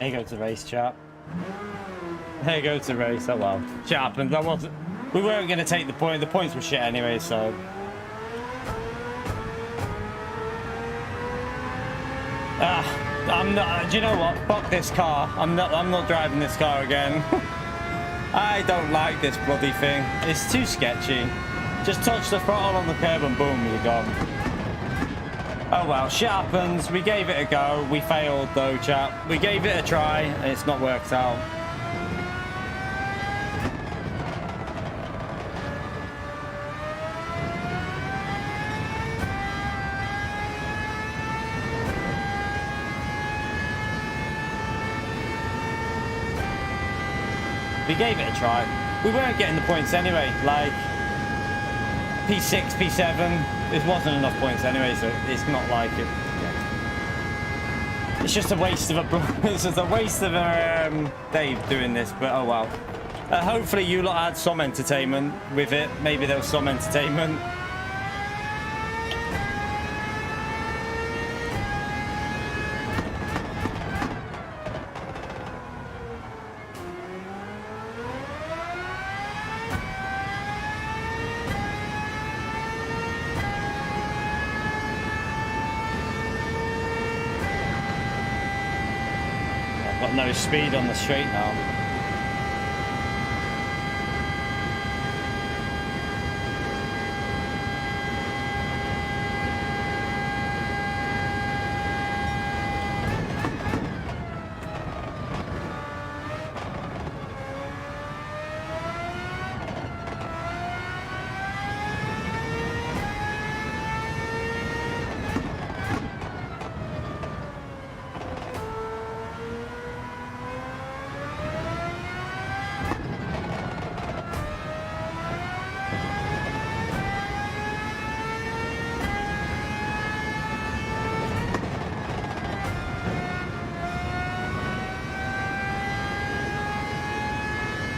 Here goes the race, chap. Here goes the race. Oh well. Shit happens. That wasn't. We weren't going to take the point. The points were shit anyway, so. I'm not. Do you know what? Fuck this car. I'm not driving this car again. I don't like this bloody thing. It's too sketchy. Just touch the throttle on the curb and boom, you're gone. Oh well, shit happens. We gave it a go. We failed though, chap. We gave it a try and it's not worked out. We gave it a try. We weren't getting the points anyway. Like P6, P7, it wasn't enough points anyway, so it's not like it. Yeah. It's just a waste of it's just a waste of a day doing this. But oh well. Hopefully you lot had some entertainment with it. Maybe there was some entertainment. No speed on the straight now.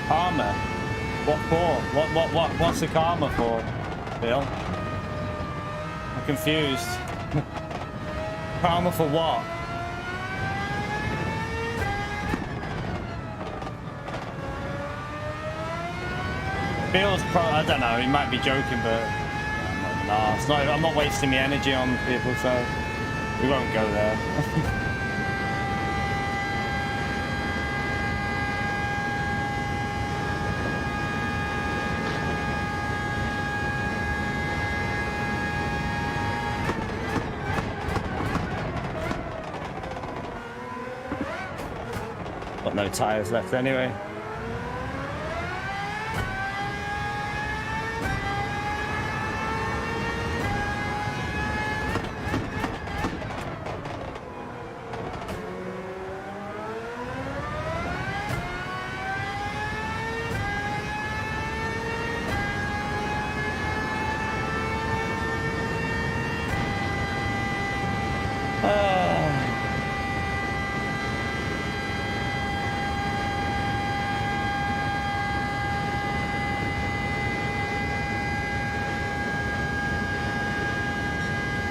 Karma? What for? What's the karma for, Bill? I'm confused. Karma for what? Bill's I don't know, he might be joking, but nah, it's not, I'm not wasting my energy on people, so we won't go there. No tires left anyway.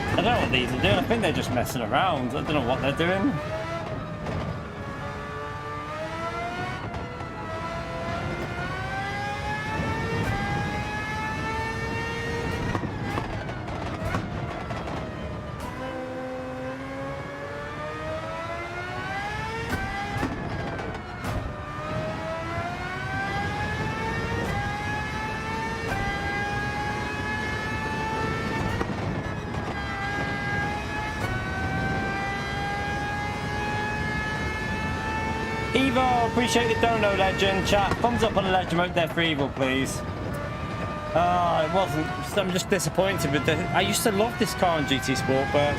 I don't know what these are doing. I think they're just messing around. I don't know what they're doing. Evo, appreciate the dono, legend. Chat, thumbs up on the legend, vote there for Evil, please. It wasn't. I'm just disappointed with the. I used to love this car in GT Sport, but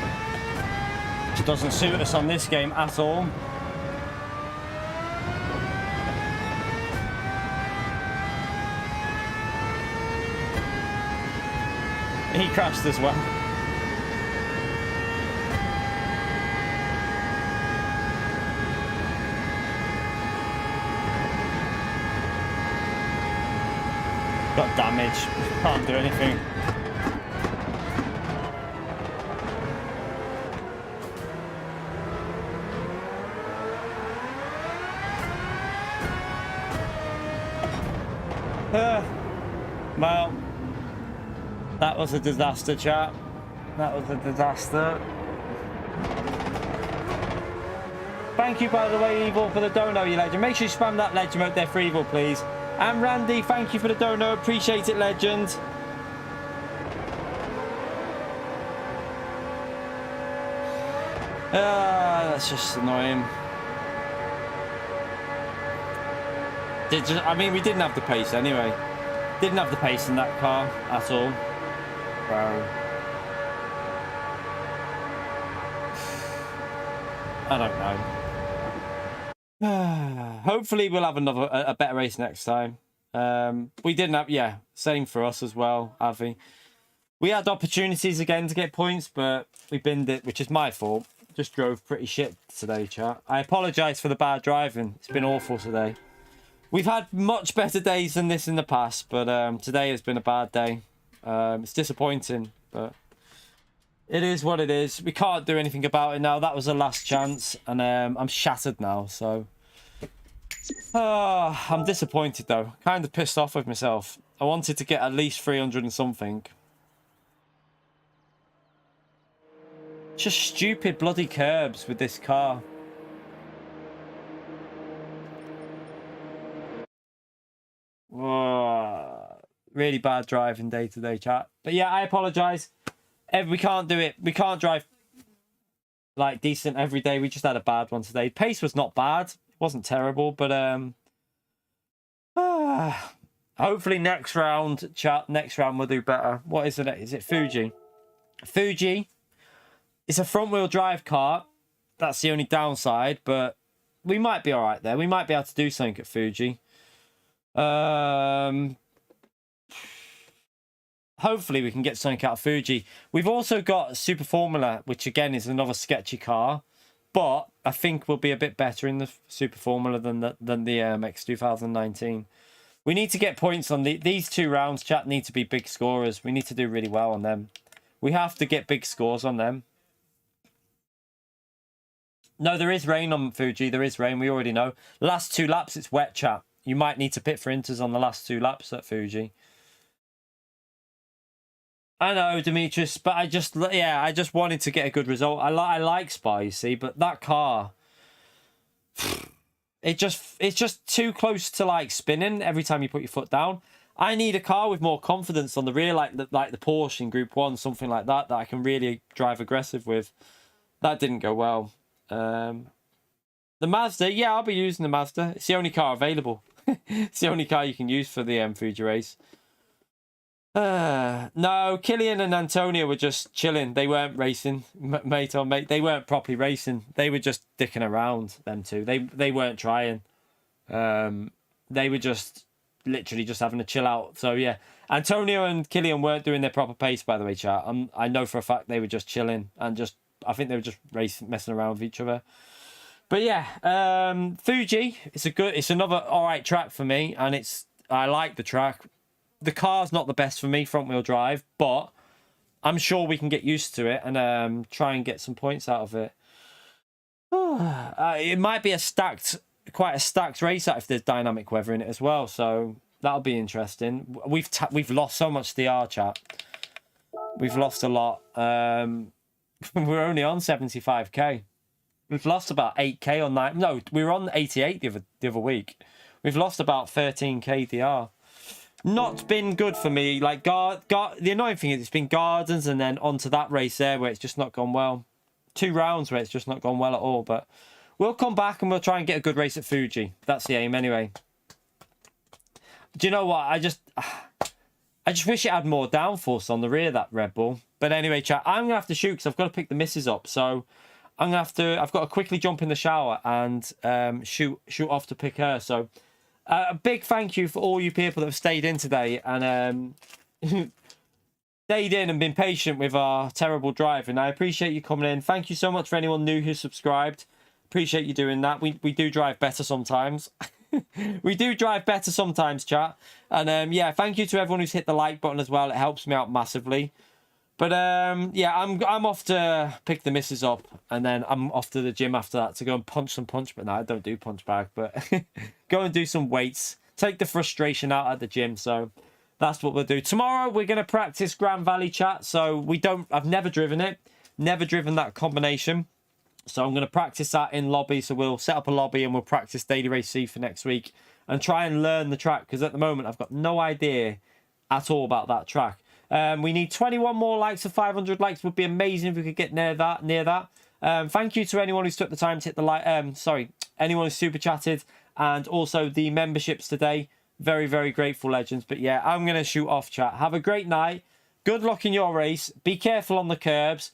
it doesn't suit us on this game at all. He crashed as well. Got damage, can't do anything. Well, that was a disaster, chat. That was a disaster. Thank you, by the way, Evil, for the dono, you legend. Make sure you spam that legend out there for Evil, please. And Randy, thank you for the dono. Appreciate it, legend. That's just annoying. I mean, we didn't have the pace anyway. Didn't have the pace in that car at all. Bro. I don't know. Hopefully we'll have a better race next time. We didn't have, yeah, same for us as well, Avi. We had opportunities again to get points, but we binned it, which is my fault. Just drove pretty shit today, chat. I apologise for the bad driving. It's been awful today. We've had much better days than this in the past, but today has been a bad day. It's disappointing, but it is what it is. We can't do anything about it now. That was the last chance, and I'm shattered now, so... I'm disappointed, though. Kind of pissed off with myself. I wanted to get at least 300 and something. Just stupid bloody curbs with this car. Really bad driving day today, chat. But yeah, I apologise. We can't do it. We can't drive like decent every day. We just had a bad one today. Pace was not bad. It wasn't terrible, but hopefully next round, chat. Next round we'll do better. What is it? Is it Fuji? Fuji. It's a front-wheel drive car. That's the only downside, but we might be all right there. We might be able to do something at Fuji. Hopefully we can get something out of Fuji. We've also got Super Formula, which again is another sketchy car, but I think will be a bit better in the Super Formula than the X 2019. We need to get points on these two rounds. Chat need to be big scorers. We need to do really well on them. We have to get big scores on them. No, there is rain on Fuji. There is rain. We already know. Last 2 laps, it's wet, chat. You might need to pit for inters on the last 2 laps at Fuji. I know, Demetrius, but I just wanted to get a good result. I like Spa, you see, but that car, it's just too close to like spinning every time you put your foot down. I need a car with more confidence on the rear, like the Porsche in Group 1, something like that I can really drive aggressive with. That didn't go well. The Mazda, yeah, I'll be using the Mazda. It's the only car available. It's the only car you can use for the Fuji race. No, Killian and Antonio were just chilling. They weren't racing, mate on mate. They weren't properly racing. They were just dicking around, them two. They weren't trying. They were just literally just having a chill out. So yeah, Antonio and Killian weren't doing their proper pace, by the way, chat. I know for a fact they were just chilling and just, I think they were just messing around with each other. But yeah, Fuji, it's another all right track for me, and I like the track. The car's not the best for me, front wheel drive, but I'm sure we can get used to it and try and get some points out of it. It might be quite a stacked race out if there's dynamic weather in it as well, so that'll be interesting. We've lost so much DR, chat. We've lost a lot. We're only on 75k. We've lost about 8k on that. No, we were on 88 the other week. We've lost about 13k DR. Not been good for me. Like the annoying thing is it's been Gardens and then onto that race there where it's just not gone well. 2 rounds where it's just not gone well at all. But we'll come back and we'll try and get a good race at Fuji. That's the aim anyway. Do you know what? I just wish it had more downforce on the rear, that Red Bull. But anyway, chat, I'm gonna have to shoot because I've got to pick the missus up. So I've got to quickly jump in the shower and shoot off to pick her. So. A big thank you for all you people that have stayed in today and stayed in and been patient with our terrible driving. I appreciate you coming in. Thank you so much for anyone new who subscribed. Appreciate you doing that. We do drive better sometimes. We do drive better sometimes, chat. And yeah, thank you to everyone who's hit the like button as well. It helps me out massively. But yeah, I'm off to pick the missus up, and then I'm off to the gym after that to go and punch some punch. But no, I don't do punch bag, but go and do some weights. take the frustration out at the gym. So that's what we'll do. Tomorrow we're going to practice Grand Valley chat. So I've never driven it, never driven that combination. So I'm going to practice that in lobby. So we'll set up a lobby and we'll practice Daily Race C for next week and try and learn the track, because at the moment I've got no idea at all about that track. We need 21 more likes. So 500 likes would be amazing if we could get near that. Thank you to anyone who's took the time to hit the like. Anyone who's super chatted, and also the memberships today. Very, very grateful, legends. But yeah, I'm going to shoot off, chat. Have a great night. Good luck in your race. Be careful on the curbs.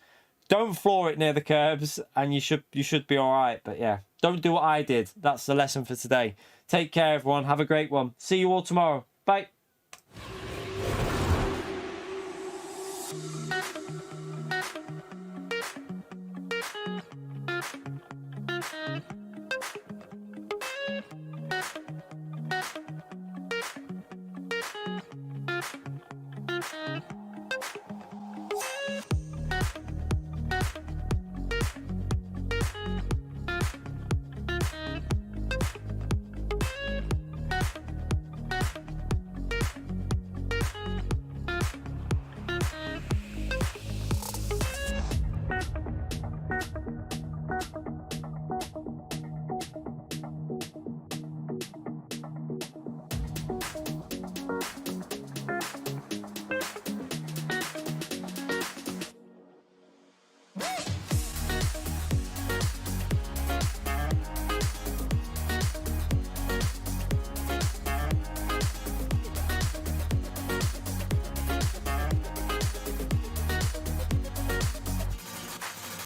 Don't floor it near the curbs, and you should be all right. But yeah, don't do what I did. That's the lesson for today. Take care, everyone. Have a great one. See you all tomorrow. Bye.